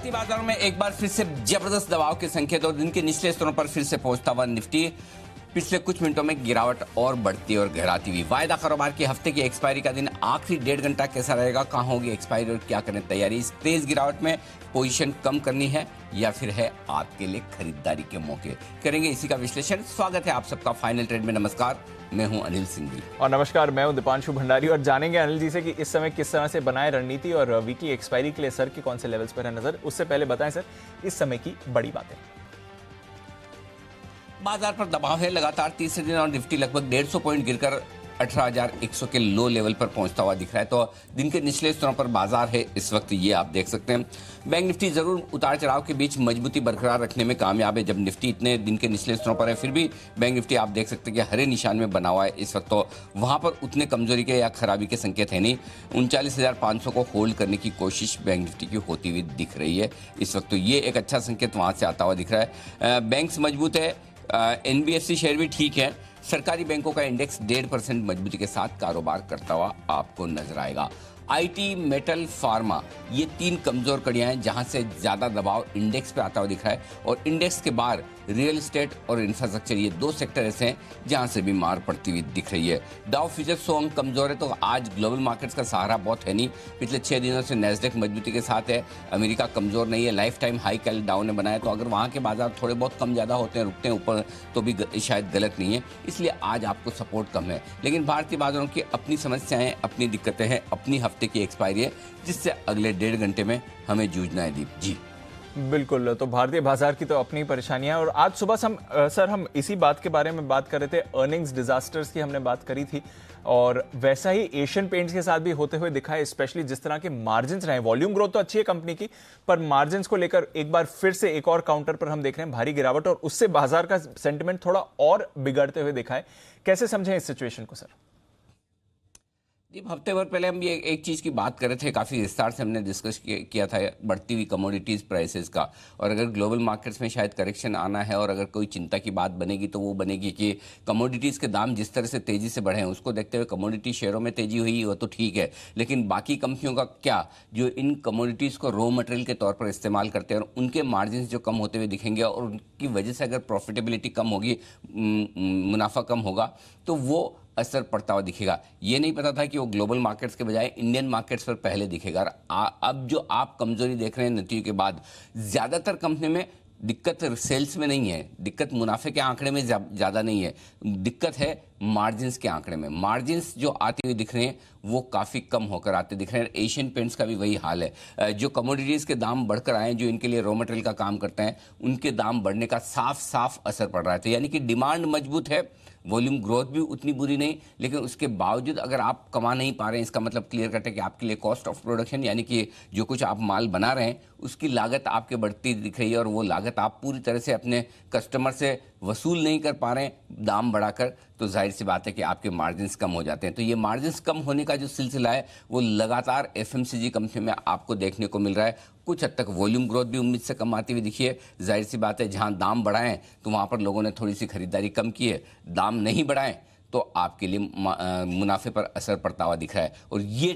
भारतीय बाजारों में एक बार फिर से जबरदस्त दबाव के संकेत और दिन के निचले स्तरों पर फिर से पहुंचता हुआ निफ्टी पिछले कुछ मिनटों में गिरावट और बढ़ती और गहराती हुई। वायदा कारोबार के हफ्ते की एक्सपायरी का दिन आखिरी 1.5 घंटा कैसा रहेगा, कहां होगी एक्सपायरी और क्या करने तैयारी। इस तेज गिरावट में पोजीशन कम करनी है या फिर है आपके लिए खरीदारी के मौके, करेंगे इसी का विश्लेषण। स्वागत है आप सबका फाइनल ट्रेड में। नमस्कार, मैं हूं अनिल सिंघवी और नमस्कार, मैं हूं दीपांशु भंडारी और जानेंगे अनिल जी से कि इस समय किस तरह से बनाए रणनीति और वीकली एक्सपायरी के लिए सर के कौन से लेवल्स पर है नजर। उससे पहले बताएं सर इस समय की बड़ी बातें। बाजार पर दबाव है लगातार तीसरे दिन और निफ्टी लगभग 150 पॉइंट गिरकर 18,100 के लो लेवल पर पहुंचता हुआ दिख रहा है। तो दिन के निचले स्तरों पर बाजार है इस वक्त, ये आप देख सकते हैं। बैंक निफ्टी जरूर उतार चढ़ाव के बीच मजबूती बरकरार रखने में कामयाब है। जब निफ्टी इतने दिन के निचले स्तरों पर है फिर भी बैंक निफ्टी आप देख सकते हैं कि हरे निशान में बना हुआ है इस वक्त। तो वहां पर उतने कमजोरी के या खराबी के संकेत है नहीं। 39,500 को होल्ड करने की कोशिश बैंक निफ्टी की होती हुई दिख रही है इस वक्त। तो ये एक अच्छा संकेत वहां से आता हुआ दिख रहा है। बैंक्स मजबूत है, एनबीएफसी शेयर भी ठीक है। सरकारी बैंकों का इंडेक्स 1.5% मजबूती के साथ कारोबार करता हुआ आपको नजर आएगा। आईटी, मेटल, फार्मा, ये 3 कमजोर कड़ियां हैं जहां से ज्यादा दबाव इंडेक्स पे आता हुआ दिख रहा है। और इंडेक्स के बाहर रियल एस्टेट और इंफ्रास्ट्रक्चर, ये 2 सेक्टर ऐसे हैं जहां से भी मार पड़ती हुई दिख रही है। डाउ फ्यूचर्स 100 अंक कमजोर है, तो आज ग्लोबल मार्केट्स का सहारा बहुत है नहीं। पिछले 6 दिनों से नैस्डैक मजबूती के साथ है, अमेरिका कमजोर नहीं है। लाइफ टाइम हाई कल डाउ ने बनाया, तो अगर वहां के बाजार थोड़े बहुत कम ज्यादा होते हैं, रुकते हैं ऊपर, तो भी शायद गलत नहीं है। इसलिए आज आपको सपोर्ट कम है। लेकिन भारतीय बाजारों की अपनी समस्याएं, अपनी दिक्कतें हैं, अपनी हफ्ते की एक्सपायरी है जिससे अगले 1.5 घंटे में हमें जूझना है। दीप जी बिल्कुल, तो भारतीय बाजार की तो अपनी परेशानियां। और आज सुबह हम इसी बात के बारे में बात कर रहे थे, अर्निंग्स डिजास्टर्स की हमने बात करी थी। और वैसा ही एशियन पेंट्स के साथ भी होते हुए दिखा है, स्पेशली जिस तरह के मार्जिन्स रहे। वॉल्यूम ग्रोथ तो अच्छी है कंपनी की, पर मार्जिन्स को लेकर एक बार फिर से एक और काउंटर पर हम देख रहे हैं भारी गिरावट, और उससे बाजार का सेंटिमेंट थोड़ा और बिगड़ते हुए दिखा है। कैसे समझें इस सिचुएशन को सर? हफ्ते भर पहले हम ये एक चीज की बात कर रहे थे, काफी विस्तार से हमने डिस्कस किया था बढ़ती हुई कमोडिटीज प्राइसेस का। और अगर ग्लोबल मार्केट्स में शायद करेक्शन आना है और अगर कोई चिंता की बात बनेगी तो वो बनेगी कि कमोडिटीज के दाम जिस तरह से तेजी से बढ़े हैं, उसको देखते हुए कमोडिटी शेयरों में तेजी हुई वो तो ठीक है, लेकिन बाकी कंपनियों का क्या, जो इन कमोडिटीज को रॉ मटेरियल के तौर पर इस्तेमाल करते हैं, और उनके मार्जिन जो कम होते हुए दिखेंगे और उनकी वजह से अगर प्रॉफिटेबिलिटी कम होगी, मुनाफा कम होगा, तो वो असर पड़ता हुआ दिखेगा। ये नहीं पता था कि वो ग्लोबल मार्केट्स के बजाय इंडियन मार्केट्स पर पहले दिखेगा। अब जो आप कमजोरी देख रहे हैं नतीजों के बाद, ज्यादातर कंपनी में दिक्कत सेल्स में नहीं है, दिक्कत मुनाफे के आंकड़े में ज्यादा नहीं है, दिक्कत है मार्जिन्स के आंकड़े में। मार्जिन्स जो आते हुए दिख रहे हैं वो काफी कम होकर आते दिख रहे हैं। एशियन पेंट्स का भी वही हाल है। जो कमोडिटीज के दाम बढ़कर आए, जो इनके लिए रॉ मटेरियल का काम करते हैं, उनके दाम बढ़ने का साफ साफ असर पड़ रहा है। तो यानी कि डिमांड मजबूत है, वॉल्यूम ग्रोथ भी उतनी बुरी नहीं, लेकिन उसके बावजूद अगर आप कमा नहीं पा रहे हैं, इसका मतलब क्लियर कट है कि आपके लिए कॉस्ट ऑफ प्रोडक्शन, यानी कि जो कुछ आप माल बना रहे हैं उसकी लागत आपके बढ़ती दिख रही है, और वो लागत आप पूरी तरह से अपने कस्टमर से वसूल नहीं कर पा रहे हैं दाम बढ़ाकर, तो जाहिर सी बात है कि आपके मार्जिन्स कम हो जाते हैं। तो ये मार्जिन्स कम होने का जो सिलसिला है वो लगातार एफएमसीजी कंपनी में आपको देखने को मिल रहा है। कुछ हद तक वॉल्यूम ग्रोथ भी उम्मीद से कम आती हुई दिखी है। जाहिर सी बात है जहां दाम बढ़ाए तो वहां पर लोगों ने थोड़ी सी खरीदारी कम की है, दाम नहीं बढ़ाए तो आपके लिए मुनाफे पर असर पड़ता हुआ दिख रहा है। और ये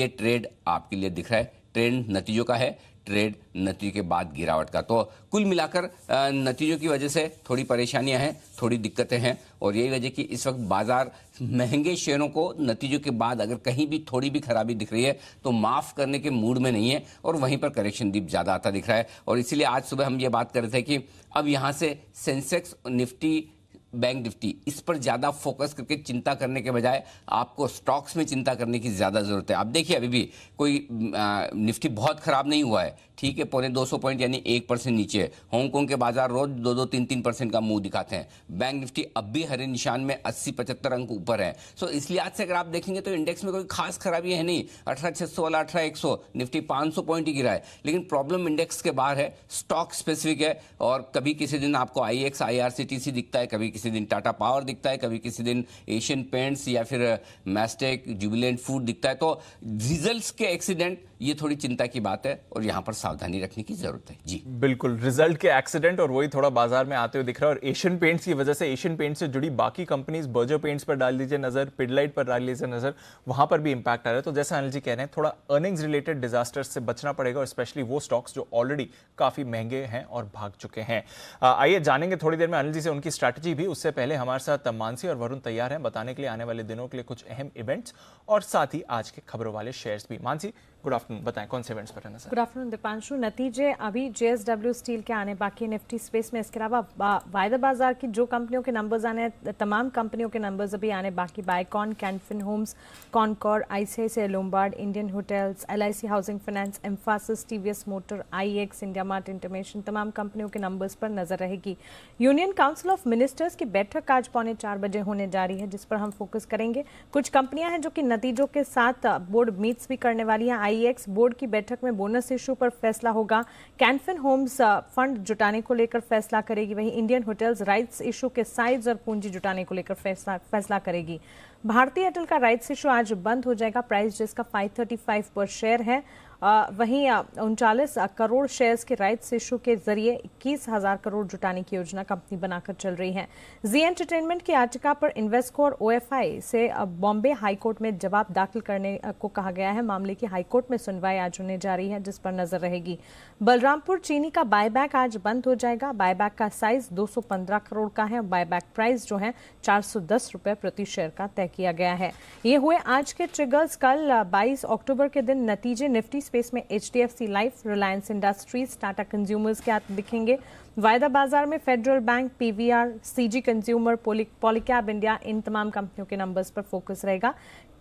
ट्रेड आपके लिए दिख रहा है, ट्रेंड नतीजों का है, ट्रेड नतीजों के बाद गिरावट का। तो कुल मिलाकर नतीजों की वजह से थोड़ी परेशानियां हैं, थोड़ी दिक्कतें हैं, और यही वजह कि इस वक्त बाजार महंगे शेयरों को नतीजों के बाद अगर कहीं भी थोड़ी भी खराबी दिख रही है तो माफ करने के मूड में नहीं है, और वहीं पर करेक्शन दीप ज्यादा आता दिख रहा है। और इसीलिए आज सुबह हम ये बात कर रहे थे कि अब यहां से सेंसेक्स, निफ्टी, बैंक निफ्टी, इस पर ज्यादा फोकस करके चिंता करने के बजाय आपको स्टॉक्स में चिंता करने की ज्यादा जरूरत है। आप देखिए अभी भी कोई निफ्टी बहुत खराब नहीं हुआ है, ठीक है, 250 पॉइंट यानी 1% नीचे है। हांगकांग के बाजार रोज 2-3% का मुंह दिखाते हैं। बैंक निफ्टी अब भी हरे निशान में 80-75 अंक ऊपर है। सो इस लिहाज से अगर आप देखेंगे तो इंडेक्स में कोई खास खराबी है नहीं। 18,600 वाला 18,100, निफ्टी 500 पॉइंट ही गिरा है, लेकिन प्रॉब्लम इंडेक्स के बाहर है, स्टॉक स्पेसिफिक है। और कभी किसी दिन आपको IEX, IRCTC दिखता है, कभी किसी दिन टाटा पावर दिखता है, कभी किसी दिन एशियन पेंट्स या फिर मैस्टेक, जुबिलेंट फूड दिखता है। तो रिजल्ट्स के एक्सीडेंट ये थोड़ी चिंता की बात है और यहाँ पर सावधानी रखने की जरूरत है। जी बिल्कुल, रिजल्ट के एक्सीडेंट और वही थोड़ा बाजार में आते हुए दिख रहा है। और एशियन पेंट्स की वजह से एशियन पेंट्स से जुड़ी बाकी कंपनीज, बर्जर पेंट्स पर डाल दीजिए नजर, पिडलाइट पर डाल लीजिए नजर, वहां पर भी इंपैक्ट आ रहा है। तो जैसा अनिल जी कह रहे हैं, थोड़ा अर्निंग्स रिलेटेड डिजास्टर्स से बचना पड़ेगा, और स्पेशली वो स्टॉक्स जो ऑलरेडी काफी महंगे हैं और भाग चुके हैं। आइए जानेंगे थोड़ी देर में अनिल जी से उनकी स्ट्रैटेजी भी। उससे पहले हमारे साथ मानसी और वरुण तैयार हैं बताने के लिए आने वाले दिनों के लिए कुछ अहम इवेंट्स और साथ ही आज के खबरों वाले शेयर्स भी। मानसी, गुड आफ्टरनून, बताएं कौन से इवेंट्स पर रहना सर? Good afternoon Deepanshu. नतीजे अभी जेएसडब्ल्यू स्टील के आने बाकी, निफ्टी स्पेस में। इसके अलावा वायदा बाजार की जो कंपनियों के नंबर्स आने हैं, तमाम कंपनियों के नंबर्स अभी आने बाकी। Biocon, Can Fin Homes, Concor, ICICI Lombard, Indian Hotels, LIC Housing Finance, Mphasis, TVS Motor, IEX, India Mart Intermesh, तमाम कंपनियों के नंबर्स पर नजर रहेगी। यूनियन काउंसिल ऑफ मिनिस्टर्स की बैठक आज 3:45 बजे होने जा रही है, जिस पर हम फोकस करेंगे। कुछ कंपनियां हैं जो कि नतीजों के साथ बोर्ड मीट्स भी करने वाली हैं। आईएक्स बोर्ड की बैठक में बोनस इशू पर फैसला होगा। कैनफिन होम्स फंड जुटाने को लेकर फैसला करेगी। वहीं इंडियन होटल्स राइट्स इशू के साइज और पूंजी जुटाने को लेकर फैसला करेगी। भारतीय एयरटेल का राइट्स इशू आज बंद हो जाएगा, प्राइस जिसका 535 पर शेयर है। वहीं 39 करोड़ शेयर्स के राइट्स इशू के जरिए 21,000 करोड़ जुटाने की योजना कंपनी बनाकर चल रही है। जी एंटरटेनमेंट की याचिका पर इन्वेस्को और ओएफआई से बॉम्बे हाईकोर्ट में जवाब दाखिल करने को कहा गया है। मामले की हाईकोर्ट में सुनवाई आज होने जा रही है, जिस पर नजर रहेगी। बलरामपुर चीनी का बायबैक आज बंद हो जाएगा। बायबैक का साइज 215 करोड़ का है। बायबैक प्राइस जो है 410 रुपए प्रति शेयर का तय किया गया है। ये हुए आज के ट्रिगर्स। कल 22 अक्टूबर के दिन नतीजे निफ्टी स्पेस में HDFC Life, Reliance Industries, Tata Consumers के आते दिखेंगे। वायदा बाजार में Federal Bank, PVR, CG Consumer, Polycab India, इन तमाम कंपनियों के नंबर्स पर फोकस रहेगा।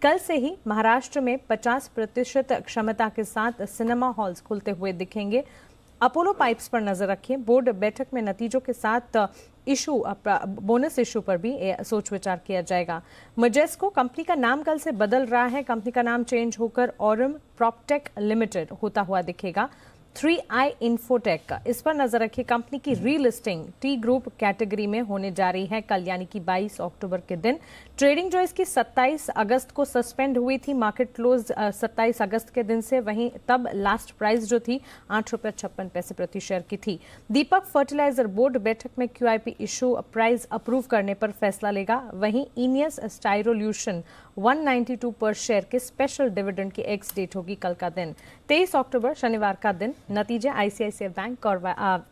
कल से ही महाराष्ट्र में 50% क्षमता के साथ सिनेमा हॉल्स खुलते हुए दिखेंगे। अपोलो पाइप्स पर नजर रखिए। बोर्ड बैठक में नतीजों के साथ बोनस इशू पर भी सोच विचार किया जाएगा। मजेस्को कंपनी का नाम कल से बदल रहा है। कंपनी का नाम चेंज होकर ऑरम प्रॉपटेक लिमिटेड होता हुआ दिखेगा। 3i इन्फोटेक, इस पर नजर रखिए। कंपनी की रीलिस्टिंग टी ग्रुप कैटेगरी में होने जा रही है कल, यानी कि 22 अक्टूबर के दिन। ट्रेडिंग जो इसकी 27 अगस्त को सस्पेंड हुई थी, मार्केट क्लोज 27 अगस्त के दिन से, वहीं तब लास्ट प्राइस जो थी 8.56 रुपए प्रति शेयर की थी। दीपक फर्टिलाइजर बोर्ड बैठक में क्यूआईपी इशू प्राइस अप्रूव करने पर फैसला लेगा। वहीं इनियस स्टाइरोल्यूशन 192 पर शेयर के स्पेशल डिविडेंड की एक्स डेट होगी कल का दिन 23 अक्टूबर शनिवार का दिन। नतीजे आईसीआईसीआई बैंक और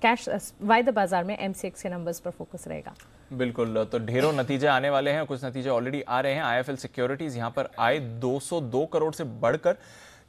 कैश वायदा बाजार में एमसीएक्स के नंबर्स पर फोकस रहेगा। बिल्कुल, तो ढेरों नतीजे आने वाले हैं, कुछ नतीजे ऑलरेडी आ रहे हैं। आईएफएल सिक्योरिटीज यहां पर आय 202 करोड़ से बढ़कर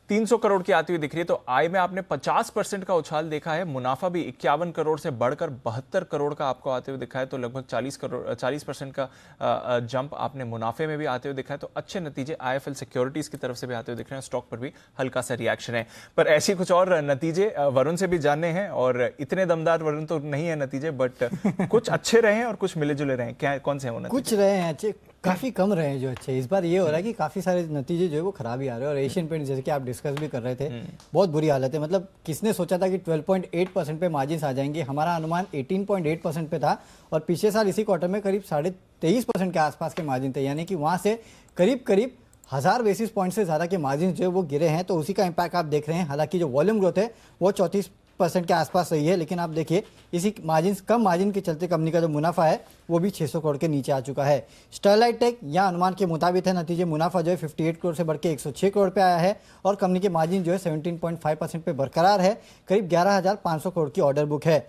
300 करोड़ की आती हुई दिख रही है। तो आय में आपने 50% का उछाल देखा है। मुनाफा भी 51 करोड़ से बढ़कर 72 करोड़ का आपको आते हुए दिखा है। तो लगभग 40% का जंप आपने मुनाफे में भी आते हुए दिखा है। तो अच्छे नतीजे आईएफएल सिक्योरिटीज की तरफ से भी आते हुए दिख रहे हैं। स्टॉक पर भी हल्का सा रिएक्शन है। पर ऐसे कुछ और नतीजे वरुण से भी जानने हैं, और इतने दमदार वरुण तो नहीं है नतीजे, बट कुछ अच्छे रहे हैं और कुछ मिले जुले रहे हैं। क्या कौन से हैं? कुछ रहे हैं अच्छे, काफी कम रहे हैं जो अच्छे। इस बार ये हो रहा है कि काफी सारे नतीजे जो है वो खराब ही आ रहे हैं। और एशियन पेंट जैसे कि आप डिस्कस भी कर रहे थे, बहुत बुरी हालत है। मतलब किसने सोचा था कि 12.8% पे मार्जिन आ जाएंगे? हमारा अनुमान 18.8% पे था, और पिछले साल इसी क्वार्टर में करीब 23.5% के आसपास के मार्जिन थे, यानी कि वहां से करीब 1000 बेसिस पॉइंट से ज्यादा के मार्जिन जो है वो गिरे हैं। तो उसी का इम्पैक्ट आप देख रहे हैं। हालांकि जो वॉल्यूम ग्रोथ है वो 34% के आसपास रही है, लेकिन आप देखिए इसी कम मार्जिन के चलते कंपनी का जो मुनाफा है वो भी 600 करोड़ के नीचे आ चुका है। स्टरलाइट टेक या अनुमान के मुताबिक है नतीजे, मुनाफा जो है 58 करोड़ से बढ़ के 106 करोड़ पे आया है, और कंपनी के मार्जिन जो है 17.5% पे बरकरार है। करीब 11,500 करोड़ की ऑर्डर बुक है।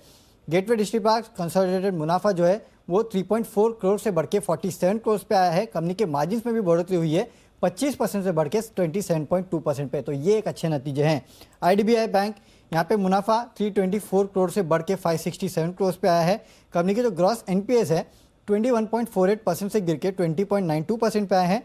गेटवे डिस्ट्रीपार्क कंसोलिडेटेड मुनाफा जो है वो 3.4 करोड़ से बढ़ के 47 करोड़ पे आया है। कंपनी के मार्जिन में भी बढ़ोतरी हुई है, 25% से बढ़ के 27.2% पे। तो ये एक अच्छे नतीजे हैं। आईडीबीआई बैंक, यहाँ पे मुनाफा 324 करोड़ से बढ़ के 567 करोड़ पे आया है। कंपनी की जो ग्रॉस एनपीएस है 21.48% से गिर के 20.92% पे आए हैं।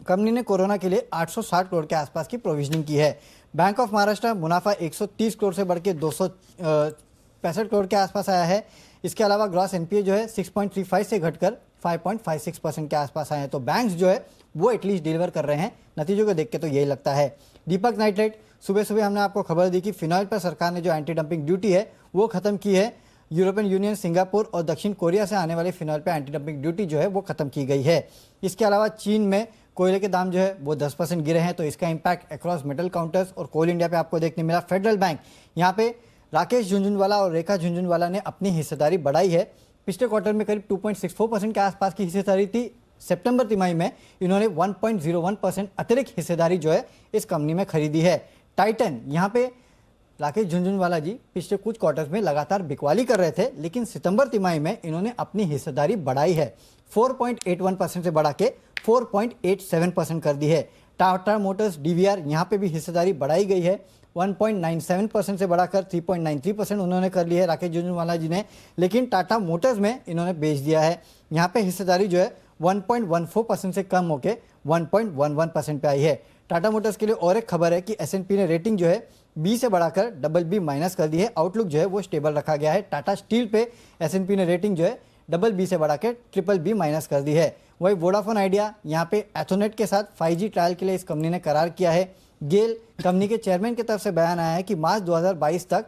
कंपनी ने कोरोना के लिए 860 करोड़ के आसपास की प्रोविजनिंग की है। बैंक ऑफ महाराष्ट्र मुनाफा 130 करोड़ से बढ़ के 265 करोड़ के आसपास आया है। इसके अलावा ग्रॉस एनपीए जो है 6.35 से घटकर 5.56% के आसपास आए हैं। तो बैंक्स जो है वो एटलीस्ट डिलीवर कर रहे हैं, नतीजों को देख के तो यही लगता है। दीपक नाइट्रेट, सुबह हमने आपको खबर दी कि फिनॉइल पर सरकार ने जो एंटी डंपिंग ड्यूटी है वो खत्म की है। यूरोपियन यूनियन, सिंगापुर और दक्षिण कोरिया से आने वाले फिनॉइल पर एंटी डंपिंग ड्यूटी जो है वो खत्म की गई है। इसके अलावा चीन में कोयले के दाम जो है वो 10% गिरे हैं, तो इसका इम्पैक्ट अक्रॉस मेटल काउंटर्स और कोल इंडिया पे आपको देखने मिला। फेडरल बैंक यहाँ पे राकेश झुंझुनवाला और रेखा झुंझुनवाला ने अपनी हिस्सेदारी बढ़ाई है। पिछले क्वार्टर में करीब 2.64% के आसपास की हिस्सेदारी थी, सितंबर तिमाही में इन्होंने 1.01% अतिरिक्त हिस्सेदारी जो है इस कंपनी में खरीदी है। टाइटन यहाँ पे राकेश झुंझुनवाला जी पिछले कुछ क्वार्टर्स में लगातार बिकवाली कर रहे थे, लेकिन सितंबर तिमाही में इन्होंने अपनी हिस्सेदारी बढ़ाई है, 4.81% से बढ़ा के 4.87% कर दी है। टाटा मोटर्स डीवीआर यहाँ पे भी हिस्सेदारी बढ़ाई गई है, 1.97% से बढ़ाकर 3.93% उन्होंने कर ली है राकेश झुंझुनवाला जी ने, लेकिन टाटा मोटर्स में इन्होंने बेच दिया है। यहाँ पे हिस्सेदारी जो है 1.14% से कम होकर 1.11% पे आई है। टाटा मोटर्स के लिए और एक खबर है कि S&P ने रेटिंग जो है बी से बढ़ाकर BB- कर दी है, आउटलुक जो है वो स्टेबल रखा गया है। टाटा स्टील पे S&P ने रेटिंग जो है BB से बढ़ाकर BBB- कर दी है। वही वोडाफोन आइडिया यहाँ पे एथोनेट के साथ 5G ट्रायल के लिए इस कंपनी ने करार किया है। गेल कंपनी के चेयरमैन की तरफ से बयान आया है कि मार्च 2022 तक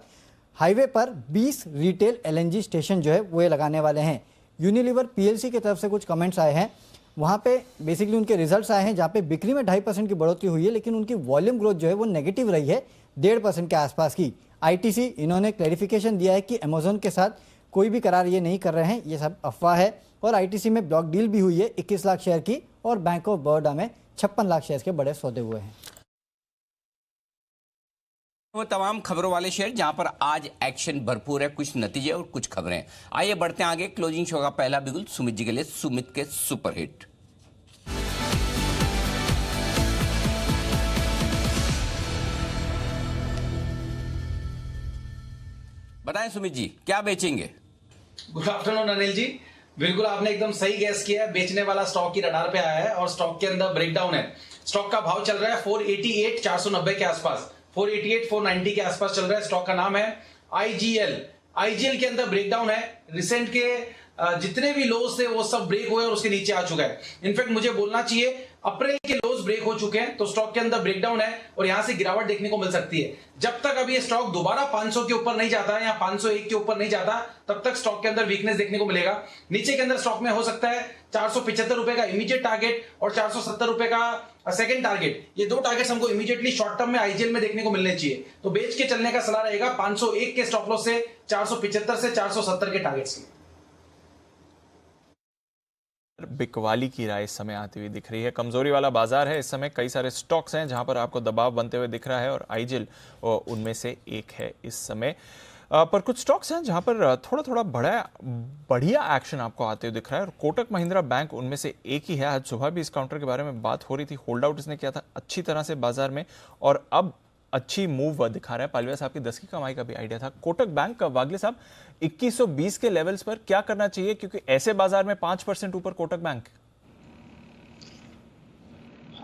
हाईवे पर 20 रिटेल LNG स्टेशन जो है वो ये लगाने वाले हैं। यूनिलीवर PLC की तरफ से कुछ कमेंट्स आए हैं, वहाँ पे बेसिकली उनके रिजल्ट्स आए हैं जहाँ पे बिक्री में 2.5% की बढ़ोतरी हुई है, लेकिन उनकी वॉल्यूम ग्रोथ जो है वो नेगेटिव रही है 1.5% के आसपास की। ITC इन्होंने क्लैरिफिकेशन दिया है कि अमेजोन के साथ कोई भी करार ये नहीं कर रहे हैं, ये सब अफवाह है। और ITC में ब्लॉक डील भी हुई है 21 लाख शेयर की, और बैंक ऑफ बड़ौदा में 56 लाख शेयर के बड़े सौदे हुए हैं। वो तमाम खबरों वाले शेयर जहां पर आज एक्शन भरपूर है, कुछ नतीजे और कुछ खबरें। आइए बढ़ते हैं आगे। क्लोजिंग शो का पहला बिगुल सुमित जी के लिए, सुमित के सुपरहिट। बताएं सुमित जी, क्या बेचेंगे? गुड आफ्टरनून अनिल जी, बिल्कुल आपने एकदम सही गैस किया है। बेचने वाला स्टॉक की रडार पे आया है और स्टॉक के अंदर ब्रेकडाउन है। स्टॉक का भाव चल रहा है 488 490 के आसपास, 488 490 के आसपास चल रहा है। स्टॉक का नाम है IGL के अंदर ब्रेकडाउन है। रिसेंट के जितने भी लोज थे वो सब ब्रेक हुए और उसके नीचे आ चुका है। इनफैक्ट मुझे बोलना चाहिए अप्रैल के लोज ब्रेक हो चुके हैं, तो स्टॉक के अंदर ब्रेकडाउन है और यहां से गिरावट देखने को मिल सकती है। जब तक अभी ये स्टॉक दोबारा 500 के ऊपर नहीं जाता या 501 के ऊपर नहीं जाता, तब तक स्टॉक के अंदर वीकनेस देखने को मिलेगा। नीचे के अंदर स्टॉक में हो सकता है 475 रुपए का इमीडिएट टारगेट और 470 रुपए का सेकंड टारगेट। ये दो टारगेट्स हमको इमीडिएटली शॉर्ट टर्म में IGL में देखने को मिलने चाहिए। तो बेच के चलने का सलाह रहेगा 501 के स्टॉप लॉस से 475 से 470 के टारगेट्स के। बिकवाली की राय इस समय आती हुई दिख रही है। कमजोरी वाला बाजार है इस समय, कई सारे स्टॉक्स हैं जहां पर आपको दबाव बनते हुए दिख रहा है और IGL उनमें से एक है इस समय। पर कुछ स्टॉक्स हैं जहां पर थोड़ा थोड़ा बढ़िया एक्शन आपको आते हुए दिख रहा है और कोटक महिंद्रा बैंक उनमें से एक ही है। आज सुबह भी इस काउंटर के बारे में बात हो रही थी, होल्ड आउट इसने किया था अच्छी तरह से बाजार में और अब अच्छी मूव दिखा रहा है। पालविया साहब की 10 की कमाई का भी आइडिया था। कोटक बैंक का वागले साहब 2120 के लेवल्स पर क्या करना चाहिए, क्योंकि ऐसे बाजार में 5% ऊपर कोटक बैंक।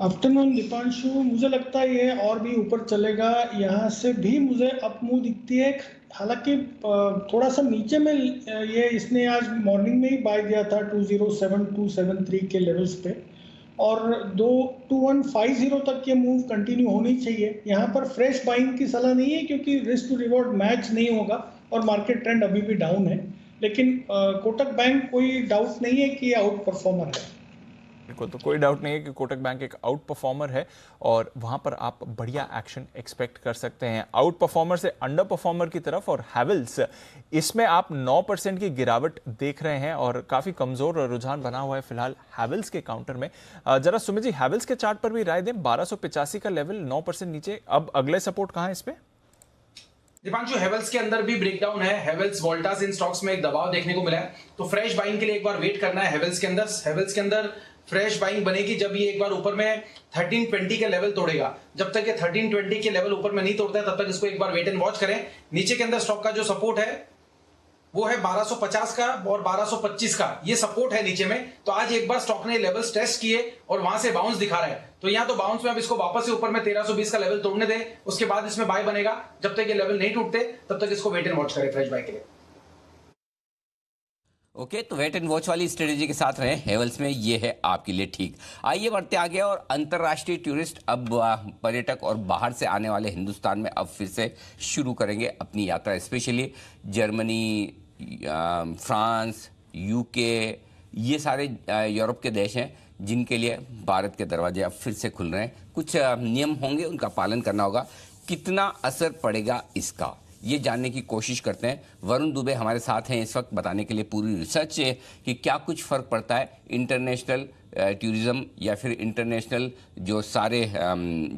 आफ्टरनून दीपांशु, मुझे लगता है ये और भी ऊपर चलेगा। यहाँ से भी मुझे अप मूव दिखती है, हालांकि थोड़ा सा नीचे में ये इसने आज मॉर्निंग में ही बाय दिया था 207 273 के लेवल्स पे और 2150 तक ये मूव कंटिन्यू होनी चाहिए। यहाँ पर फ्रेश बाइंग की सलाह नहीं है क्योंकि रिस्क टू रिवॉर्ड मैच नहीं होगा और मार्केट ट्रेंड अभी भी डाउन है, लेकिन कोटक बैंक कोई डाउट नहीं है कि ये आउट परफॉर्मर है। बिल्कुल, तो कोई डाउट नहीं है कि कोटक बैंक एक आउट परफॉर्मर है और वहां पर आप बढ़िया एक्शन एक्सपेक्ट कर सकते हैं। आउट परफॉर्मर से अंडर परफॉर्मर की तरफ और हैवेल्स, इसमें आप 9% की गिरावट देख रहे हैं और काफी कमजोर रुझान बना हुआ है फिलहाल हैवेल्स के काउंटर में। जरा सुमित जी हैवेल्स के चार्ट पर भी राय दें। 1285 का लेवल 9% नीचे, अब अगले सपोर्ट कहां है इस पे? दीपांशु, हेवल्स के अंदर भी ब्रेकडाउन है। हेवल्स वोल्टास इन स्टॉक्स में एक दबाव देखने को मिला है, तो फ्रेश बाइंग के लिए एक बार वेट करना है। हेवल्स के अंदर फ्रेश बाइंग बनेगी जब ये एक बार ऊपर में 1320 के लेवल तोड़ेगा। जब तक ये 1320 के लेवल ऊपर में नहीं तोड़ता है तब तक इसको एक बार वेट एंड वॉच करें। नीचे के अंदर स्टॉक का जो सपोर्ट है वो है 1250 का और 1225 का, ये सपोर्ट है नीचे में। तो आज एक बार स्टॉक ने लेवल्स टेस्ट किए और वहां से बाउंस दिखा रहा है, तो यहाँ तो बाउंस में अब इसको वापस से ऊपर में 1320 का लेवल तोड़ने दे, उसके बाद इसमें बाय बनेगा। जब तक ये लेवल नहीं टूटते तब तक इसको वेट एंड वॉच करें फ्रेश बाय के लिए। ओके, तो वेट एंड वॉच वाली स्ट्रेटेजी के साथ रहे हेवल्स में, ये है आपके लिए ठीक। आइए बढ़ते आगे और अंतर्राष्ट्रीय टूरिस्ट अब पर्यटक और बाहर से आने वाले हिंदुस्तान में अब फिर से शुरू करेंगे अपनी यात्रा, स्पेशली जर्मनी, फ्रांस, UK, ये सारे यूरोप के देश हैं जिनके लिए भारत के दरवाजे अब फिर से खुल रहे हैं। कुछ नियम होंगे, उनका पालन करना होगा। कितना असर पड़ेगा इसका, ये जानने की कोशिश करते हैं। वरुण दुबे हमारे साथ हैं इस वक्त बताने के लिए पूरी रिसर्च है कि क्या कुछ फ़र्क पड़ता है इंटरनेशनल टूरिज़्म या फिर इंटरनेशनल जो सारे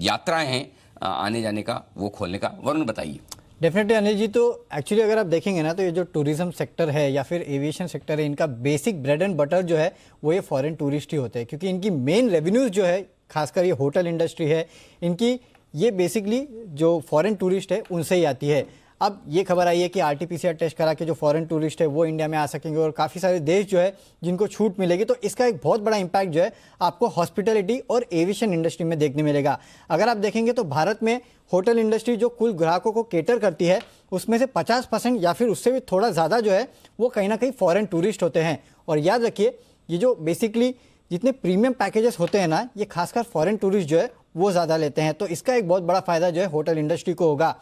यात्राएं हैं आने जाने का, वो खोलने का। वरुण बताइए। डेफिनेटली अनिल जी, तो एक्चुअली अगर आप देखेंगे ना, तो ये जो टूरिज्म सेक्टर है या फिर एविएशन सेक्टर है, इनका बेसिक ब्रेड एंड बटर जो है वो ये फॉरेन टूरिस्ट ही होते हैं, क्योंकि इनकी मेन रेवेन्यूज जो है, खासकर ये होटल इंडस्ट्री है इनकी, ये बेसिकली जो फॉरेन टूरिस्ट है उनसे ही आती है। अब ये खबर आई है कि आरटीपीसीआर टेस्ट करा के जो फॉरेन टूरिस्ट है वो इंडिया में आ सकेंगे और काफ़ी सारे देश जो है जिनको छूट मिलेगी, तो इसका एक बहुत बड़ा इंपैक्ट जो है आपको हॉस्पिटैलिटी और एविएशन इंडस्ट्री में देखने मिलेगा। अगर आप देखेंगे तो भारत में होटल इंडस्ट्री जो कुल ग्राहकों को केटर करती है, उसमें से 50% या फिर उससे भी थोड़ा ज़्यादा जो है वो कहीं ना कहीं फॉरेन टूरिस्ट होते हैं। और याद रखिए, ये जो बेसिकली जितने प्रीमियम पैकेजेस होते हैं ना, ये खासकर फॉरेन टूरिस्ट जो है वो ज़्यादा लेते हैं, तो इसका एक बहुत बड़ा फ़ायदा जो है होटल इंडस्ट्री को होगा।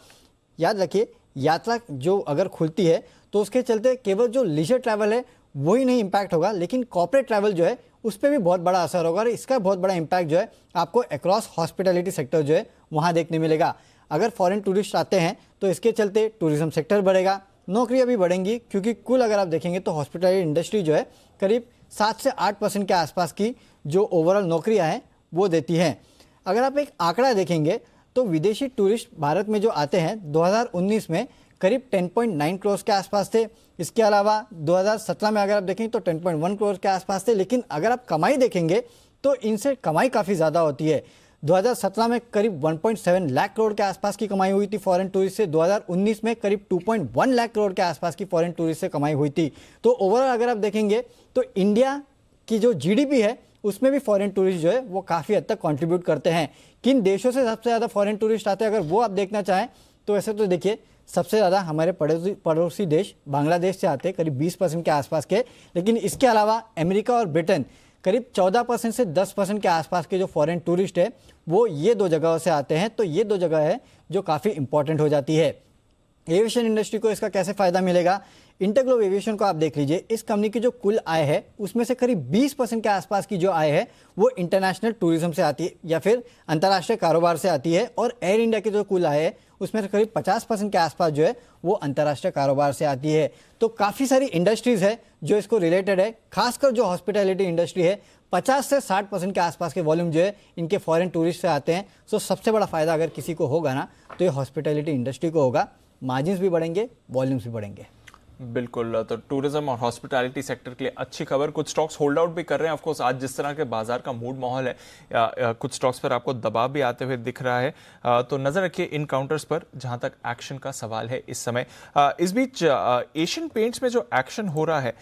याद रखिए, यात्रा जो अगर खुलती है तो उसके चलते केवल जो लीजर ट्रैवल है वही नहीं इम्पैक्ट होगा, लेकिन कॉर्पोरेट ट्रैवल जो है उस पर भी बहुत बड़ा असर होगा और इसका बहुत बड़ा इम्पैक्ट जो है आपको अक्रॉस हॉस्पिटैलिटी सेक्टर जो है वहाँ देखने मिलेगा। अगर फॉरेन टूरिस्ट आते हैं तो इसके चलते टूरिज्म सेक्टर बढ़ेगा, नौकरियाँ भी बढ़ेंगी, क्योंकि कुल अगर आप देखेंगे तो हॉस्पिटैलिटी इंडस्ट्री जो है करीब 7 से 8% के आसपास की जो ओवरऑल नौकरियाँ हैं वो देती हैं। अगर आप एक आंकड़ा देखेंगे तो विदेशी टूरिस्ट भारत में जो आते हैं 2019 में करीब 10.9 करोड़ के आसपास थे। इसके अलावा 2017 में अगर आप देखें तो 10.1 करोड़ के आसपास थे, लेकिन अगर आप कमाई देखेंगे तो इनसे कमाई काफ़ी ज़्यादा होती है। 2017 में करीब 1.7 लाख करोड़ के आसपास की कमाई हुई थी फॉरेन टूरिस्ट से, 2019 में करीब 2.1 लाख करोड़ के आसपास की फॉरेन टूरिस्ट से कमाई हुई थी। तो ओवरऑल अगर आप देखेंगे तो इंडिया की जो जीडीपी है उसमें भी फॉरेन टूरिस्ट जो है वो काफ़ी हद तक कंट्रीब्यूट करते हैं। किन देशों से सबसे ज़्यादा फॉरेन टूरिस्ट आते हैं अगर वो आप देखना चाहें तो वैसे तो देखिए, सबसे ज़्यादा हमारे पड़ोसी देश बांग्लादेश से आते हैं करीब 20% के आसपास के, लेकिन इसके अलावा अमेरिका और ब्रिटेन करीब 14% से 10% के आसपास के जो फॉरेन टूरिस्ट है वो ये दो जगहों से आते हैं। तो ये दो जगह है जो काफ़ी इंपॉर्टेंट हो जाती है। एविएशन इंडस्ट्री को इसका कैसे फ़ायदा मिलेगा? इंटरग्लोब एविएशन को आप देख लीजिए, इस कंपनी की जो कुल आय है उसमें से करीब 20% के आसपास की जो आय है वो इंटरनेशनल टूरिज्म से आती है या फिर अंतर्राष्ट्रीय कारोबार से आती है, और एयर इंडिया की जो कुल आय है उसमें से करीब 50% के आसपास जो है वो अंतर्राष्ट्रीय कारोबार से आती है। तो काफ़ी सारी इंडस्ट्रीज़ है जो इसको रिलेटेड है, खासकर जो हॉस्पिटैलिटी इंडस्ट्री है 50 से 60% के आसपास के वॉल्यूम जो है इनके फॉरेन टूरिस्ट से आते हैं। सो सबसे बड़ा फ़ायदा अगर किसी को होगा ना तो ये हॉस्पिटैलिटी इंडस्ट्री को होगा। मार्जिन्स भी बढ़ेंगे, वॉल्यूम्स भी बढ़ेंगे। बिल्कुल, तो टूरिज्म और हॉस्पिटैलिटी सेक्टर के लिए अच्छी खबर। कुछ स्टॉक्स होल्ड आउट भी कर रहे हैं। ऑफ कोर्स आज जिस तरह के बाजार का मूड माहौल है, कुछ स्टॉक्स पर आपको दबाव भी आते हुए दिख रहा है, तो नजर रखिए इन काउंटर्स पर जहां तक एक्शन का सवाल है इस समय। इस बीच एशियन पेंट्स में जो एक्शन हो रहा है,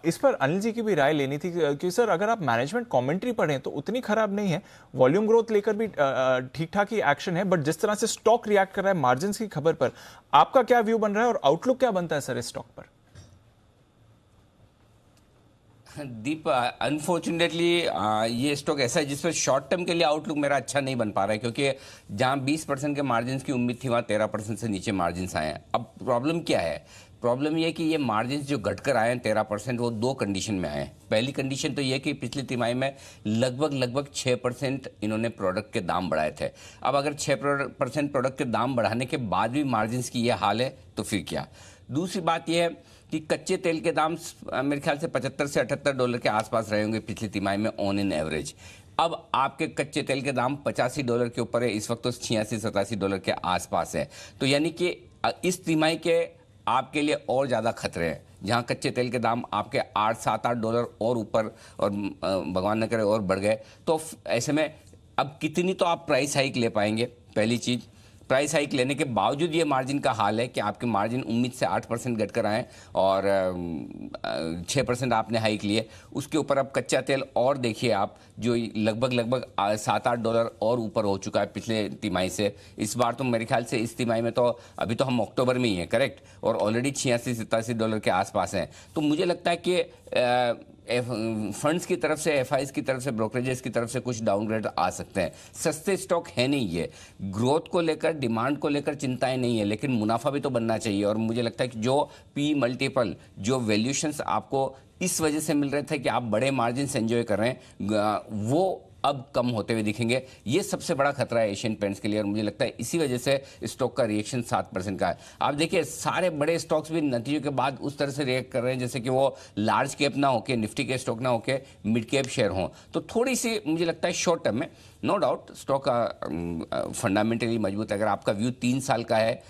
इस पर अनिल जी की भी राय लेनी थी कि सर अगर आप मैनेजमेंट कॉमेंट्री पढ़ें तो उतनी खराब नहीं है, वॉल्यूम ग्रोथ लेकर भी ठीक ठाक ही एक्शन है, बट जिस तरह से स्टॉक रिएक्ट कर रहा है मार्जिन की खबर पर, आपका क्या व्यू बन रहा है और आउटलुक क्या बनता है सर इस स्टॉक पर? दीप, अनफॉर्चुनेटली ये स्टॉक ऐसा है जिस पर शॉर्ट टर्म के लिए आउटलुक मेरा अच्छा नहीं बन पा रहा है, क्योंकि जहां 20% के मार्जिन की उम्मीद थी वहां 13% से नीचे मार्जिन आए हैं। अब प्रॉब्लम क्या है? प्रॉब्लम ये कि ये मार्जिन जो घटकर आए हैं 13%, वो दो कंडीशन में आए हैं। पहली कंडीशन तो ये कि पिछली तिमाही में लगभग 6% इन्होंने प्रोडक्ट के दाम बढ़ाए थे। अब अगर 6% प्रोडक्ट के दाम बढ़ाने के बाद भी मार्जिन की ये हाल है तो फिर क्या? दूसरी बात यह है कि कच्चे तेल के दाम मेरे ख्याल से $75 से $78 के आसपास रहे होंगे पिछली तिमाही में ऑन इन एवरेज। अब आपके कच्चे तेल के दाम $85 के ऊपर है, इस वक्त तो $86-87 के आसपास है। तो यानी कि इस तिमाही के आपके लिए और ज़्यादा खतरे हैं, जहां कच्चे तेल के दाम आपके $7-8 और ऊपर, और भगवान न करे और बढ़ गए, तो ऐसे में अब कितनी तो आप प्राइस हाइक ले पाएंगे? पहली चीज़, प्राइस हाइक लेने के बावजूद ये मार्जिन का हाल है कि आपके मार्जिन उम्मीद से 8% घटकर आए और 6% आपने हाइक लिए। उसके ऊपर अब कच्चा तेल और देखिए आप, जो लगभग $7-8 और ऊपर हो चुका है पिछले तिमाही से। इस बार तो मेरे ख्याल से इस तिमाही में तो अभी तो हम अक्टूबर में ही हैं, करेक्ट, और ऑलरेडी $86-87 के आसपास हैं। तो मुझे लगता है कि फंड्स की तरफ से, एफआईज की तरफ से, ब्रोकरेजेस की तरफ से कुछ डाउनग्रेड आ सकते हैं। सस्ते स्टॉक है नहीं ये, ग्रोथ को लेकर, डिमांड को लेकर चिंताएं नहीं है, लेकिन मुनाफा भी तो बनना चाहिए। और मुझे लगता है कि जो पी मल्टीपल, जो वैल्यूशंस आपको इस वजह से मिल रहे थे कि आप बड़े मार्जिन एंजॉय कर रहे हैं, वो अब कम होते हुए दिखेंगे। ये सबसे बड़ा खतरा है एशियन पेंट्स के लिए, और मुझे लगता है इसी वजह से स्टॉक का रिएक्शन 7% का है। आप देखिए सारे बड़े स्टॉक्स भी नतीजों के बाद उस तरह से रिएक्ट कर रहे हैं जैसे कि वो लार्ज कैप ना होके, निफ्टी के स्टॉक ना होके मिड कैप शेयर हों। तो थोड़ी सी मुझे लगता है शॉर्ट टर्म में, नो डाउट स्टॉक का फंडामेंटली मजबूत है। अगर आपका व्यू 3 साल का है,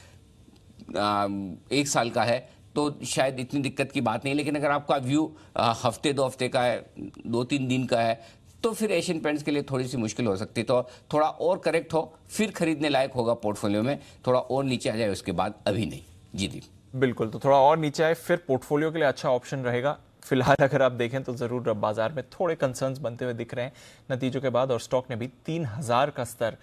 1 साल का है, तो शायद इतनी दिक्कत की बात नहीं। लेकिन अगर आपका व्यू हफ्ते 2 हफ्ते का है, 2-3 दिन का है, तो फिर एशियन पेंट्स के लिए थोड़ी सी मुश्किल हो सकती है। तो थोड़ा और करेक्ट हो फिर खरीदने लायक होगा पोर्टफोलियो में, थोड़ा और नीचे आ जाए उसके बाद अभी नहीं। जी दीप, बिल्कुल, तो थोड़ा और नीचे आए फिर पोर्टफोलियो के लिए अच्छा ऑप्शन रहेगा। फिलहाल अगर आप देखें तो जरूर बाजार में थोड़े कंसर्न्स बनते हुए दिख रहे हैं नतीजों के बाद, और स्टॉक ने भी 3000 का स्तर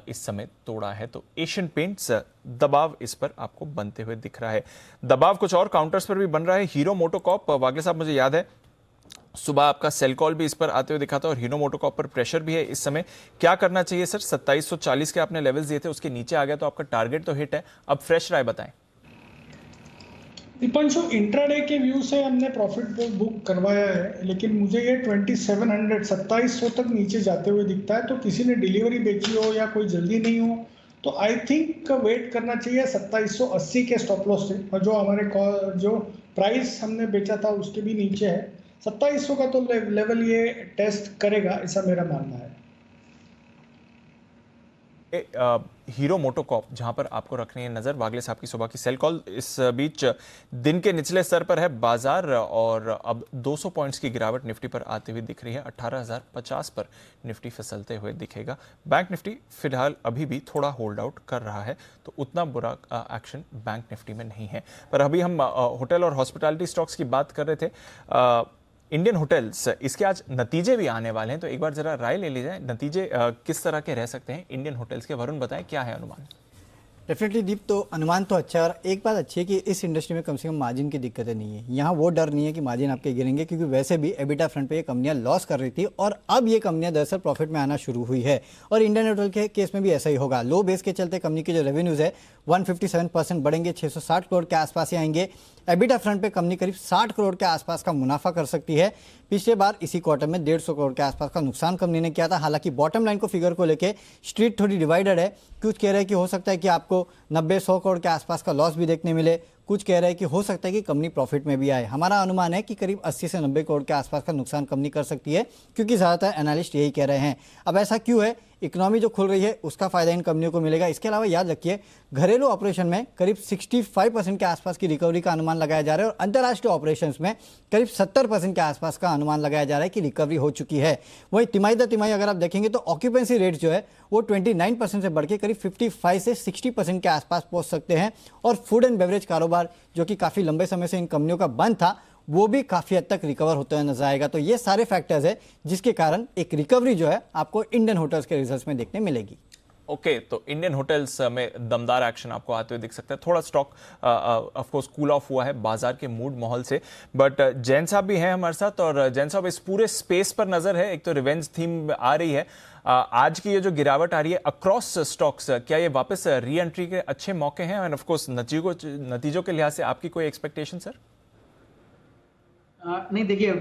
इस समय तोड़ा है। तो एशियन पेंट्स दबाव इस पर आपको बनते हुए दिख रहा है। दबाव कुछ और काउंटर्स पर भी बन रहा है। हीरो मोटोकॉर्प, वागले साहब मुझे याद है सुबह आपका सेल कॉल भी इस पर आते हुए दिखा था, और हीरो मोटोकॉर्प पर प्रेशर भी है इस समय। क्या करना चाहिए सर? 2740 के आपने लेवल्स दिए थे, उसके नीचे आ गया तो आपका टारगेट तो हिट है, अब फ्रेश राय बताएं। दीपांशु, इंट्राडे के व्यू से हमने प्रॉफिट बुक करवाया है, लेकिन मुझे ये 2700 तक नीचे जाते हुए दिखता है। तो किसी ने डिलीवरी बेची हो या कोई जल्दी नहीं हो तो आई थिंक वेट करना चाहिए 2780 के स्टॉप लॉस से, और जो हमारे जो प्राइस हमने बेचा था उसके भी नीचे है। 2700 का तो लेवल ये टेस्ट करेगा, ऐसा मेरा मानना है। हीरो मोटोकॉर्प जहां पर आपको रखनी है नजर, वागले साहब की सुबह की सेल कॉल। इस बीच दिन के निचले स्तर पर है बाजार, और अब 200 पॉइंट्स की गिरावट निफ्टी पर आती हुई दिख रही है। 18,050 पर निफ्टी फिसलते हुए दिखेगा। बैंक निफ्टी फिलहाल अभी भी थोड़ा होल्ड आउट कर रहा है, तो उतना बुरा एक्शन बैंक निफ्टी में नहीं है। पर अभी हम होटल और हॉस्पिटैलिटी स्टॉक्स की बात कर रहे थे। इंडियन होटल्स, इसके आज नतीजे भी आने वाले हैं, तो एक बार जरा राय ले ली जाए, नतीजे किस तरह के रह सकते हैं इंडियन होटल्स के? वरुण बताएं क्या है अनुमान? डेफिनेटली दीप, तो अनुमान तो अच्छा है, और एक बात अच्छी है कि इस इंडस्ट्री में कम से कम मार्जिन की दिक्कतें नहीं है। यहाँ वो डर नहीं है कि मार्जिन आपके गिरेंगे, क्योंकि वैसे भी एबिटा फ्रंट पे ये कंपनियां लॉस कर रही थी, और अब ये कंपनियां दरअसल प्रॉफिट में आना शुरू हुई है। और इंडियन होटल के केस में भी ऐसा ही होगा। लो बेस के चलते कंपनी के जो रेवेन्यूज है 157% बढ़ेंगे, 660 करोड़ के आसपास ही आएंगे। एबिटा फ्रंट पे कंपनी करीब 60 करोड़ के आसपास का मुनाफा कर सकती है। पिछले बार इसी क्वार्टर में 150 करोड़ के आसपास का नुकसान कंपनी ने किया था। हालांकि बॉटम लाइन को फिगर को लेके स्ट्रीट थोड़ी डिवाइडेड है। कुछ कह रहे हैं कि हो सकता है कि आपको 90-100 करोड़ के आसपास का लॉस भी देखने मिले, कुछ कह रहे हैं कि हो सकता है कि कंपनी प्रॉफिट में भी आए। हमारा अनुमान है कि करीब 80 से 90 करोड़ के आसपास का नुकसान कंपनी कर सकती है, क्योंकि ज़्यादातर एनालिस्ट यही कह रहे हैं। अब ऐसा क्यों है? इकोनॉमी जो खुल रही है उसका फायदा इन कंपनियों को मिलेगा। इसके अलावा याद रखिए, घरेलू ऑपरेशन में करीब 65% के आसपास की रिकवरी का अनुमान लगाया जा रहा है, और अंतर्राष्ट्रीय ऑपरेशंस में करीब 70% के आसपास का अनुमान लगाया जा रहा है कि रिकवरी हो चुकी है। वहीं तिमाही दर तिमाही अगर आप देखेंगे तो ऑक्यूपेंसी रेट जो है वो 29% से बढ़ के करीब 55 से 60% के आसपास पहुंच सकते हैं। और फूड एंड बेवरेज कारोबार, जो कि काफ़ी लंबे समय से इन कंपनियों का बंद था, वो भी काफ़ी हद तक रिकवर होते हुए नजर आएगा। तो ये सारे फैक्टर्स है जिसके कारण एक रिकवरी जो है आपको इंडियन होटल्स के रिजल्ट्स में देखने मिलेगी। ओके, तो इंडियन होटल्स में दमदार एक्शन आपको आते हुए दिख सकता है। थोड़ा stock of course cool off हुआ है बाजार के मूड माहौल से, बट जैन साहब भी हैं हमारे साथ, और जैन साहब इस पूरे स्पेस पर नजर है। एक तो रिवेंज थीम आ रही है, आज की ये जो गिरावट आ रही है अक्रॉस स्टॉक्स, क्या ये वापस री एंट्री के अच्छे मौके हैं? एंड ऑफ कोर्स नतीजों के लिहाज से आपकी कोई एक्सपेक्टेशन सर? नहीं, देखिए,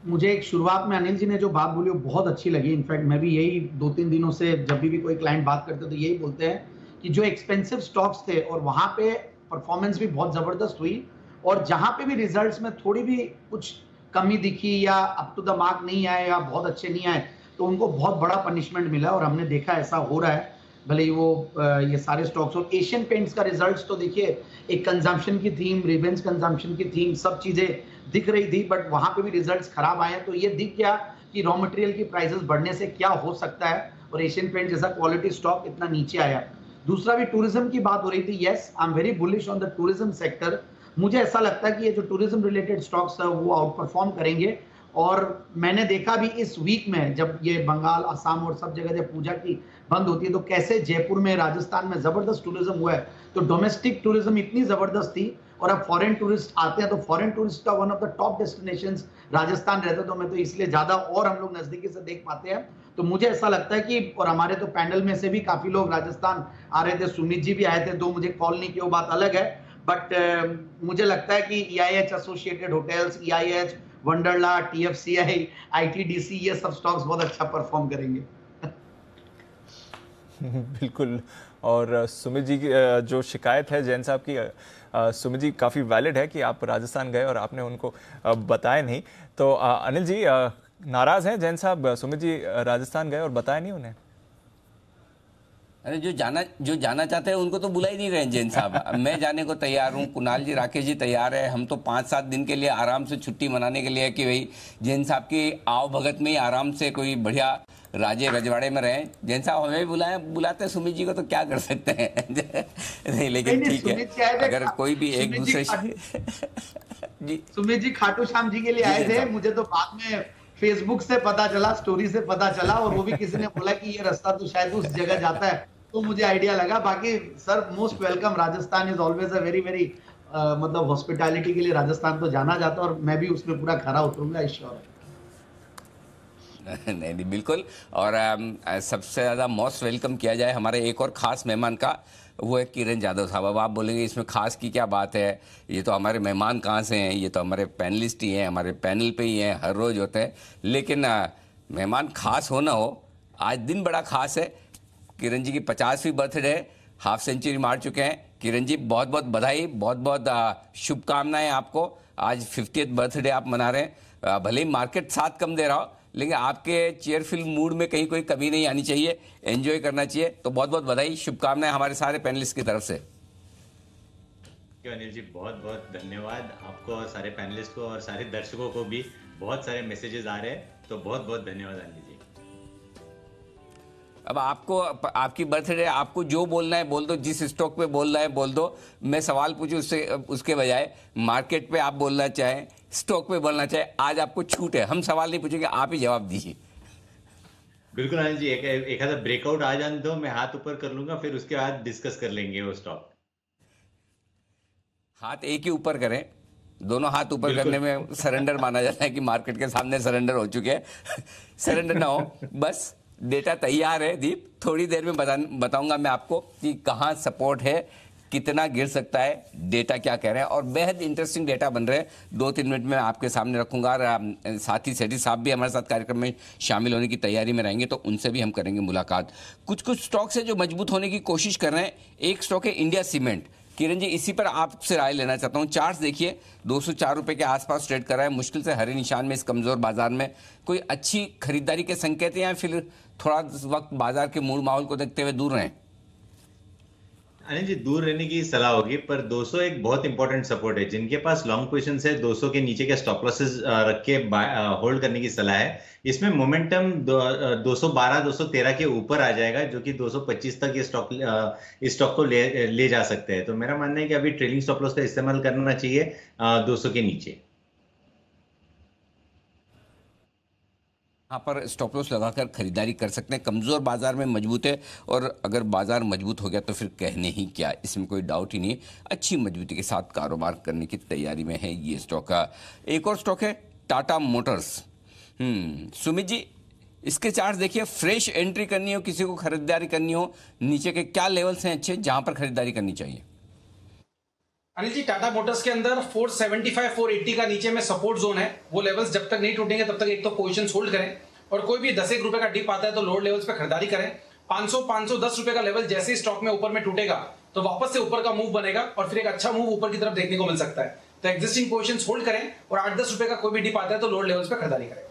मुझे एक शुरुआत में अनिल जी ने जो बात बोली वो बहुत अच्छी लगी। इनफैक्ट मैं भी यही 2-3 दिनों से जब भी कोई क्लाइंट बात करते तो यही बोलते हैं कि जो एक्सपेंसिव स्टॉक्स थे और वहां पे परफॉर्मेंस भी बहुत जबरदस्त हुई, और जहां पे भी रिजल्ट्स में थोड़ी भी कुछ कमी दिखी या अप टू द मार्क नहीं आए या बहुत अच्छे नहीं आए, तो उनको बहुत बड़ा पनिशमेंट मिला। और हमने देखा ऐसा हो रहा है, भले ही वो ये सारे स्टॉक्स। और एशियन पेंट्स का रिजल्ट्स तो देखिए, एक कंजम्पशन की थीम, रिवेंज कंजम्पशन की थीम, सब चीजें दिख रही थी, बट वहां पे भी रिजल्ट्स खराब आए हैं। तो ये दिख गया कि रॉ मटेरियल की प्राइसेस बढ़ने से क्या हो सकता है, और एशियन पेंट जैसा क्वालिटी स्टॉक इतना नीचे आया। दूसरा भी टूरिज्म की बात हो रही थी। Yes, I am very bullish on the tourism sector. मुझे ऐसा लगता है कि ये जो टूरिज्म रिलेटेड स्टॉक्स है वो आउट परफॉर्म करेंगे, और मैंने देखा भी इस वीक में जब ये बंगाल, असम और सब जगह जब पूजा की बंद होती है तो कैसे जयपुर में, राजस्थान में जबरदस्त टूरिज्म हुआ है। तो डोमेस्टिक टूरिज्म इतनी जबरदस्त थी और अब फॉरेन टूरिस्ट आते हैं तो फॉरेन टूरिस्ट का one of the top destinations Rajasthan रहता है, तो मैं तो इसलिए ज्यादा और हम लोग नजदीकी से देख पाते हैं। तो मुझे ऐसा लगता है कि, और हमारे तो पैनल में से भी काफी लोग राजस्थान आ रहे थे, सुमित जी भी आए थे, दो मुझे कॉल नहीं किया, वो बात अलग है, बट मुझे लगता है कि EIH associated hotels, EIH, Wonderla, TFCI, ITDC, ये सब स्टॉक्स बहुत अच्छा परफॉर्म करेंगे। बिल्कुल। और सुमित जी की जो शिकायत है जैन साहब की, सुमित जी काफ़ी वैलिड है कि आप राजस्थान गए और आपने उनको बताया नहीं। तो अनिल जी नाराज़ हैं जैन साहब, सुमित जी राजस्थान गए और बताया नहीं उन्हें? अरे जो जाना चाहते हैं उनको तो बुला ही नहीं रहे जैन साहब। मैं जाने को तैयार हूँ, कुणाल जी, राकेश जी तैयार है। हम तो 5-7 दिन के लिए आराम से छुट्टी मनाने के लिए कि भाई जैन साहब की आओ भगत में ही आराम से कोई बढ़िया राजे रजवाड़े में रहे। जैन साहब हमें भी बुलाते सुमित जी को तो क्या कर सकते हैं। नहीं लेकिन ठीक है, अगर कोई भी एक दूसरे जी, सुमित जी खाटू श्याम जी के लिए आए थे। मुझे तो बाद में फेसबुक से पता चला, स्टोरी से पता चला, और वो भी किसी ने बोला कि ये रास्ता तो शायद उस जगह जाता है, तो मुझे आइडिया लगा। बाकी sir most welcome, Rajasthan is always a very very मतलब हॉस्पिटैलिटी के लिए राजस्थान तो जाना जाता है, और मैं भी उसमें पूरा खरा उतरूंगा, श्योर। नहीं बिल्कुल। और सबसे ज़्यादा मोस्ट वेलकम किया जाए हमारे एक और ख़ास मेहमान का, वो है किरण जाधव साहब। अब आप बोलेंगे इसमें खास की क्या बात है, ये तो हमारे मेहमान कहाँ से हैं, ये तो हमारे पैनलिस्ट ही हैं, हमारे पैनल पे ही हैं, हर रोज़ होते हैं। लेकिन मेहमान खास हो ना हो, आज दिन बड़ा खास है। किरण जी की 50वीं बर्थडे, हाफ सेंचुरी मार चुके हैं। किरण जी बहुत बहुत बधाई, बहुत बहुत शुभकामनाएं आपको। आज 50th बर्थडे आप मना रहे हैं। भले ही मार्केट 7 कम दे रहा हो, लेकिन आपके चेयरफुल मूड में कहीं कोई कमी नहीं आनी चाहिए, एंजॉय करना चाहिए। तो बहुत बहुत बधाई, शुभकामनाएं हमारे सारे पैनलिस्ट की तरफ से। अनिल जी बहुत बहुत धन्यवाद आपको और सारे पैनलिस्ट को और सारे दर्शकों को भी। बहुत सारे मैसेजेस आ रहे हैं, तो बहुत बहुत धन्यवाद अनिल जी। अब आपको, आपकी बर्थडे, आपको जो बोलना है बोल दो, जिस स्टॉक पे बोलना है बोल दो। मैं सवाल पूछूं उसके बजाय मार्केट पे आप बोलना चाहें, स्टॉक पे बोलना चाहें, आज आपको छूट है। हम सवाल नहीं पूछेंगे, आप ही जवाब दीजिए। बिल्कुल अनिल जी, एक आधा ब्रेकआउट आ जाने दो, मैं हाथ ऊपर कर लूंगा, फिर उसके बाद डिस्कस कर लेंगे वो स्टॉक। हाथ एक ही ऊपर करें, दोनों हाथ ऊपर करने में सरेंडर माना जाता है कि मार्केट के सामने सरेंडर हो चुके हैं। सरेंडर ना हो, बस डेटा तैयार है दीप, थोड़ी देर में बताऊंगा मैं आपको कि कहाँ सपोर्ट है, कितना गिर सकता है, डेटा क्या कह रहे हैं, और बेहद इंटरेस्टिंग डेटा बन रहे हैं। 2-3 मिनट में आपके सामने रखूंगा। और साथ ही सेठी साहब भी हमारे साथ कार्यक्रम में शामिल होने की तैयारी में रहेंगे, तो उनसे भी हम करेंगे मुलाकात। कुछ स्टॉक्स है जो मजबूत होने की कोशिश कर रहे हैं। एक स्टॉक है इंडिया सीमेंट। किरण जी, इसी पर आपसे राय लेना चाहता हूँ। चार्ट्स देखिए, 204 रुपये के आसपास ट्रेड कर रहा है, मुश्किल से हरे निशान में इस कमज़ोर बाजार में। कोई अच्छी खरीदारी के संकेत हैं या फिर थोड़ा वक्त बाजार के मूड माहौल को देखते हुए दूर रहें? अनिल जी, दूर रहने की सलाह होगी, पर 200 एक बहुत इंपॉर्टेंट सपोर्ट है। जिनके पास लॉन्ग पोजीशन है, 200 के नीचे के स्टॉप लॉसेस रख के होल्ड करने की सलाह है। इसमें मोमेंटम 212 213 के ऊपर आ जाएगा, जो कि 225 तक ये स्टॉक को ले जा सकते हैं। तो मेरा मानना है कि अभी ट्रेलिंग स्टॉप लॉस का इस्तेमाल करना चाहिए 200 के नीचे। यहाँ पर स्टॉप लॉस लगाकर खरीदारी कर सकते हैं। कमज़ोर बाजार में मजबूत है, और अगर बाजार मजबूत हो गया तो फिर कहने ही क्या, इसमें कोई डाउट ही नहीं है। अच्छी मजबूती के साथ कारोबार करने की तैयारी में है ये स्टॉक का। एक और स्टॉक है टाटा मोटर्स। सुमित जी, इसके चार्ट देखिए। फ्रेश एंट्री करनी हो, किसी को खरीदारी करनी हो, नीचे के क्या लेवल्स हैं अच्छे जहां पर खरीदारी करनी चाहिए? अनिल जी, टाटा मोटर्स के अंदर 475 480 का नीचे में सपोर्ट जोन है। वो लेवल्स जब तक नहीं टूटेंगे तब तक एक तो पोजीशन होल्ड करें, और कोई भी 10 रुपए का डिप आता है तो लोअर लेवल्स पे खरीदारी करें। 500-510 रुपए का लेवल जैसे ही स्टॉक में ऊपर में टूटेगा तो वापस से ऊपर का मूव बनेगा, और फिर एक अच्छा मूव ऊपर की तरफ देखने को मिल सकता है। तो एग्जिस्टिंग पोजीशन होल्ड करें, और 8-10 रुपए का कोई भी डिप आता है तो लोअर लेवल्स पे खरीदारी करें।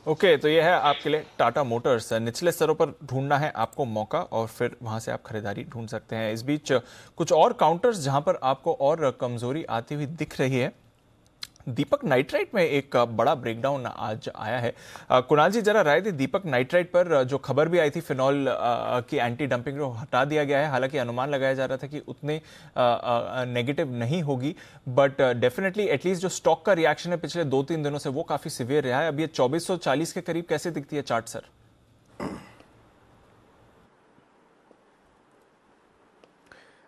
ओके, तो यह है आपके लिए टाटा मोटर्स। निचले स्तरों पर ढूंढना है आपको मौका, और फिर वहां से आप खरीदारी ढूंढ सकते हैं। इस बीच कुछ और काउंटर्स जहां पर आपको और कमजोरी आती हुई दिख रही है, दीपक नाइट्राइट में एक बड़ा ब्रेकडाउन आज आया है। कुणाल जी जरा राय दी, दीपक नाइट्राइट पर जो खबर भी आई थी फिनॉल की एंटी डंपिंग को हटा दिया गया है। हालांकि अनुमान लगाया जा रहा था कि उतने नेगेटिव नहीं होगी, बट डेफिनेटली एटलीस्ट जो स्टॉक का रिएक्शन है पिछले 2-3 दिनों से वो काफी सिवियर रहा है। अब ये 2440 के करीब कैसे दिखती है चार्ट सर?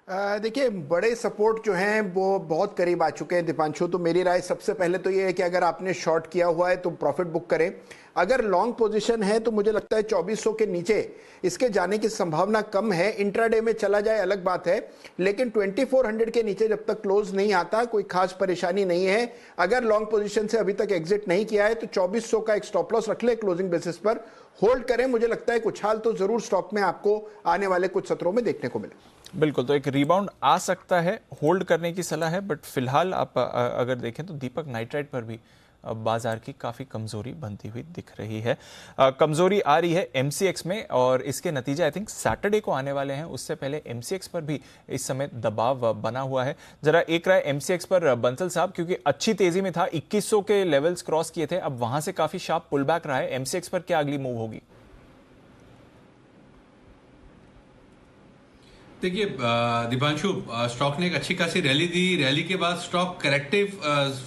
देखिए, बड़े सपोर्ट जो हैं वो बहुत करीब आ चुके हैं दीपांशु। तो मेरी राय सबसे पहले तो ये है कि अगर आपने शॉर्ट किया हुआ है तो प्रॉफिट बुक करें। अगर लॉन्ग पोजीशन है तो मुझे लगता है 2400 के नीचे इसके जाने की संभावना कम है। इंट्राडे में चला जाए अलग बात है, लेकिन 2400 के नीचे जब तक क्लोज नहीं आता कोई खास परेशानी नहीं है। अगर लॉन्ग पोजीशन से अभी तक एग्जिट नहीं किया है तो 2400 का एक स्टॉप लॉस रख ले, क्लोजिंग बेसिस पर होल्ड करें। मुझे लगता है कुछ हाल तो जरूर स्टॉक में आपको आने वाले कुछ सत्रों में देखने को मिले। बिल्कुल, तो एक रिबाउंड आ सकता है, होल्ड करने की सलाह है, बट फिलहाल आप अगर देखें तो दीपक नाइट्राइट पर भी बाजार की काफी कमजोरी बनती हुई दिख रही है। कमजोरी आ रही है एमसीएक्स में और इसके नतीजे आई थिंक सैटरडे को आने वाले हैं। उससे पहले एमसीएक्स पर भी इस समय दबाव बना हुआ है। जरा एक राय एमसीएक्स पर बंसल साहब, क्योंकि अच्छी तेजी में था, 2100 के लेवल्स क्रॉस किए थे, अब वहां से काफी शार्प पुल बैक रहा है। एमसीएक्स पर क्या अगली मूव होगी? देखिए दीपांशु, स्टॉक ने एक अच्छी खासी रैली दी। रैली के बाद स्टॉक करेक्टिव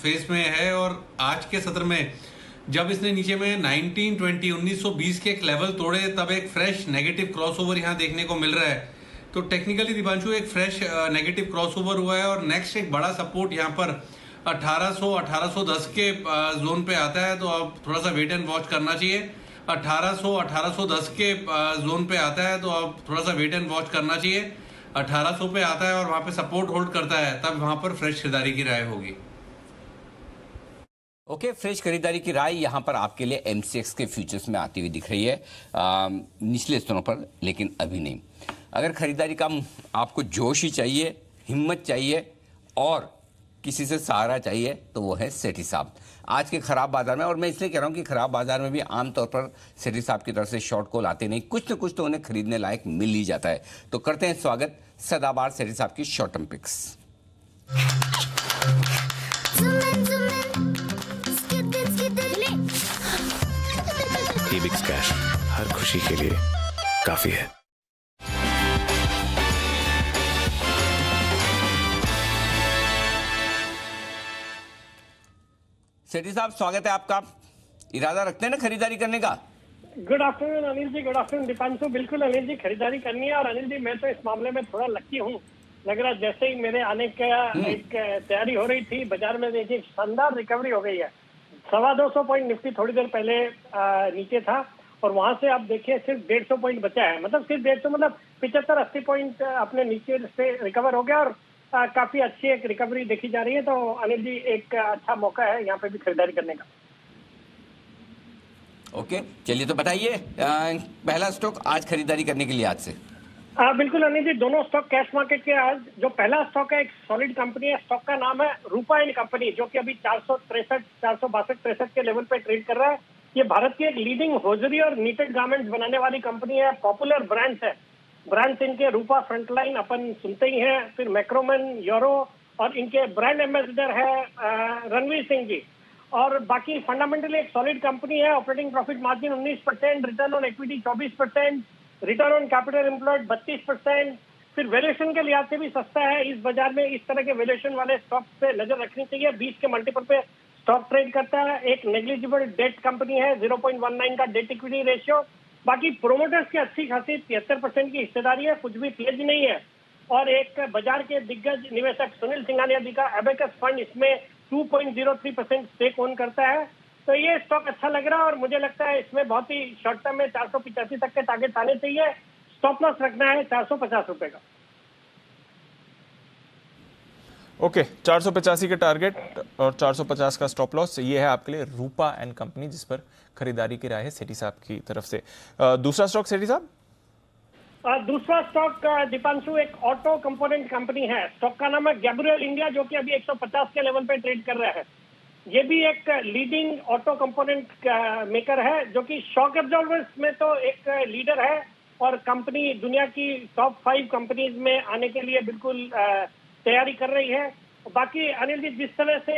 फेज में है और आज के सत्र में जब इसने नीचे में 1920 के एक लेवल तोड़े तब एक फ्रेश नेगेटिव क्रॉसओवर यहां देखने को मिल रहा है। तो टेक्निकली दीपांशु एक फ्रेश नेगेटिव क्रॉसओवर हुआ है और नेक्स्ट एक बड़ा सपोर्ट यहां पर 1810 के जोन पे आता है। तो अब थोड़ा सा वेट एंड वॉच करना चाहिए। 1810 के जोन पे आता है तो अब थोड़ा सा वेट एंड वॉच करना चाहिए। 1800 पे आता है और वहां पे सपोर्ट होल्ड करता है, तब वहां पर फ्रेश खरीदारी की राय होगी। ओके, फ्रेश खरीदारी की राय यहां पर आपके लिए एमसीएक्स के फ्यूचर्स में आती हुई दिख रही है निचले स्तरों पर, लेकिन अभी नहीं। अगर खरीदारी का आपको जोश ही चाहिए, हिम्मत चाहिए और किसी से सहारा चाहिए तो वो है सेठी साहब। आज के खराब बाजार में, और मैं इसलिए कह रहा हूं कि खराब बाजार में भी आमतौर पर सेठी साहब की तरफ से शॉर्ट कॉल आते नहीं, कुछ न कुछ तो उन्हें खरीदने लायक मिल ही जाता है। तो करते हैं स्वागत सदाबहार सेठी साहब की शॉर्ट टर्म पिक्स। टीबिक्स कैश हर खुशी के लिए काफी है। सेठी साहब स्वागत है आपका। इरादा रखते हैं ना खरीदारी करने का? Good afternoon Anil ji, good afternoon Deepanshu. बिल्कुल अनिल जी, खरीदारी करनी है। और अनिल जी, मैं तो इस मामले में थोड़ा लकी हूँ। लग रहा जैसे ही मेरे आने का एक तैयारी हो रही थी, बाजार में देखिए शानदार रिकवरी हो गई है। 250 पॉइंट निफ्टी थोड़ी देर पहले नीचे था और वहां से आप देखिए सिर्फ 150 पॉइंट बचा है। मतलब सिर्फ 150 मतलब 75-80 पॉइंट अपने नीचे से रिकवर हो गया और काफी अच्छी एक रिकवरी देखी जा रही है। तो अनिल जी, एक अच्छा मौका है यहाँ पे भी खरीदारी करने का। ओके, चलिए तो बताइए पहला स्टॉक आज खरीदारी करने के लिए आज से। बिल्कुल अनिल जी, दोनों स्टॉक कैश मार्केट के आज जो पहला स्टॉक है एक सॉलिड कंपनी है। स्टॉक का नाम है रूपा एंड कंपनी, जो कि अभी 462-463 के लेवल पे ट्रेड कर रहा है। ये भारत की एक लीडिंग होजरी और नीटेड गारमेंट्स बनाने वाली कंपनी है। पॉपुलर ब्रांड्स है। ब्रांड्स इनके रूपा फ्रंटलाइन अपन सुनते ही हैं, फिर मैक्रोमैन, यूरो, और इनके ब्रांड एम्बेसडर है रणवीर सिंह जी। और बाकी फंडामेंटली एक सॉलिड कंपनी है। Operating profit margin 19%, return on equity 24%, return on capital employed 32%। फिर वैल्यूएशन के लिहाज से भी सस्ता है। इस बाजार में इस तरह के वैल्यूएशन वाले स्टॉक पे नजर रखनी चाहिए। 20 के मल्टीपल पे स्टॉक ट्रेड करता है। एक नेग्लिजिबल डेट कंपनी है, 0.19 का डेट इक्विटी रेशियो। बाकी प्रोमोटर्स की अच्छी खासी 73% की हिस्सेदारी है, कुछ भी प्लेज नहीं है। और एक बाजार के दिग्गज निवेशक सुनील सिंघानिया जी का एबेकस फंड इसमें 2.03% स्टेक ओन करता है। तो ये स्टॉक अच्छा लग रहा है और मुझे लगता है इसमें बहुत ही शॉर्ट टर्म में 485 तक के टारगेट आने चाहिए। स्टॉप लॉस रखना है 450 रुपए का। ओके, 485 के टारगेट और 450 का स्टॉप लॉस, ये है आपके लिए रूपा एंड कंपनी, जिस पर खरीदारी की राय है सेठी साहब की तरफ से। दूसरा स्टॉक सेठी साहब? दूसरा स्टॉक दीपांशु एक ऑटो कंपोनेंट कंपनी है। स्टॉक का नाम है गैब्रियल इंडिया, जो कि अभी 150 के लेवल पे ट्रेड कर रहा है। ये भी एक लीडिंग ऑटो कंपोनेंट मेकर है, जो कि शॉक एब्जॉर्बर्स में तो एक लीडर है और कंपनी दुनिया की टॉप 5 कंपनीज में आने के लिए बिल्कुल तैयारी कर रही है। बाकी अनिल जी, जिस तरह से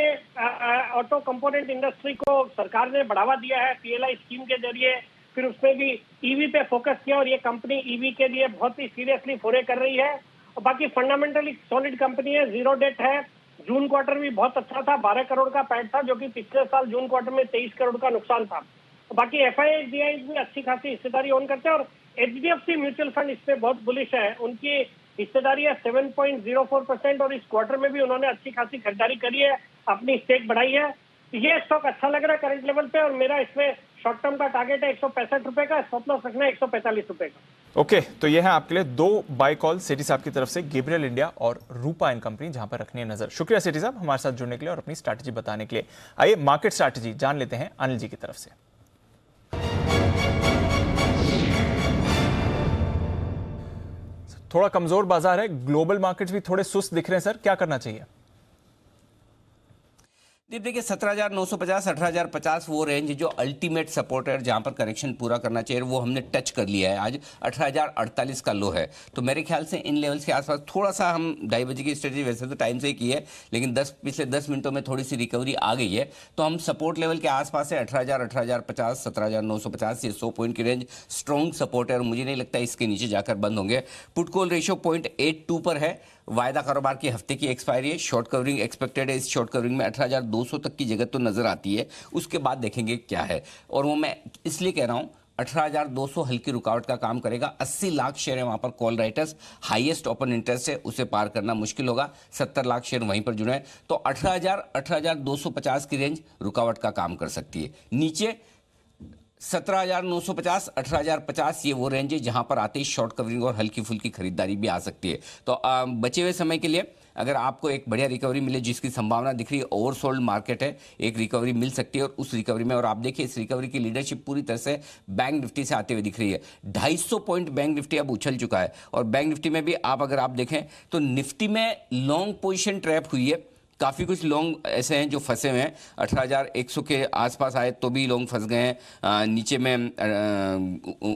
ऑटो कंपोनेंट इंडस्ट्री को सरकार ने बढ़ावा दिया है PLI स्कीम के जरिए, फिर उसमें भी ईवी पे फोकस किया और ये कंपनी ईवी के लिए बहुत ही सीरियसली फोरे कर रही है। और बाकी फंडामेंटली सॉलिड कंपनी है, जीरो डेट है। जून क्वार्टर भी बहुत अच्छा था, 12 करोड़ का पैट था, जो कि पिछले साल जून क्वार्टर में 23 करोड़ का नुकसान था। बाकी FII भी अच्छी खासी हिस्सेदारी ओन करते हैं और HDFC म्यूचुअल फंड इसमें बहुत बुलिश है। उनकी हिस्सेदारी है 7.04% और इस क्वार्टर में भी उन्होंने अच्छी खासी खरीदारी करी है, अपनी स्टेक बढ़ाई है। ये स्टॉक अच्छा लग रहा है करंट लेवल पे और मेरा इसमें शॉर्ट टर्म का टारगेट है 165 रुपए का, स्टॉप लॉस रखना है 145 रुपए का। ओके, तो ये है आपके लिए 2 बाय कॉल सेठी साहब की तरफ से, गैब्रियल इंडिया और रूपा एंड कंपनी, जहां पर रखनी है नजर। शुक्रिया सेठी साहब हमारे साथ जुड़ने के लिए और अपनी स्ट्रैटेजी बताने के लिए। आइए मार्केट स्ट्रैटेजी जान लेते हैं अनिल जी की तरफ से। थोड़ा कमजोर बाजार है, ग्लोबल मार्केट्स भी थोड़े सुस्त दिख रहे हैं सर, क्या करना चाहिए? देखिए 17,950 18,050 वो रेंज जो अल्टीमेट सपोर्ट है, जहां पर करेक्शन पूरा करना चाहिए, वो हमने टच कर लिया है। आज 18,048 का लो है, तो मेरे ख्याल से इन लेवल्स के आसपास थोड़ा सा हम 2:30 बजे की स्ट्रेटजी वैसे तो टाइम से ही की है, लेकिन पिछले 10 मिनटों में थोड़ी सी रिकवरी आ गई है, तो हम सपोर्ट लेवल के आसपास है 18,000 18,050 17,950, ये 100 पॉइंट की रेंज स्ट्रॉन्ग सपोर्ट है और मुझे नहीं लगता इसके नीचे जाकर बंद होंगे। पुट कॉल रेशियो 0.82 पर है। वायदा कारोबार की हफ्ते की एक्सपायरी है, शॉर्ट कवरिंग एक्सपेक्टेड है। इस शॉर्ट कवरिंग में 18,200 तक की जगह तो नजर आती है, उसके बाद देखेंगे क्या है। और वो मैं इसलिए कह रहा हूं 18,200 हल्की रुकावट का काम करेगा। 80 लाख शेयर है वहां पर call writers, highest open interest है, उसे पार करना मुश्किल होगा। 70 लाख शेयर वहीं पर जुड़े हैं, तो 18,250 की रेंज रुकावट का काम कर सकती है। नीचे 17,950 18,050 ये वो रेंज है जहां पर आते ही शॉर्ट कवरिंग और हल्की फुल्की खरीदारी भी आ सकती है। तो बचे हुए समय के लिए अगर आपको एक बढ़िया रिकवरी मिले, जिसकी संभावना दिख रही है, ओवरसोल्ड मार्केट है, एक रिकवरी मिल सकती है और उस रिकवरी में, और आप देखिए इस रिकवरी की लीडरशिप पूरी तरह से बैंक निफ्टी से आते हुए दिख रही है। 250 पॉइंट बैंक निफ्टी अब उछल चुका है और बैंक निफ्टी में भी आप अगर आप देखें तो निफ्टी में लॉन्ग पोजिशन ट्रैप हुई है। काफ़ी कुछ लॉन्ग ऐसे हैं जो फंसे हुए हैं, 18,100 के आसपास आए तो भी लॉन्ग फंस गए हैं, नीचे में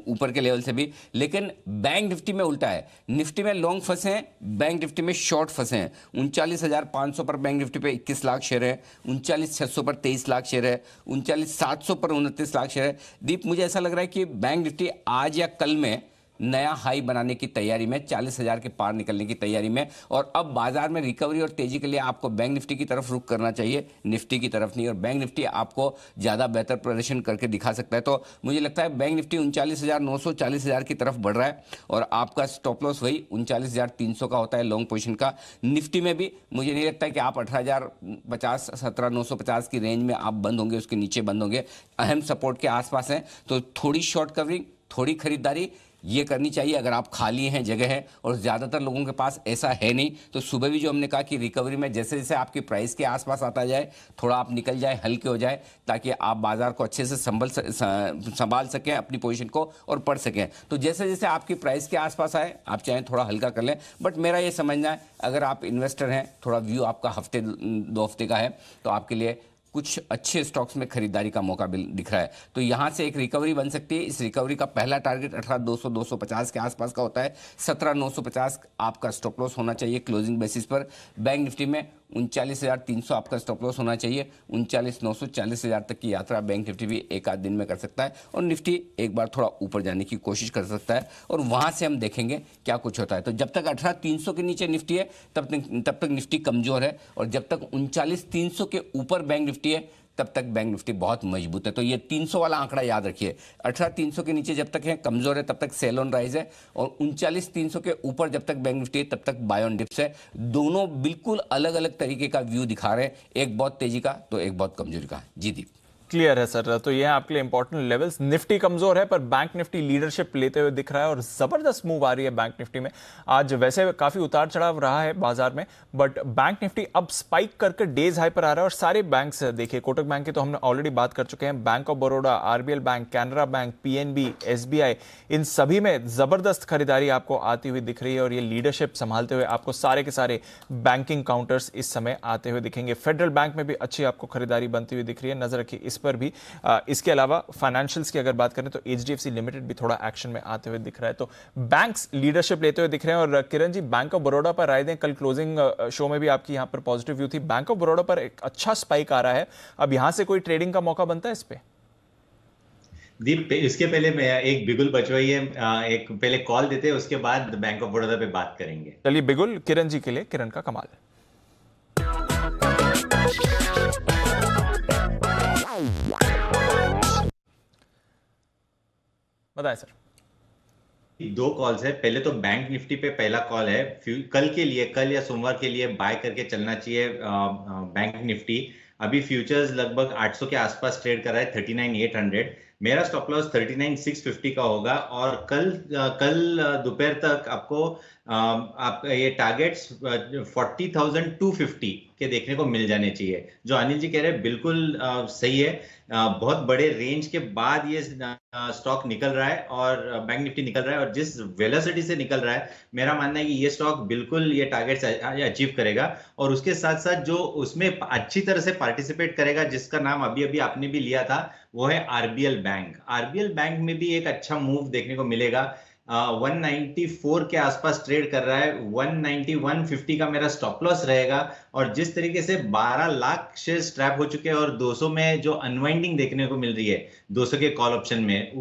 ऊपर के लेवल से भी। लेकिन बैंक निफ्टी में उल्टा है, निफ्टी में लॉन्ग फंसे हैं, बैंक निफ्टी में शॉर्ट फंसे हैं। 39,500 पर बैंक निफ्टी पे 21 लाख शेयर है, 39,600 पर 23 लाख शेयर है, 39,700 पर 29 लाख शेयर है। दीप, मुझे ऐसा लग रहा है कि बैंक निफ्टी आज या कल में नया हाई बनाने की तैयारी में, 40,000 के पार निकलने की तैयारी में, और अब बाजार में रिकवरी और तेजी के लिए आपको बैंक निफ्टी की तरफ रुख करना चाहिए, निफ्टी की तरफ नहीं। और बैंक निफ्टी आपको ज़्यादा बेहतर प्रदर्शन करके दिखा सकता है। तो मुझे लगता है बैंक निफ्टी 39,900 40,000 की तरफ बढ़ रहा है और आपका स्टॉप लॉस वही 39,300 का होता है लॉन्ग पोजिशन का। निफ्टी में भी मुझे नहीं लगता है कि आप 18,050 17,950 की रेंज में आप बंद होंगे, उसके नीचे बंद होंगे। अहम सपोर्ट के आसपास हैं, तो थोड़ी शॉर्ट कवरिंग, थोड़ी खरीदारी ये करनी चाहिए अगर आप खाली हैं, जगह है, और ज़्यादातर लोगों के पास ऐसा है नहीं। तो सुबह भी जो हमने कहा कि रिकवरी में जैसे जैसे आपकी प्राइस के आसपास आता जाए, थोड़ा आप निकल जाए, हल्के हो जाए, ताकि आप बाजार को अच्छे से संभाल सकें, अपनी पोजीशन को, और पढ़ सकें। तो जैसे जैसे आपकी प्राइस के आसपास आए, आप चाहें थोड़ा हल्का कर लें। बट मेरा ये समझना है, अगर आप इन्वेस्टर हैं, थोड़ा व्यू आपका हफ्ते 2 हफ्ते का है, तो आपके लिए कुछ अच्छे स्टॉक्स में खरीदारी का मौका दिख रहा है। तो यहां से एक रिकवरी बन सकती है। इस रिकवरी का पहला टारगेट 18,200 250 के आसपास का होता है। 17,950 आपका स्टॉप लॉस होना चाहिए क्लोजिंग बेसिस पर। बैंक निफ्टी में 39,300 आपका स्टॉप लॉस होना चाहिए। 39,900 40,000 तक की यात्रा बैंक निफ्टी भी एक आध दिन में कर सकता है और निफ्टी एक बार थोड़ा ऊपर जाने की कोशिश कर सकता है, और वहां से हम देखेंगे क्या कुछ होता है। तो जब तक 18,300 के नीचे निफ्टी है तब तक निफ्टी कमजोर है, और जब तक 39,300 के ऊपर बैंक निफ्टी है तब तक बैंक निफ्टी बहुत मजबूत है। तो ये 300 वाला आंकड़ा याद रखिए, 18,300 के नीचे जब तक है कमजोर है, तब तक सेल ऑन राइज है, और 39,300 के ऊपर जब तक बैंक निफ्टी है तब तक बाय ऑन डिप्स है। दोनों बिल्कुल अलग अलग तरीके का व्यू दिखा रहे हैं, एक बहुत तेजी का तो एक बहुत कमजोरी का। जी दीप, क्लियर है सर। तो ये है आपके लिए इंपॉर्टेंट लेवल्स। निफ्टी कमजोर है पर बैंक निफ्टी लीडरशिप लेते हुए दिख रहा है और जबरदस्त मूव आ रही है बैंक निफ्टी में। आज वैसे काफी उतार चढ़ाव रहा है बाजार में, बट बैंक निफ्टी अब स्पाइक करके डेज हाई पर आ रहा है। और सारे बैंक्स देखिए, कोटक बैंक की तो हमने ऑलरेडी बात कर चुके हैं, Bank of Baroda, RBL Bank, Canara Bank, PNB, SBI, इन सभी में जबरदस्त खरीदारी आपको आती हुई दिख रही है और ये लीडरशिप संभालते हुए आपको सारे के सारे बैंकिंग काउंटर्स इस समय आते हुए दिखेंगे। फेडरल बैंक में भी अच्छी आपको खरीदारी बनती हुई दिख रही है, नजर रखिए इस पर भी। इसके अलावा फाइनेंशियल्स की अगर बात करें तो HDFC लिमिटेड भी थोड़ा एक्शन में आते हुए दिख रहा है। तो बैंक्स लीडरशिप लेते हुए दिख रहे हैं। और किरण जी, बैंक ऑफ बड़ौदा पर राय दें, कल क्लोजिंग शो में भी आपकी यहाँ पर पॉजिटिव व्यू थी। बैंक ऑफ बड़ौदा पर एक अच्छा स्पाइक आ रहा है, अब यहाँ से कोई ट्रेडिंग का मौका बनता है इस पे? दीप, इसके पहले मैं एक बिगुल बचवाई है, एक पहले कॉल देते हैं, उसके बाद बैंक ऑफ बड़ौदा पे बात करेंगे। चलिए बिगुल किरण जी के लिए, किरण का कमाल। बताएं सर। 2 कॉल्स है। पहले तो बैंक निफ्टी पे पहला कॉल है, कल के लिए, कल या सोमवार के लिए बाय करके चलना चाहिए बैंक निफ्टी। अभी फ्यूचर्स लगभग 800 के आसपास ट्रेड कर रहा है, 39,800। मेरा स्टॉप लॉस 39,650 का होगा। और कल दोपहर तक आपको आप ये टारगेट्स 40,250 के देखने को मिल जाने चाहिए। जो अनिल जी कह रहे हैं बिल्कुल सही है। बहुत बड़े रेंज के बाद ये स्टॉक निकल रहा है और बैंक निफ्टी निकल रहा है, और जिस वेलोसिटी से निकल रहा है, मेरा मानना है कि ये स्टॉक बिल्कुल ये टारगेट्स अचीव करेगा। और उसके साथ साथ जो उसमें अच्छी तरह से पार्टिसिपेट करेगा, जिसका नाम अभी अभी आपने भी लिया था, वो है आरबीएल बैंक। आरबीएल बैंक में भी एक अच्छा मूव देखने को मिलेगा। 194 के आसपास ट्रेड कर रहा है। 190 150 का मेरा स्टॉप लॉस रहेगा। और जिस तरीके से 12 लाख शेयर स्ट्रैप हो चुके हैं और 200 में जो अनवाइंडिंग देखने को मिल रही है 200 के कॉल ऑप्शन में,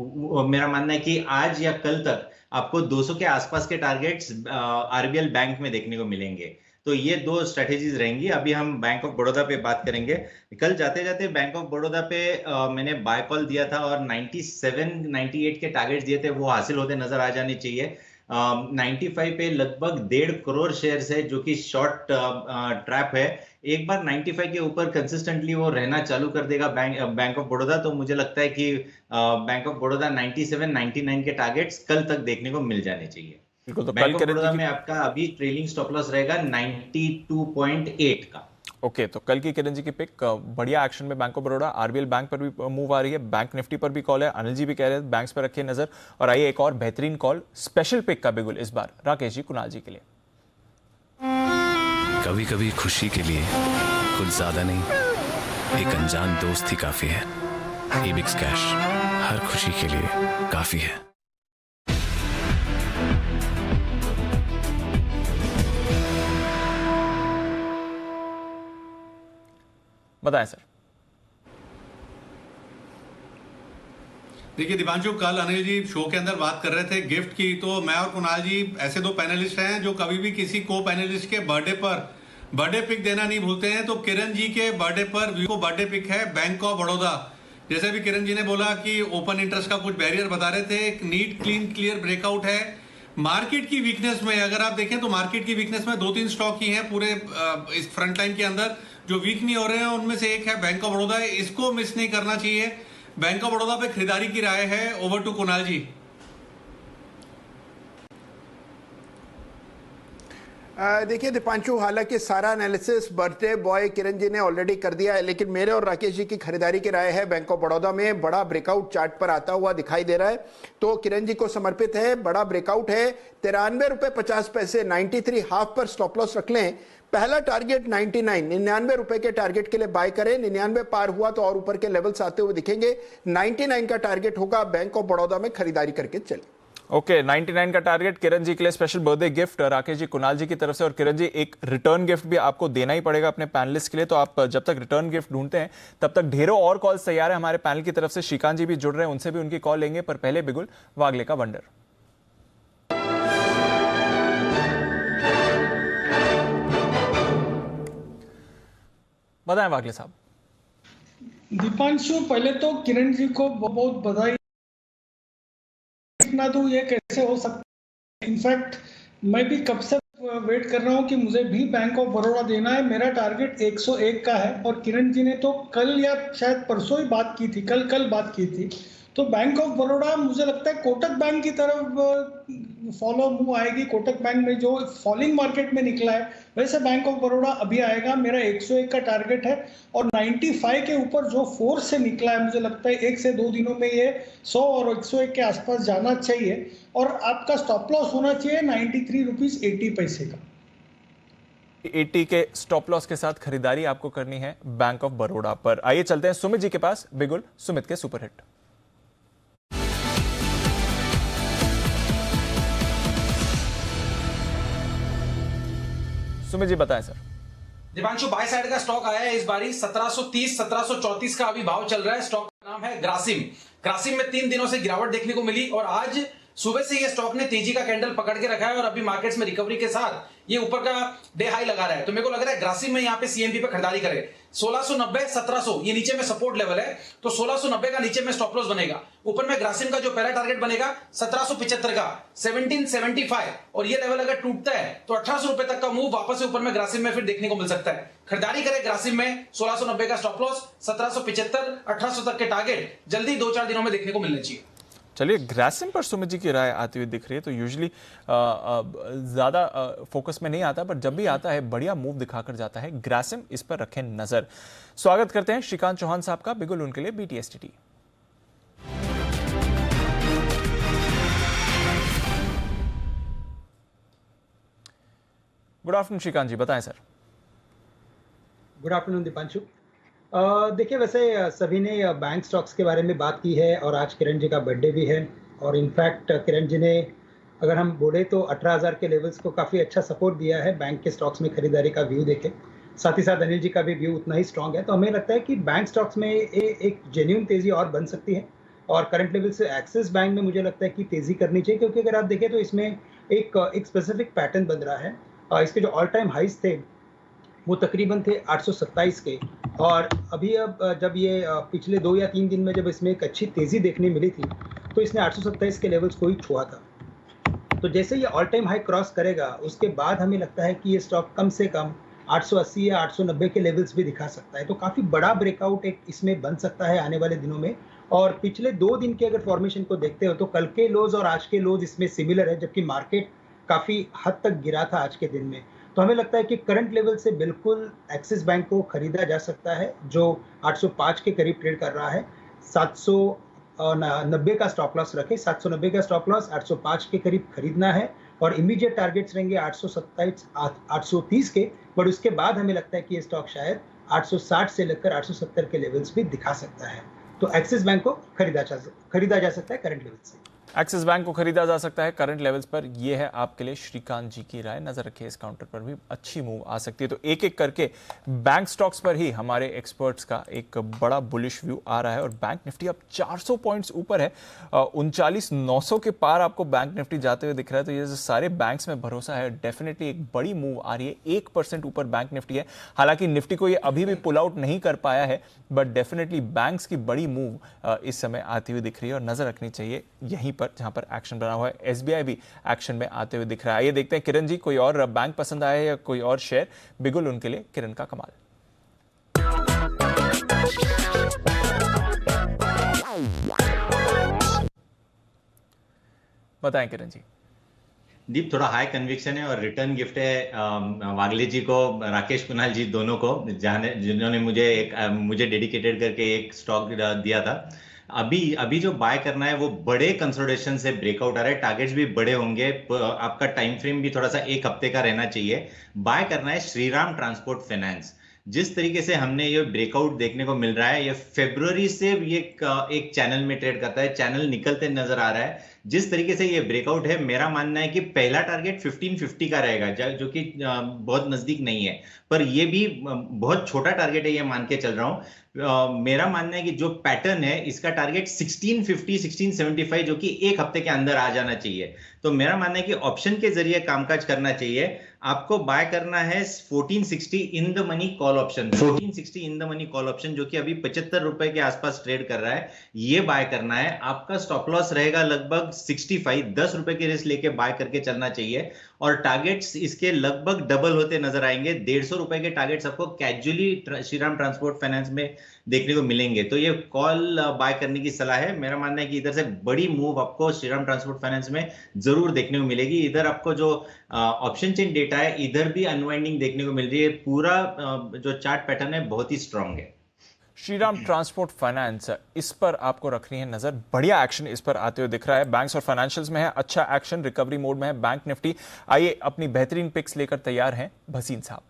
मेरा मानना है कि आज या कल तक आपको 200 के आसपास के टारगेट्स आरबीएल बैंक में देखने को मिलेंगे। तो ये 2 स्ट्रेटेजीज रहेंगी। अभी हम बैंक ऑफ बड़ौदा पे बात करेंगे। कल जाते जाते बैंक ऑफ बड़ौदा पे मैंने बाय कॉल दिया था और 97 98 के टारगेट्स दिए थे, वो हासिल होते नजर आ जाने चाहिए। 95 पे लगभग 1.5 करोड़ शेयर्स है, जो कि शॉर्ट ट्रैप है। एक बार 95 के ऊपर कंसिस्टेंटली वो रहना चालू कर देगा बैंक ऑफ बड़ौदा, तो मुझे लगता है कि बैंक ऑफ बड़ौदा 97 99 के टारगेट्स कल तक देखने को मिल जाने चाहिए। बिल्कुल। तो बैंक ऑफ बड़ौदा में आपका अभी ट्रेलिंग स्टॉप लॉस रहेगा 92.8 का। ओके, तो कल की किरण जी की पिक बढ़िया एक्शन में bank of Baroda, RBL bank पर भी मूव आ रही है, बैंक निफ्टी पर भी कॉल है। अनिल जी भी कह रहे हैं बैंक्स पर रखिए नजर। और आइए एक और बेहतरीन कॉल, स्पेशल पिक का बिगुल इस बार राकेश जी कुणाल जी के लिए। कभी कभी खुशी के लिए कुछ ज्यादा नहीं, एक अनजान दोस्त ही काफी है। एबिक्स कैश हर खुशी के लिए काफी है। बताएं सर। देखिए दीपांशु, कल अनिल जी शो के अंदर बात कर रहे थे गिफ्ट की, तो मैं और कुणाल जी ऐसे 2 पैनलिस्ट हैं जो कभी भी किसी को पैनलिस्ट के बर्थडे पर बर्थडे पिक देना नहीं भूलते हैं। तो किरण जी के बर्थडे पर को बर्थडे पिक है बैंक ऑफ बड़ौदा। जैसे भी किरण जी ने बोला कि ओपन इंटरेस्ट का कुछ बैरियर बता रहे थे, एक नीट क्लीन क्लियर ब्रेकआउट है। मार्केट की वीकनेस में अगर आप देखें तो मार्केट की वीकनेस में 2-3 स्टॉक ही हैं पूरे इस फ्रंट लाइन के अंदर जो वीक नहीं हो रहे हैं, उनमें से एक है बैंक ऑफ बड़ौदा। इसको मिस नहीं करना चाहिए। बैंक ऑफ बड़ौदा पे खरीदारी की राय है। ओवर टू कुणाल जी। देखिए दीपांशु, हालांकि सारा analysis birthday boy Kiran ji ने ऑलरेडी कर दिया है, लेकिन मेरे और राकेश जी की खरीदारी की राय है बैंक ऑफ बड़ौदा में बड़ा ब्रेकआउट चार्ट पर आता हुआ दिखाई दे रहा है, तो किरण जी को समर्पित है। बड़ा ब्रेकआउट है, 93 रुपए 50 पैसे, 93 हाफ पर स्टॉप लॉस रख लें। पहला टारगेट 99 रुपए के टारगेट के लिए बाय करें। 99 पार हुआ तो और ऊपर के लेवल्स आते हुए दिखेंगे। 99 का टारगेट होगा, बैंक ऑफ बड़ौदा में खरीदारी करके चले। ओके, 99 का टारगेट किरण जी के लिए special birthday gift Rakesh ji Kunal जी की तरफ से। और किरण जी, एक रिटर्न गिफ्ट भी आपको देना ही पड़ेगा अपने पैनलिस्ट के लिए, तो आप जब तक रिटर्न गिफ्ट ढूंढते हैं तब तक ढेरों और कॉल्स तैयार है हमारे पैनल की तरफ से। श्रीकांत जी भी जुड़ रहे हैं, उनसे भी उनकी कॉल लेंगे, पर पहले बिगुल वागले का वंडर। बताएं वागले साहब। दीपांशु, पहले तो किरण जी को बहुत बधाई। ना तो ये कैसे हो सकता है, इनफैक्ट मैं भी कब से वेट कर रहा हूँ कि मुझे भी बैंक ऑफ बड़ौदा देना है। मेरा टारगेट 101 का है और किरण जी ने तो कल या शायद परसों ही बात की थी, कल बात की थी। तो बैंक ऑफ बड़ौदा मुझे लगता है कोटक बैंक की तरफ फॉलो मूव आएगी। कोटक बैंक में जो फॉलिंग मार्केट में निकला है वैसे बैंक ऑफ बड़ौदा अभी आएगा। मेरा 101 का टारगेट है और 95 के ऊपर जो फोर्स से निकला है, मुझे लगता है 1 से 2 दिनों में ये 100 और 101 के आसपास जाना चाहिए। और आपका स्टॉप लॉस होना चाहिए 93 रुपीज 80 पैसे का। 80 के स्टॉप लॉस के साथ खरीदारी आपको करनी है बैंक ऑफ बड़ौदा पर। आइए चलते हैं सुमित जी के पास, बिगुल सुमित के सुपरहिट। सुमित जी बताएं सर। दीपांशु, बाय साइड का स्टॉक आया है इस बारी 1730 1734 का अभी भाव चल रहा है। स्टॉक का नाम है ग्रासिम। ग्रासिम में 3 दिनों से गिरावट देखने को मिली और आज सुबह से ये स्टॉक ने तेजी का कैंडल पकड़ के रखा है और अभी मार्केट्स में रिकवरी के साथ ये ऊपर का डे हाई लगा रहा है। तो मेरे को लग रहा है ग्रासिम में यहाँ पे सीएमपी पे खरीदारी करे। 1690 1700 ये नीचे में सपोर्ट लेवल है, तो 1690 का नीचे में स्टॉप लॉस बनेगा। ऊपर में ग्रासिम का जो पहला टारगेट बनेगा 1775 का 1775, और ये लेवल अगर टूटता है तो 1800 रुपए तक का मूव वापस से ऊपर में ग्रासिम में फिर देखने को मिल सकता है। खरीदारी करे ग्रासिम में 1690 का स्टॉप लॉस, 1775 1800 तक के टारगेट जल्दी 2-4 दिनों में देखने को मिलने चाहिए। चलिए, ग्रासिम पर सुमित जी की राय आती हुई दिख रही है। तो यूजुअली ज़्यादा फोकस में नहीं आता, पर जब भी आता है बढ़िया मूव दिखाकर जाता है ग्रासिम, इस पर रखें नजर। स्वागत करते हैं श्रीकांत चौहान साहब का, बिगुल उनके लिए BTSTT। गुड आफ्टरनून श्रीकांत जी, बताएं सर। Good afternoon Deepanshu. देखिए, वैसे सभी ने बैंक स्टॉक्स के बारे में बात की है और आज किरण जी का बर्थडे भी है, और इनफैक्ट किरण जी ने अगर हम बोले तो 18,000 के लेवल्स को काफ़ी अच्छा सपोर्ट दिया है बैंक के स्टॉक्स में खरीदारी का व्यू देखे। साथ ही साथ अनिल जी का भी व्यू उतना ही स्ट्रांग है। तो हमें लगता है कि बैंक स्टॉक्स में एक जेन्युइन तेज़ी और बन सकती है, और करंट लेवल से एक्सिस बैंक में मुझे लगता है कि तेज़ी करनी चाहिए, क्योंकि अगर आप देखें तो इसमें एक स्पेसिफिक पैटर्न बन रहा है। इसके जो ऑल टाइम हाइज थे वो तकरीबन थे 827 के, और अभी अब जब ये पिछले 2 या 3 दिन में जब इसमें एक अच्छी तेज़ी देखने मिली थी तो इसने 827 के लेवल्स को ही छुआ था। तो जैसे ये ऑल टाइम हाई क्रॉस करेगा उसके बाद हमें लगता है कि ये स्टॉक कम से कम 880 या 890 के लेवल्स भी दिखा सकता है। तो काफ़ी बड़ा ब्रेकआउट एक इसमें बन सकता है आने वाले दिनों में। और पिछले 2 दिन के अगर फॉर्मेशन को देखते हो तो कल के लोज और आज के लोज इसमें सिमिलर है, जबकि मार्केट काफ़ी हद तक गिरा था आज के दिन में। तो हमें लगता है कि करंट लेवल से बिल्कुल एक्सिस बैंक को खरीदा जा सकता है, जो 805 के करीब ट्रेड कर रहा है। 790 का स्टॉप लॉस रखें, 790 का स्टॉप लॉस, 805 के करीब खरीदना है, और इमीडिएट टारगेट्स रहेंगे 827 830 के। बट उसके बाद हमें लगता है कि ये स्टॉक शायद 860 से लेकर 870 के लेवल्स भी दिखा सकता है। तो एक्सिस बैंक को खरीदा जा सकता है करंट लेवल से। एक्सिस बैंक को खरीदा जा सकता है करंट लेवल्स पर। यह है आपके लिए श्रीकांत जी की राय। नजर रखिए, इस काउंटर पर भी अच्छी मूव आ सकती है। तो एक एक करके बैंक स्टॉक्स पर ही हमारे एक्सपर्ट्स का एक बड़ा बुलिश व्यू आ रहा है, और बैंक निफ्टी अब 400 पॉइंट्स ऊपर है, 39,900 के पार आपको बैंक निफ्टी जाते हुए दिख रहा है। तो ये जो सारे बैंक्स में भरोसा है, डेफिनेटली एक बड़ी मूव आ रही है। 1% ऊपर बैंक निफ्टी है। हालांकि निफ्टी को ये अभी भी पुल आउट नहीं कर पाया है, बट डेफिनेटली बैंक्स की बड़ी मूव इस समय आती हुई दिख रही है, और नजर रखनी चाहिए यहीं पर जहां पर एक्शन बना हुआ है। SBI भी एक्शन में आते हुए दिख रहा है। ये देखते हैं किरण जी, कोई और बैंक पसंद आया या कोई और शेयर? बिगुल उनके लिए किरण का कमाल। बताएं किरण जी। दीप, थोड़ा हाई कन्विक्शन है और रिटर्न गिफ्ट है वागले जी को, राकेश कुणाल जी दोनों को, जिन्होंने मुझे डेडिकेटेड करके एक स्टॉक दिया था। अभी जो बाय करना है वो बड़े कंसोलिडेशन से ब्रेकआउट आ रहा है, टारगेट्स भी बड़े होंगे, आपका टाइम फ्रेम भी थोड़ा सा 1 हफ्ते का रहना चाहिए। बाय करना है श्रीराम ट्रांसपोर्ट फाइनेंस। जिस तरीके से हमने ये ब्रेकआउट देखने को मिल रहा है, ये फरवरी से ये एक चैनल में ट्रेड करता है, चैनल निकलते नजर आ रहा है। जिस तरीके से ये ब्रेकआउट है, मेरा मानना है कि पहला टारगेट 1550 का रहेगा, जो कि बहुत नजदीक नहीं है, पर ये भी बहुत छोटा टारगेट है, ये मान के चल रहा हूं। मेरा मानना है कि जो पैटर्न है इसका टारगेट 1650 1675, जो कि 1 हफ्ते के अंदर आ जाना चाहिए। तो मेरा मानना है कि ऑप्शन के जरिए कामकाज करना चाहिए। आपको बाय करना है 1460 in the money call option, 1460 in the money call option, जो कि अभी 75 रुपए के आसपास ट्रेड कर रहा है। ये बाय करना है। आपका स्टॉप लॉस रहेगा लगभग 65, 10 रुपए की रिस्क लेके बाय करके चलना चाहिए, और टारगेट्स इसके लगभग डबल होते नजर आएंगे। 150 रुपए के टारगेट्स आपको कैजुअली श्रीराम ट्रांसपोर्ट फाइनेंस में देखने को मिलेंगे। तो ये कॉल बाय करने की सलाह है। मेरा मानना है कि इधर से बड़ी मूव आपको श्रीराम ट्रांसपोर्ट फाइनेंस में जरूर देखने को मिलेगी। इधर आपको जो ऑप्शन चेन डेटा है, इधर भी अनवाइंडिंग देखने को मिल रही है। पूरा जो चार्ट पैटर्न है बहुत ही स्ट्रांग है। श्रीराम ट्रांसपोर्ट फाइनेंस, इस पर आपको रखनी है नजर। बढ़िया एक्शन इस पर आते हुए दिख रहा है। बैंक्स और फाइनेंशियल्स में है अच्छा एक्शन, रिकवरी मोड में है बैंक निफ्टी। आइए अपनी बेहतरीन पिक्स लेकर तैयार हैं भसीन साहब।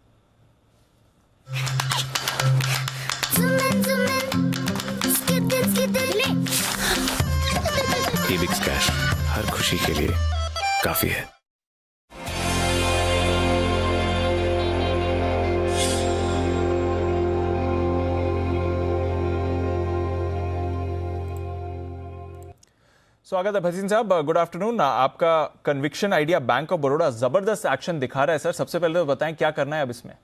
एबिक्स कैश हर खुशी के लिए काफी है। स्वागत है भसीन साहब, गुड आफ्टरनून। आपका conviction idea bank of Baroda जबरदस्त एक्शन दिखा रहा है सर, सबसे पहले तो बताएं क्या करना है अब इसमें।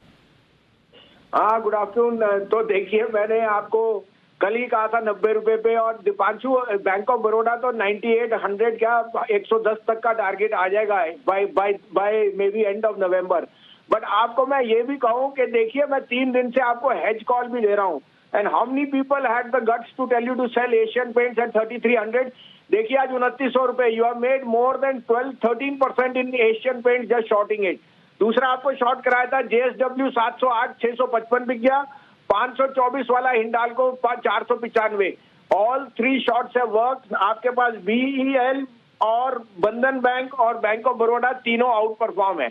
हाँ, गुड आफ्टरनून। तो देखिए, मैंने आपको कल ही कहा था 90 रुपए पे, और दीपांशु बैंक ऑफ बड़ौदा तो 98, 100 क्या 110 तक का टारगेट आ जाएगा by maybe end of November. But आपको मैं ये भी कहूँ कि देखिए, मैं 3 दिन से आपको हेज कॉल भी दे रहा हूँ, and how many people had the guts to tell you to sell Asian Paints at 3300। देखिए आज 2900 रुपए, you have made more than 13% in Asian Paints just shorting it. दूसरा आपको शॉर्ट कराया था JSW 708, 655 बिक गया। 524 वाला हिंडाल्को 495। ऑल 3 शॉर्ट्स है वर्क। आपके पास BEL और बंधन बैंक और बैंक ऑफ बड़ौदा तीनों आउट परफॉर्म है।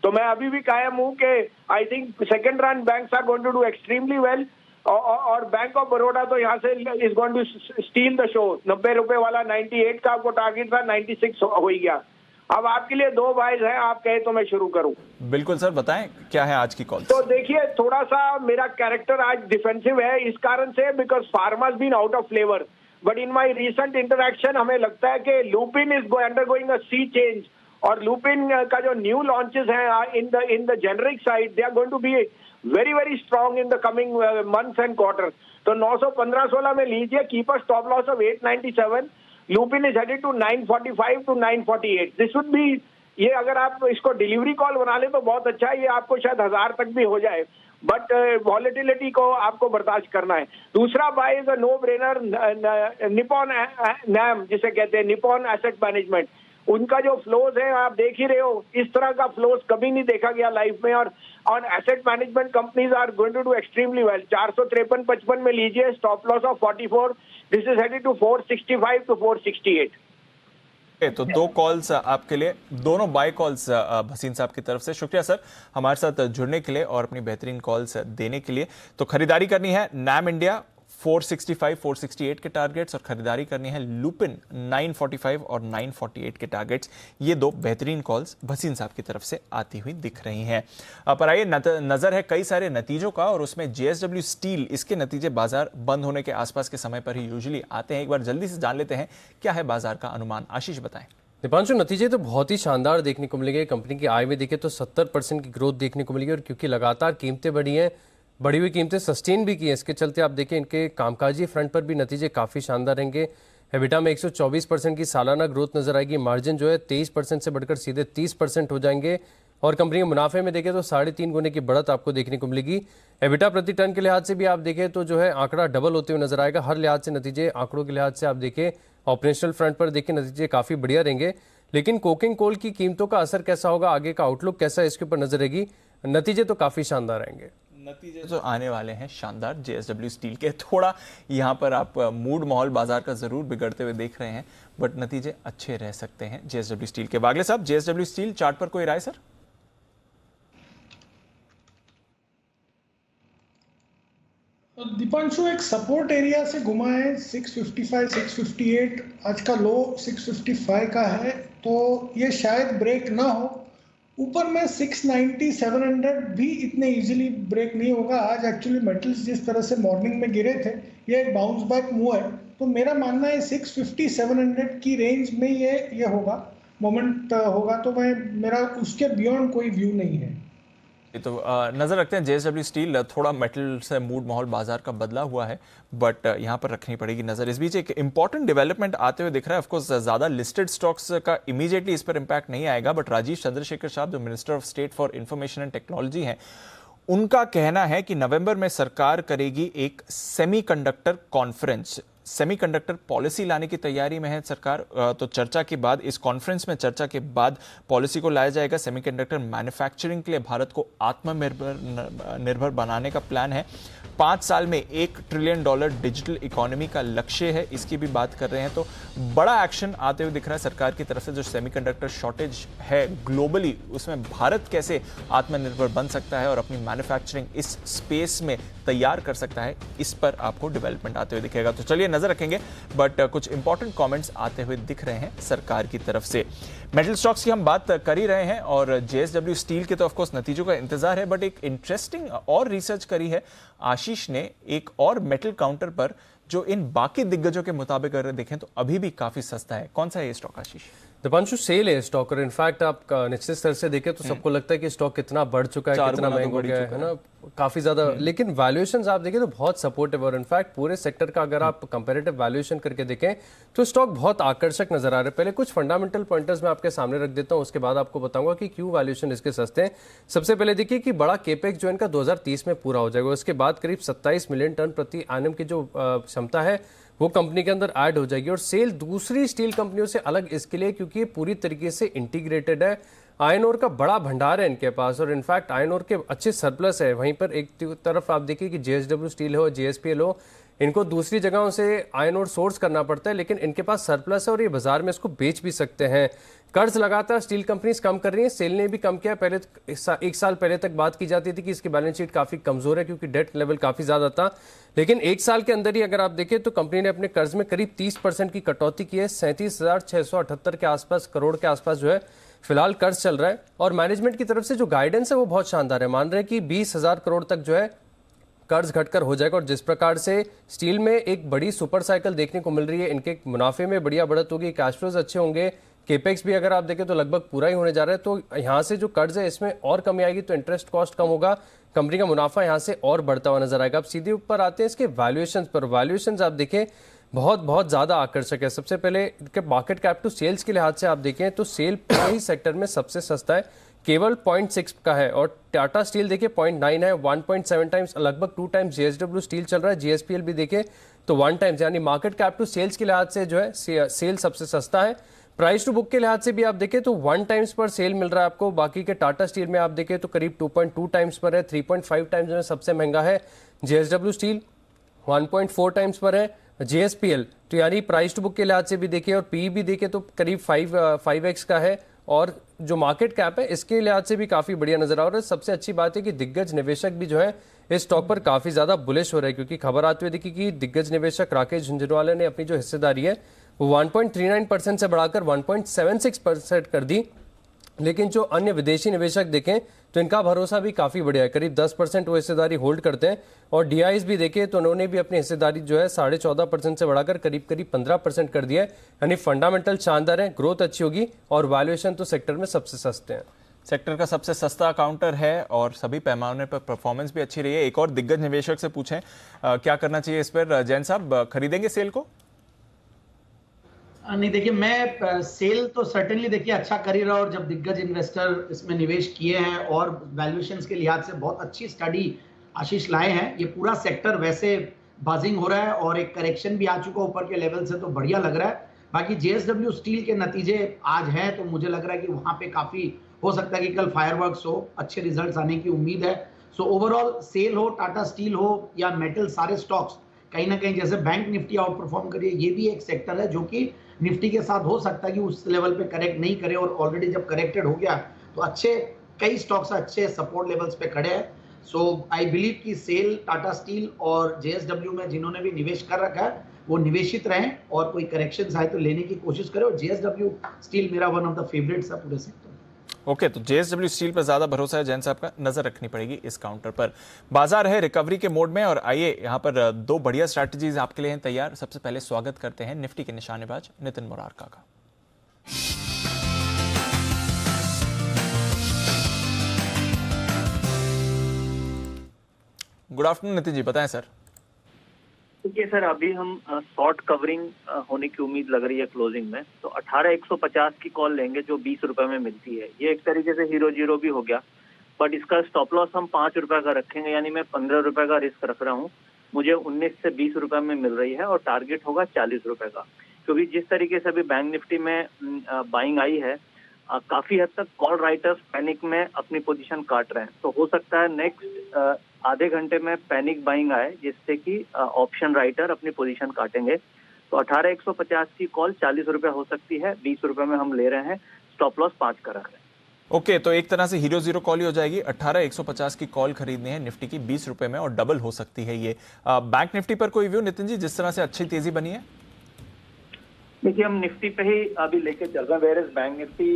तो मैं अभी भी कायम हूं कि I think second run banks are going to do extremely well, और बैंक ऑफ बड़ौदा तो यहाँ से is going to steal the show. 90 रुपए वाला 98 का आपको टारगेट था, 96 हो ही गया। अब आपके लिए 2 बाइज हैं, आप कहे तो मैं शुरू करूं। बिल्कुल सर, बताएं क्या है आज की कॉल। तो देखिए, थोड़ा सा मेरा कैरेक्टर आज डिफेंसिव है इस कारण से, because pharmas been out of flavour, but in my recent interaction हमें लगता है कि Lupin is undergoing a sea change, और लुपिन का जो न्यू लॉन्चेस हैं in the generic side, they are going to be very strong in the coming months and quarter. तो 915-16 में लीजिए, keep a stop loss of 897। Lupin is headed to 945 to 948। This would be, ये अगर आप इसको डिलीवरी कॉल बना ले तो बहुत अच्छा है, ये आपको शायद 1000 तक भी हो जाए, बट वॉलेटिलिटी को आपको बर्दाश्त करना है। दूसरा buy is a no brainer, Nippon NAM जिसे कहते हैं, निपॉन एसेट मैनेजमेंट। उनका जो फ्लोज है आप देख ही रहे हो, इस तरह का फ्लोज कभी नहीं देखा गया लाइफ में, और asset management companies are going to do extremely well. 453-55 में लीजिए, stop loss of 44। This is headed to 465 to 468। तो 2 कॉल्स आपके लिए, दोनों बाय कॉल्स भसीन साहब की तरफ से। शुक्रिया सर हमारे साथ जुड़ने के लिए और अपनी बेहतरीन कॉल्स देने के लिए। तो खरीदारी करनी है नैम इंडिया 465, 468 के टारगेट्स, और खरीदारी करनी है लुपिन 945 और 948 के टारगेट्स। ये 2 बेहतरीन कॉल्स भसीन साहब की तरफ से आती हुई दिख रही हैं। पर आइए नजर है कई सारे नतीजों का, और उसमें JSW स्टील, इसके नतीजे बाजार बंद होने के आसपास के समय पर ही यूजुअली आते हैं। एक बार जल्दी से जान लेते हैं क्या है बाजार का अनुमान। आशीष बताएं। दीपांशु, नतीजे तो बहुत ही शानदार देखने को मिलेंगे। कंपनी की आय में देखें तो 70% की ग्रोथ देखने को मिलेगी, और क्योंकि लगातार कीमतें बढ़ी हैं, बढ़ी हुई कीमतें सस्टेन भी की हैं, इसके चलते आप देखें इनके कामकाजी फ्रंट पर भी नतीजे काफ़ी शानदार रहेंगे। एबिटा में 124% की सालाना ग्रोथ नजर आएगी। मार्जिन जो है 23% से बढ़कर सीधे 30% हो जाएंगे, और कंपनी के मुनाफे में देखें तो 3.5 गुने की बढ़त आपको देखने को मिलेगी। एबिटा प्रति टन के लिहाज से भी आप देखें तो जो है आंकड़ा डबल होते हुए नजर आएगा। हर लिहाज से नतीजे, आंकड़ों के लिहाज से आप देखें, ऑपरेशनल फ्रंट पर देखें नतीजे काफ़ी बढ़िया रहेंगे। लेकिन कोकिंग कोल की कीमतों का असर कैसा होगा, आगे का आउटलुक कैसा है, इसके ऊपर नजर रहेगी। नतीजे तो काफ़ी शानदार रहेंगे। नतीजे जो आने वाले हैं शानदार JSW स्टील के। थोड़ा यहाँ पर आप मूड माहौल बाजार का जरूर बिगड़ते हुए देख रहे हैं, बट नतीजे अच्छे रह सकते हैं JSW स्टील के। बागले साहब, JSW स्टील चार्ट पर कोई राय सर? दीपांशु, एक सपोर्ट एरिया से घुमा है 655, 658। आज का लो 655 का है, तो ये शायद ब्रेक ना हो। ऊपर में 690, 700 भी इतने इजीली ब्रेक नहीं होगा। आज एक्चुअली मेटल्स जिस तरह से मॉर्निंग में गिरे थे, ये एक बाउंस बैक मूव है, तो मेरा मानना है 650, 700 की रेंज में ये होगा, मोमेंट होगा। तो मेरा उसके बियॉन्ड कोई व्यू नहीं है। तो नजर रखते हैं JSW स्टील। थोड़ा मेटल से मूड माहौल बाजार का बदला हुआ है, बट यहाँ पर रखनी पड़ेगी नजर। इस बीच एक इंपॉर्टेंट डेवलपमेंट आते हुए दिख रहा है। ऑफकोर्स ज्यादा लिस्टेड स्टॉक्स का इमीडिएटली इस पर इंपैक्ट नहीं आएगा, बट राजीव चंद्रशेखर साहब जो minister of state for information and technology हैं, उनका कहना है कि नवंबर में सरकार करेगी एक सेमीकंडक्टर कॉन्फ्रेंस। सेमीकंडक्टर पॉलिसी लाने की तैयारी में है सरकार। तो चर्चा के बाद, इस कॉन्फ्रेंस में चर्चा के बाद पॉलिसी को लाया जाएगा। सेमीकंडक्टर मैन्युफैक्चरिंग के लिए भारत को आत्मनिर्भर बनाने का प्लान है। 5 साल में $1 ट्रिलियन डिजिटल इकोनॉमी का लक्ष्य है, इसकी भी बात कर रहे हैं। तो बड़ा एक्शन आते हुए दिख रहा है सरकार की तरफ से। जो सेमीकंडक्टर शॉर्टेज है ग्लोबली, उसमें भारत कैसे आत्मनिर्भर बन सकता है और अपनी मैन्युफैक्चरिंग इस स्पेस में तैयार कर सकता है, इस पर आपको डेवलपमेंट आते हुए दिखेगा। तो चलिए नजर रखेंगे, बट कुछ इंपॉर्टेंट कमेंट्स आते हुए दिख रहे हैं सरकार की तरफ से। मेटल स्टॉक्स की हम बात कर ही रहे हैं और जेएसडब्ल्यू स्टील के तो ऑफ कोर्स नतीजों का इंतजार है, बट एक इंटरेस्टिंग और रिसर्च करी है आशीष ने एक और मेटल काउंटर पर, जो इन बाकी दिग्गजों के मुताबिक अगर देखें तो अभी भी काफी सस्ता है। कौन सा है ये स्टॉक आशीष? दीपांशु, सेल है स्टॉक, और इनफैक्ट आप निश्चित स्तर से देखें तो सबको लगता है कि स्टॉक कितना बढ़ चुका है, कितना महंगा हो गया है ना, काफी ज्यादा। लेकिन वैल्यूएशंस आप देखें तो बहुत सपोर्टिव, और इनफैक्ट पूरे सेक्टर का अगर आप कंपैरेटिव वैल्यूएशन करके देखें तो स्टॉक बहुत आकर्षक नजर आ रहा है। पहले कुछ फंडामेंटल पॉइंटर्स मैं आपके सामने रख देता हूं, उसके बाद आपको बताऊंगा कि क्यों वैल्यूएशन इसके सस्ते हैं। सबसे पहले देखिए कि बड़ा केपेक्स जो इनका 2030 में पूरा हो जाएगा, उसके बाद करीब 27 मिलियन टन प्रति एनम की जो क्षमता है वो कंपनी के अंदर ऐड हो जाएगी। और सेल दूसरी स्टील कंपनियों से अलग इसके लिए क्योंकि ये पूरी तरीके से इंटीग्रेटेड है। आयरन ओर का बड़ा भंडार है इनके पास, और इनफैक्ट आयरन ओर के अच्छे सरप्लस है। वहीं पर एक तरफ आप देखिए कि जेएसडब्ल्यू स्टील हो, जेएसपीएल हो, इनको दूसरी जगहों से आयरन ओर सोर्स करना पड़ता है, लेकिन इनके पास सरप्लस है और ये बाजार में इसको बेच भी सकते हैं। कर्ज लगातार स्टील कंपनीज कम कर रही हैं, सेल ने भी कम किया। पहले एक साल पहले तक बात की जाती थी कि इसकी बैलेंस शीट काफी कमजोर है क्योंकि डेट लेवल काफी ज्यादा था, लेकिन एक साल के अंदर ही अगर आप देखें तो कंपनी ने अपने कर्ज में करीब 30% की कटौती की है। 37,678 के आसपास करोड़ के आसपास जो है फिलहाल कर्ज चल रहा है। और मैनेजमेंट की तरफ से जो गाइडेंस है वो बहुत शानदार है, मान रहे हैं कि 20,000 करोड़ तक जो है कर्ज घटकर हो जाएगा। और जिस प्रकार से स्टील में एक बड़ी सुपर साइकिल देखने को मिल रही है, इनके मुनाफे में बढ़िया बढ़त होगी, कैश फ्लोज अच्छे होंगे, केपेक्स भी अगर आप देखें तो लगभग पूरा ही होने जा रहा है, तो यहाँ से जो कर्ज है इसमें और कमी आएगी, तो इंटरेस्ट कॉस्ट कम होगा, कंपनी का मुनाफा यहाँ से और बढ़ता हुआ नजर आएगा। अब सीधे ऊपर आते हैं इसके वैल्यूएशन पर। वैल्यूएशन आप देखें बहुत ज्यादा आकर्षक है। सबसे पहले इनके मार्केट कैप टू सेल्स के लिहाज से आप देखें तो सेल पूरे ही सेक्टर में सबसे सस्ता है, केवल 0.6 का है। और टाटा स्टील देखिए 0.9 है, 1.7 टाइम्स, लगभग 2 टाइम्स जेएसडब्ल्यू स्टील चल रहा है। जीएसपीएल भी देखे तो 1 टाइम्स, यानी मार्केट कैप टू सेल्स के लिहाज से जो है सेल सबसे सस्ता है। प्राइस टू बुक के लिहाज से भी आप देखें तो 1 टाइम्स पर सेल मिल रहा है आपको। बाकी के टाटा स्टील में आप देखें तो करीब 2.2 टाइम्स पर है, 3.5 टाइम्स में सबसे महंगा है जेएसडब्ल्यू स्टील, 1.4 टाइम्स पर है जेएसपीएल। तो यानी प्राइस टू बुक के लिहाज से भी देखें और पी भी देखें तो करीब 5x का है, और जो मार्केट कैप है इसके लिहाज से भी काफी बढ़िया नजर आ रहा है। सबसे अच्छी बात है कि दिग्गज निवेशक भी जो है इस स्टॉक पर काफी ज्यादा बुलिश हो रहे हैं, क्योंकि खबर आते हुए देखी कि दिग्गज निवेशक राकेश झुंझुनवाला ने अपनी जो हिस्सेदारी है वो 1.39% से बढ़ाकर 1.76% कर दी। लेकिन जो अन्य विदेशी निवेशक देखें तो इनका भरोसा भी काफी बढ़िया है, करीब 10% वो हिस्सेदारी होल्ड करते हैं। और डीआईज भी देखें तो उन्होंने भी अपनी हिस्सेदारी जो है 14.5% से बढ़ाकर करीब 15% कर दिया है। यानी फंडामेंटल शानदार है, ग्रोथ अच्छी होगी और वैल्यूएशन तो सेक्टर में सबसे सस्ते हैं। सेक्टर का सबसे सस्ता काउंटर है और सभी पैमाने पर परफॉर्मेंस भी अच्छी रही है। एक और दिग्गज निवेशक से पूछें क्या करना चाहिए इस पर, जैन साहब खरीदेंगे सेल को? नहीं, देखिए मैं सेल तो सर्टेनली देखिए अच्छा कर ही रहा, और जब दिग्गज इन्वेस्टर इसमें निवेश किए हैं और वैल्यूएशंस के लिहाज से बहुत अच्छी स्टडी आशीष लाए हैं, ये पूरा सेक्टर वैसे बाजिंग हो रहा है और एक करेक्शन भी आ चुका ऊपर के लेवल से, तो बढ़िया लग रहा है। बाकी जेएसडब्ल्यू स्टील के नतीजे आज हैं तो मुझे लग रहा है कि वहां पे काफी हो सकता है कि कल फायरवर्क्स हो, अच्छे रिजल्ट्स आने की उम्मीद है। सो ओवरऑल सेल हो, टाटा स्टील हो या मेटल, सारे स्टॉक्स कहीं ना कहीं, जैसे बैंक निफ्टी आउट परफॉर्म करिए, ये भी एक सेक्टर है जो कि निफ्टी के साथ हो सकता है कि उस लेवल पे करेक्ट नहीं करे, और ऑलरेडी जब करेक्टेड हो गया तो अच्छे कई स्टॉक्स अच्छे सपोर्ट लेवल्स पे खड़े हैं। सो आई बिलीव कि सेल, टाटा स्टील और जेएसडब्ल्यू में जिन्होंने भी निवेश कर रखा है वो निवेशित रहें, और कोई करेक्शन आए तो लेने की कोशिश करें। और जेएसडब्ल्यू स्टील मेरा वन ऑफ द फेवरेट्स है पूरे सेक्टर। ओके, तो जेएसडब्ल्यू स्टील पर ज्यादा भरोसा है जैन साहब का, नजर रखनी पड़ेगी इस काउंटर पर। बाजार है रिकवरी के मोड में, और आइए यहां पर दो बढ़िया स्ट्रैटेजीज आपके लिए हैं तैयार। सबसे पहले स्वागत करते हैं निफ्टी के निशानेबाज नितिन मोरारका का। गुड आफ्टरनून नितिन जी, बताएं सर। देखिए सर, अभी हम शॉर्ट कवरिंग होने की उम्मीद लग रही है क्लोजिंग में, तो 18,150 की कॉल लेंगे जो 20 रुपए में मिलती है। ये एक तरीके से हीरो जीरो भी हो गया, बट इसका स्टॉप लॉस हम 5 रुपए का रखेंगे, यानी मैं 15 रुपए का रिस्क रख रहा हूँ। मुझे 19 से 20 रुपए में मिल रही है और टारगेट होगा 40 रुपए का, क्योंकि जिस तरीके से अभी बैंक निफ्टी में बाइंग आई है, काफी हद तक कॉल राइटर्स पैनिक में अपनी पोजीशन काट रहे हैं। तो हो सकता है नेक्स्ट आधे घंटे में पैनिक बाइंग आए, जिससे कि ऑप्शन राइटर अपनी पोजीशन काटेंगे। तो 18,150 की कॉल 40 रुपए हो सकती है, 20 रुपए में हम ले रहे हैं, स्टॉप लॉस 5 का रख रहे हैं। ओके, तो एक तरह से हीरो जीरो कॉल ही हो जाएगी। 18,150 की कॉल खरीदनी है निफ्टी की 20 रुपए में और डबल हो सकती है ये। बैंक निफ्टी पर कोई व्यू नितिन जी, जिस तरह से अच्छी तेजी बनी है? देखिए, हम निफ्टी पे ही अभी लेके चल रहे हैं, whereas Bank Nifty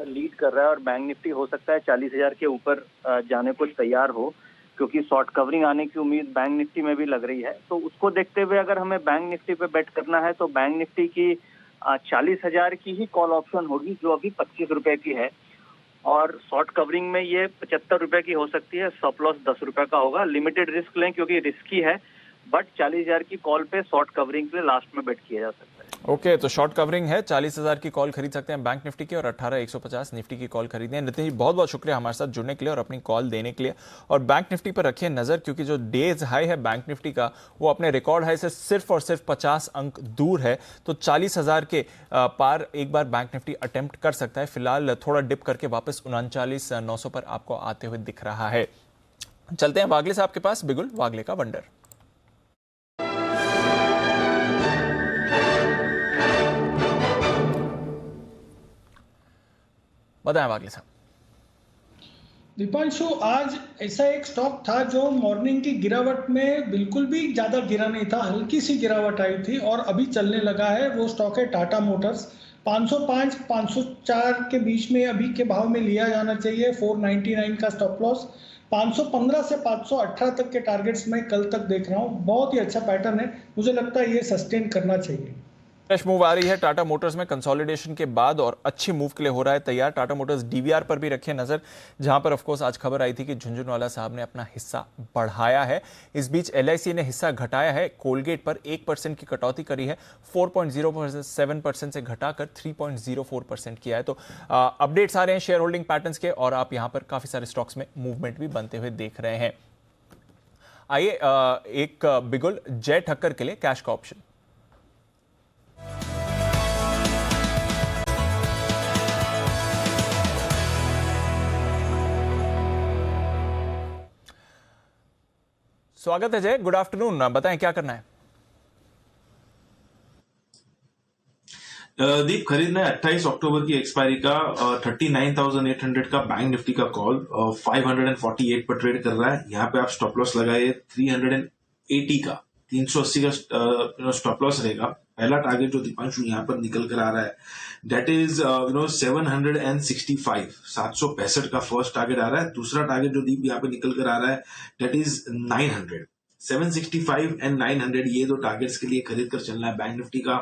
lead कर रहा है और बैंक निफ्टी हो सकता है 40,000 के ऊपर जाने को तैयार हो, क्योंकि शॉर्ट कवरिंग आने की उम्मीद बैंक निफ्टी में भी लग रही है। तो उसको देखते हुए अगर हमें बैंक निफ्टी पे बेट करना है तो बैंक निफ्टी की 40,000 की ही कॉल ऑप्शन होगी, जो अभी 25 रुपए की है, और शॉर्ट कवरिंग में ये 75 रुपए की हो सकती है। स्टॉप लॉस 10 रुपए का होगा। लिमिटेड रिस्क लें क्योंकि रिस्की है, बट 40,000 की कॉल पे शॉर्ट कवरिंग के लिए लास्ट में बेट किया जा सकता है। ओके, तो शॉर्ट कवरिंग है, 40,000 की कॉल खरीद सकते हैं बैंक निफ्टी की और 18,150 निफ्टी की कॉल खरीदनी है। नितिन जी, बहुत बहुत शुक्रिया हमारे साथ जुड़ने के लिए और अपनी कॉल देने के लिए। और बैंक निफ्टी पर रखिए नजर, क्योंकि जो डेज हाई है बैंक निफ्टी का, वो अपने रिकॉर्ड हाई से सिर्फ और सिर्फ 50 अंक दूर है। तो 40,000 के पार एक बार बैंक निफ्टी अटेम्प्ट कर सकता है। फिलहाल थोड़ा डिप करके वापस 39,900 पर आपको आते हुए दिख रहा है। चलते हैं वागले साहब के पास, बिगुल वागले का वंडर। बताएं वागले साहब। दीपांशु, आज ऐसा एक स्टॉक था जो मॉर्निंग की गिरावट में बिल्कुल भी ज्यादा गिरा नहीं था, हल्की सी गिरावट आई थी और अभी चलने लगा है। वो स्टॉक है टाटा मोटर्स। 505 504 के बीच में अभी के भाव में लिया जाना चाहिए। 499 का स्टॉप लॉस। 515 से 518 तक के टारगेट्स मैं कल तक देख रहा हूँ। बहुत ही अच्छा पैटर्न है, मुझे लगता है ये सस्टेन करना चाहिए। फ्रेश मूव आ रही है टाटा मोटर्स में कंसोलिडेशन के बाद और अच्छी मूव के लिए हो रहा है तैयार। टाटा मोटर्स डीवीआर पर भी रखिए नजर, जहां पर ऑफ कोर्स आज खबर आई थी कि झुंझुनवाला साहब ने अपना हिस्सा बढ़ाया है। इस बीच एलआईसी ने हिस्सा घटाया है। कोलगेट पर 1% की कटौती करी है, 4.07% से घटाकर 3.04% किया है। तो अपडेट्स आ रहे हैं शेयर होल्डिंग पैटर्न्स के और आप यहां पर काफी सारे स्टॉक्स में मूवमेंट भी बनते हुए देख रहे हैं। आइए एक बिगुल जय ठक्कर के लिए कैश का ऑप्शन। स्वागत है जय, गुड आफ्टरनून। बताएं क्या करना है? दीप, खरीदना है 28 अक्टूबर की एक्सपायरी का 39,800 का बैंक निफ्टी का कॉल 548 पर ट्रेड कर रहा है। यहाँ पे आप स्टॉप लॉस लगाइए 380 का, 380 का स्टॉप लॉस रहेगा। पहला टारगेट जो दीपांशु यहाँ पर निकल कर आ रहा है दैट इज 765, 765 का फर्स्ट टारगेट आ रहा है। दूसरा टारगेट जो दीप यहाँ पे निकल कर आ रहा है दैट इज 900, 765 एंड 900, ये दो टारगेट्स के लिए खरीद कर चलना है बैंक निफ्टी का।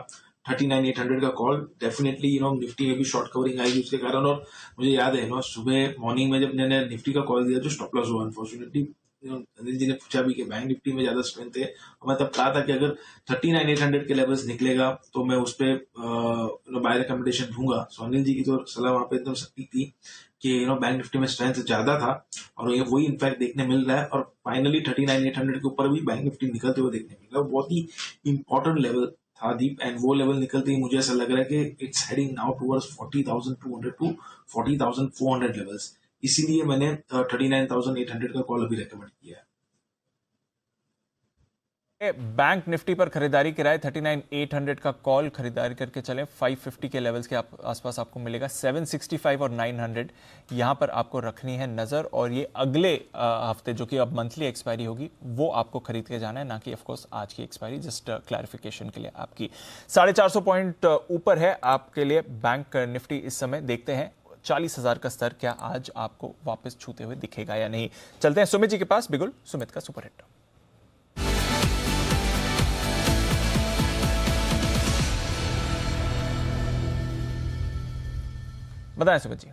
39,800 का कॉल डेफिनेटली निफ्टी में भी शॉर्ट कवरिंग आएगी उसके कारण। और मुझे याद है सुबह मॉर्निंग में जब मैंने निफ्टी का कॉल दिया जो स्टॉप लॉस हुआ, अनफॉर्चुनेटली अनिल जी ने पूछा भी कि बैंक निफ्टी में ज्यादा स्ट्रेंथ है, और मैं तब कहा था कि अगर 39,800 के लेवल्स निकलेगा तो मैं उस पर बाय रिकमेंडेशन दूंगा। सो अनिल जी की तो सलाह वहां पे एकदम सटीक थी कि बैंक निफ्टी में स्ट्रेंथ ज्यादा था और ये वही इनफैक्ट देखने मिल रहा है। और फाइनली 39,800 के ऊपर भी बैंक निफ्टी निकलते हुए देखने मिल रहा है। बहुत ही इंपॉर्टेंट लेवल था दीप, एंड वो लेवल निकलते ही मुझे ऐसा लग रहा है कि it's heading now towards 40,200 to 40,400 levels. इसीलिए मैंने 39,800 का कॉल अभी रेकमेंड किया है। बैंक निफ्टी पर खरीदारी कराए 39,800 का कॉल खरीदारी करके चलें। 550 के लेवल्स के आसपास आपको मिलेगा। 765 और 900 यहां पर आपको रखनी है नजर। और ये अगले हफ्ते जो कि अब मंथली एक्सपायरी होगी वो आपको खरीद के जाना है, ना कि ऑफकोर्स आज की एक्सपायरी। जस्ट क्लैरिफिकेशन के लिए आपकी 450 पॉइंट ऊपर है आपके लिए बैंक निफ्टी इस समय। देखते हैं 40,000 का स्तर क्या आज आपको वापस छूते हुए दिखेगा या नहीं। चलते हैं सुमित जी के पास, बिगुल सुमित का सुपरहिट। बताएं सुमित जी।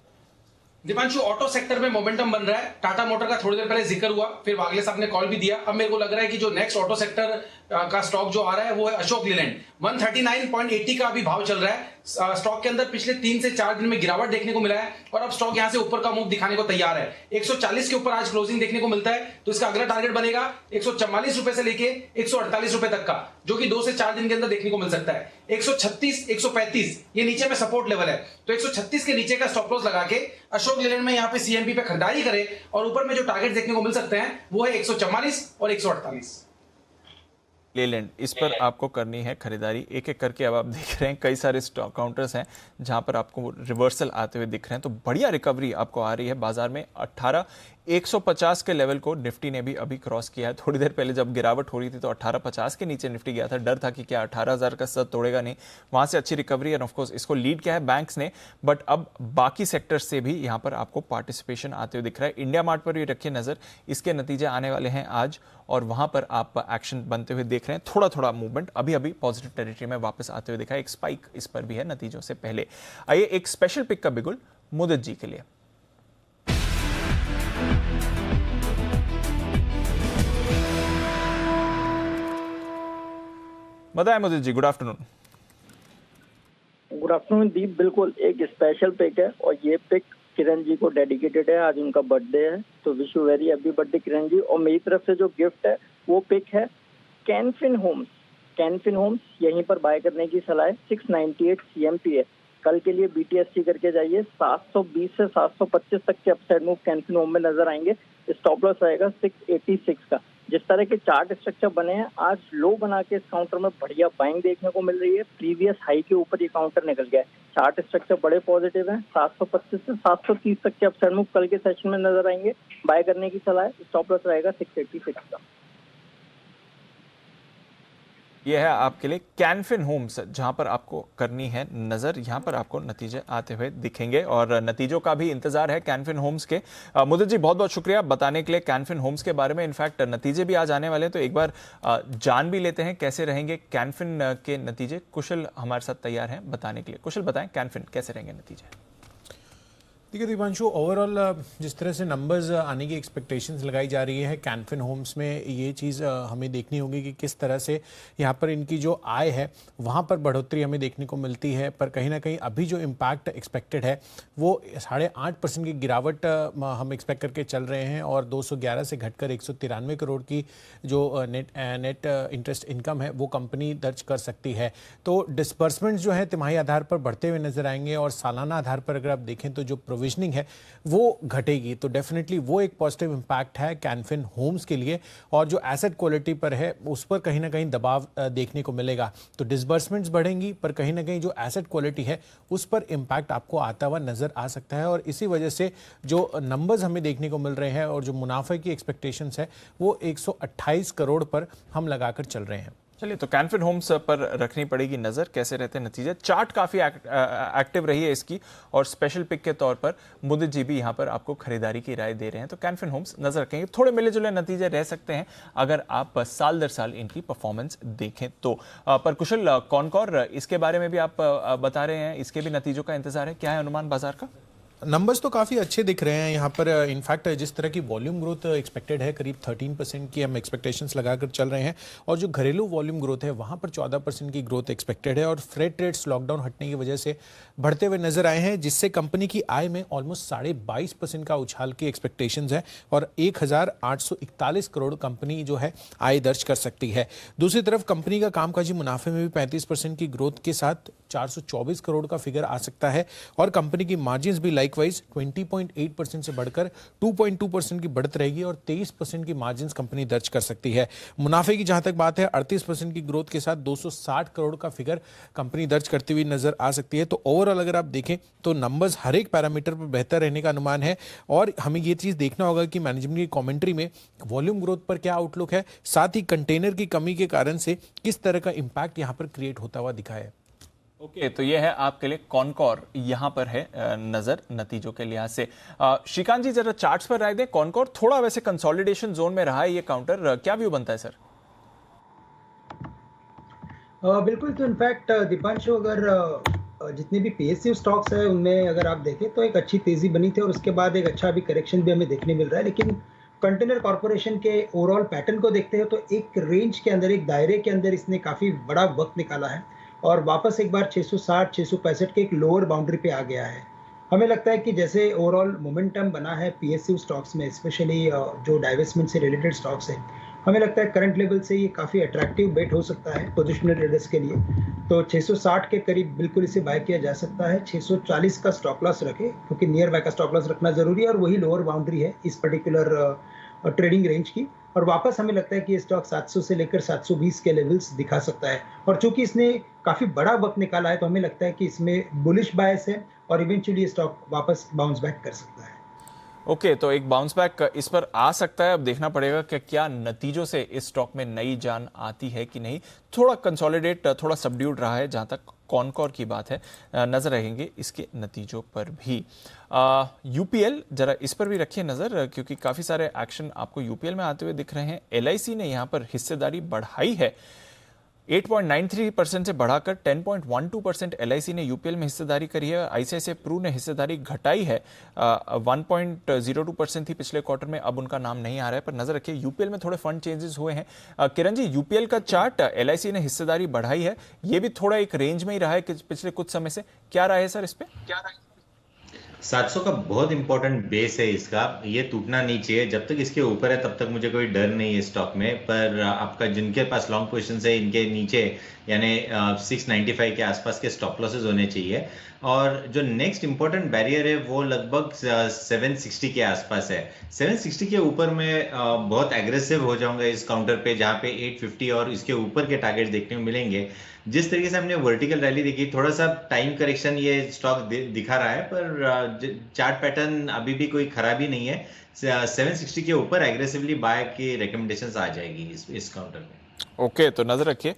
दीपांशु, ऑटो सेक्टर में मोमेंटम बन रहा है। टाटा मोटर का थोड़ी देर पहले जिक्र हुआ, फिर वागले साहब ने कॉल भी दिया। अब मेरे को लग रहा है कि जो नेक्स्ट ऑटो सेक्टर का स्टॉक जो आ रहा है वो है अशोक लीलैंड। 139.80 का अभी भाव चल रहा है। स्टॉक के अंदर पिछले 3 से 4 दिन में गिरावट देखने को मिला है और अब स्टॉक यहां से ऊपर का मुंह दिखाने को तैयार है। 140 के ऊपर आज क्लोजिंग देखने को मिलता है, तो इसका अगला टारगेट बनेगा 144 रुपए से लेके 148 रुपए तक का, जो कि 2 से 4 दिन के अंदर देखने को मिल सकता है। 136, 135 ये नीचे में सपोर्ट लेवल है, तो 136 के नीचे का स्टॉप लॉस लगा के अशोक लीलैंड में यहाँ पे सीएमपी पे खरीदारी करे और ऊपर में जो टारगेट देखने को मिल सकते हैं वो है 144 और 148। लेलैंड, इस पर आपको करनी है खरीदारी। एक एक करके अब आप देख रहे हैं कई सारे स्टॉक काउंटर्स हैं जहां पर आपको रिवर्सल आते हुए दिख रहे हैं, तो बढ़िया रिकवरी आपको आ रही है बाजार में। 18,150 के लेवल को निफ्टी ने भी अभी क्रॉस किया है। थोड़ी देर पहले जब गिरावट हो रही थी तो 1850 के नीचे निफ्टी गया था, डर था कि क्या 18,000 का स्तर तोड़ेगा नहीं, वहां से अच्छी रिकवरी है। ऑफ कोर्स इसको लीड किया है बैंक्स ने, बट अब बाकी सेक्टर्स से भी यहां पर आपको पार्टिसिपेशन आते हुए दिख रहा है। इंडिया मार्ट पर भी रखिए नजर, इसके नतीजे आने वाले हैं आज और वहां पर आप एक्शन बनते हुए देख रहे हैं। थोड़ा थोड़ा मूवमेंट अभी अभी पॉजिटिव टेरिटरी में वापस आते हुए दिखा है। एक स्पाइक इस पर भी है नतीजों से पहले। आइए एक स्पेशल पिक का बिगुल मुदित जी के लिए। बताएं मुदित जी, गुड आफ्टरनून। गुड आफ्टरनून दीप, बिल्कुल एक स्पेशल पिक है और ये पिक किरण जी को डेडिकेटेड है। आज उनका बर्थडे है, तो wish you very happy birthday Kiran ji. और मेरी तरफ से जो गिफ्ट है वो पिक है कैनफिन होम्स। कैनफिन होम्स यहीं पर बाय करने की सलाह है। 698 CMP है। कल के लिए BTSC करके जाइए। 720 से 725 तक के अपसाइड मूव कैनफिन होम में नजर आएंगे। स्टॉप लॉस रहेगा 686 का। जिस तरह के चार्ट स्ट्रक्चर बने हैं, आज लो बना के इस काउंटर में बढ़िया बाइंग देखने को मिल रही है। प्रीवियस हाई के ऊपर ये काउंटर निकल गया है। चार्ट स्ट्रक्चर बड़े पॉजिटिव हैं। 725 से 730 तक के अपसाइड मूव कल के सेशन में नजर आएंगे। बाय करने की सलाह है। स्टॉप लॉस रहेगा 686 का। यह है आपके लिए कैनफिन होम्स, जहां पर आपको करनी है नजर। यहां पर आपको नतीजे आते हुए दिखेंगे और नतीजों का भी इंतजार है कैनफिन होम्स के। मुदित जी बहुत बहुत शुक्रिया बताने के लिए कैनफिन होम्स के बारे में। इनफैक्ट नतीजे भी आज आने वाले हैं, तो एक बार जान भी लेते हैं कैसे रहेंगे कैनफिन के नतीजे। कुशल हमारे साथ तैयार हैं बताने के लिए। कुशल बताएं कैनफिन कैसे रहेंगे नतीजे। देखिए दीपांशु, ओवरऑल जिस तरह से नंबर्स आने की एक्सपेक्टेशंस लगाई जा रही है कैनफिन होम्स में, ये चीज़ हमें देखनी होगी कि किस तरह से यहाँ पर इनकी जो आय है वहाँ पर बढ़ोतरी हमें देखने को मिलती है। पर कहीं ना कहीं अभी जो इम्पैक्ट एक्सपेक्टेड है वो 8.5% की गिरावट हम एक्सपेक्ट करके चल रहे हैं और 211 से घटकर 193 करोड़ की जो नेट इंटरेस्ट इनकम है वो कंपनी दर्ज कर सकती है। तो डिस्बर्समेंट जो है तिमाही आधार पर बढ़ते हुए नजर आएंगे और सालाना आधार पर अगर आप देखें तो जो प्रोविजनिंग है वो घटेगी। तो डेफिनेटली वो एक पॉजिटिव इंपैक्ट है कैनफिन होम्स के लिए। और जो एसेट क्वालिटी पर है उस पर कहीं ना कहीं दबाव देखने को मिलेगा। तो डिसबर्समेंट्स बढ़ेंगी पर कहीं ना कहीं जो एसेट क्वालिटी है उस पर इंपैक्ट आपको आता हुआ नजर आ सकता है। और इसी वजह से जो नंबर्स हमें देखने को मिल रहे हैं और जो मुनाफे की एक्सपेक्टेशंस है वो 128 करोड़ पर हम लगाकर चल रहे हैं। चलिए, तो कैनफिन होम्स पर रखनी पड़ेगी नजर कैसे रहते हैं नतीजे। चार्ट काफी एक्टिव रही है इसकी और स्पेशल पिक के तौर पर मुदित जी भी यहां पर आपको खरीदारी की राय दे रहे हैं। तो कैनफिन होम्स नजर रखेंगे। थोड़े मिले जुले नतीजे रह सकते हैं अगर आप साल दर साल इनकी परफॉर्मेंस देखें तो। पर कुशल, कॉनकॉर इसके बारे में भी आप बता रहे हैं, इसके भी नतीजों का इंतजार है, क्या है अनुमान बाजार का? नंबर्स तो काफ़ी अच्छे दिख रहे हैं यहाँ पर। इनफैक्ट जिस तरह की वॉल्यूम ग्रोथ एक्सपेक्टेड है करीब 13% की हम एक्सपेक्टेशंस लगाकर चल रहे हैं और जो घरेलू वॉल्यूम ग्रोथ है वहाँ पर 14% की ग्रोथ एक्सपेक्टेड है। और फ्रेट रेट्स लॉकडाउन हटने की वजह से बढ़ते हुए नजर आए हैं, जिससे कंपनी की आय में ऑलमोस्ट 22.5% का उछाल की एक्सपेक्टेशंस है और 1,841 करोड़ कंपनी जो है आय दर्ज कर सकती है। दूसरी तरफ कंपनी का कामकाजी मुनाफे में भी 35% की ग्रोथ के साथ 424 करोड़ का फिगर आ सकता है और कंपनी की मार्जिन्स भी लाइकवाइज 20.8% से बढ़कर 2.2% की बढ़त रहेगी और 23% की मार्जिन्स कंपनी दर्ज कर सकती है। मुनाफे की जहां तक बात है 38% की ग्रोथ के साथ 260 करोड़ का फिगर कंपनी दर्ज करती हुई नजर आ सकती है। तो ओवरऑल अगर आप देखें तो नंबर्स हर एक पैरामीटर पर बेहतर रहने का अनुमान है और हमें यह चीज देखना होगा कि मैनेजमेंट की कमेंट्री में वॉल्यूम ग्रोथ पर क्या आउटलुक है, साथ ही कंटेनर की कमी के कारण से किस तरह का इंपैक्ट यहां पर क्रिएट होता हुआ दिखा है। ओके, तो यह है आपके लिए कॉनकॉर, यहां पर है नजर नतीजों के लिहाज से। श्रीकांत जी जरा चार्ट्स पर राय दें। कॉनकॉर थोड़ा वैसे कंसोलिडेशन जोन में रहा है ये काउंटर, क्या व्यू बनता है सर? बिल्कुल, तो इनफैक्ट दीपांशु अगर जितने भी PSU स्टॉक्स है उनमें अगर आप देखें तो एक अच्छी तेजी बनी थी और उसके बाद एक अच्छा अभी करेक्शन भी हमें देखने मिल रहा है। लेकिन कंटेनर कॉर्पोरेशन के ओवरऑल पैटर्न को देखते हैं तो एक रेंज के अंदर, एक दायरे के अंदर इसने काफ़ी बड़ा वक्त निकाला है और वापस एक बार 660 665 के एक लोअर बाउंड्री पे आ गया है। हमें लगता है कि जैसे ओवरऑल मोमेंटम बना है PSU स्टॉक्स में, स्पेशली जो डाइवेस्टमेंट से रिलेटेड स्टॉक्स हैं, हमें लगता है करंट लेवल से ये काफ़ी अट्रैक्टिव बेट हो सकता है पोजिशनल ट्रेडर्स के लिए। तो 660 के करीब बिल्कुल इसे बाय किया जा सकता है। 640 का स्टॉप लॉस रखें क्योंकि नियर बाय का स्टॉप लॉस रखना जरूरी है और वही लोअर बाउंड्री है इस पर्टिकुलर ट्रेडिंग रेंज की। और वापस हमें लगता है कि ये स्टॉक 700 से लेकर 720 के लेवल्स दिखा सकता है और चूंकि इसने काफ़ी बड़ा वक्त निकाला है तो हमें लगता है कि इसमें बुलिश बायस है और इवेंचुअली ये स्टॉक वापस बाउंस बैक कर सकता है। ओके, तो एक बाउंस बैक इस पर आ सकता है। अब देखना पड़ेगा कि क्या नतीजों से इस स्टॉक में नई जान आती है कि नहीं। थोड़ा कंसोलिडेट, थोड़ा सबड्यूड रहा है जहां तक कॉनकॉर की बात है। नजर रहेंगे इसके नतीजों पर भी। UPL जरा इस पर भी रखिए नजर क्योंकि काफी सारे एक्शन आपको UPL में आते हुए दिख रहे हैं। LIC ने यहां पर हिस्सेदारी बढ़ाई है, 8.93% से बढ़ाकर 10.12% LIC ने UPL में हिस्सेदारी करी है। ICICI प्रू ने हिस्सेदारी घटाई है, 1.02% थी पिछले क्वार्टर में, अब उनका नाम नहीं आ रहा है। पर नजर रखिए UPL में थोड़े फंड चेंजेस हुए हैं। किरण जी, UPL का चार्ट, LIC ने हिस्सेदारी बढ़ाई है, ये भी थोड़ा एक रेंज में ही रहा है पिछले कुछ समय से। क्या रहा है सर इस पे? 700 का बहुत इंपॉर्टेंट बेस है इसका, ये टूटना नहीं चाहिए। जब तक इसके ऊपर है तब तक मुझे कोई डर नहीं है स्टॉक में। पर आपका जिनके पास लॉन्ग पोजीशन है इनके नीचे यानी 695 के आसपास के स्टॉप लॉसेस होने चाहिए। और जो नेक्स्ट इंपॉर्टेंट बैरियर है वो लगभग 760 के आसपास है। 760 के ऊपर मैं बहुत एग्रेसिव हो जाऊंगा इस काउंटर पे, जहाँ पे 850 और इसके ऊपर के टारगेट देखने को मिलेंगे। जिस तरीके से हमने वर्टिकल रैली देखी, थोड़ा सा टाइम करेक्शन ये स्टॉक दिखा रहा है, पर चार्ट पैटर्न अभी भी कोई खराबी नहीं है। 760 के ऊपर एग्रेसिवली बाय की रिकमेंडेशंस आ जाएगी इस काउंटर में। ओके, तो नजर रखिए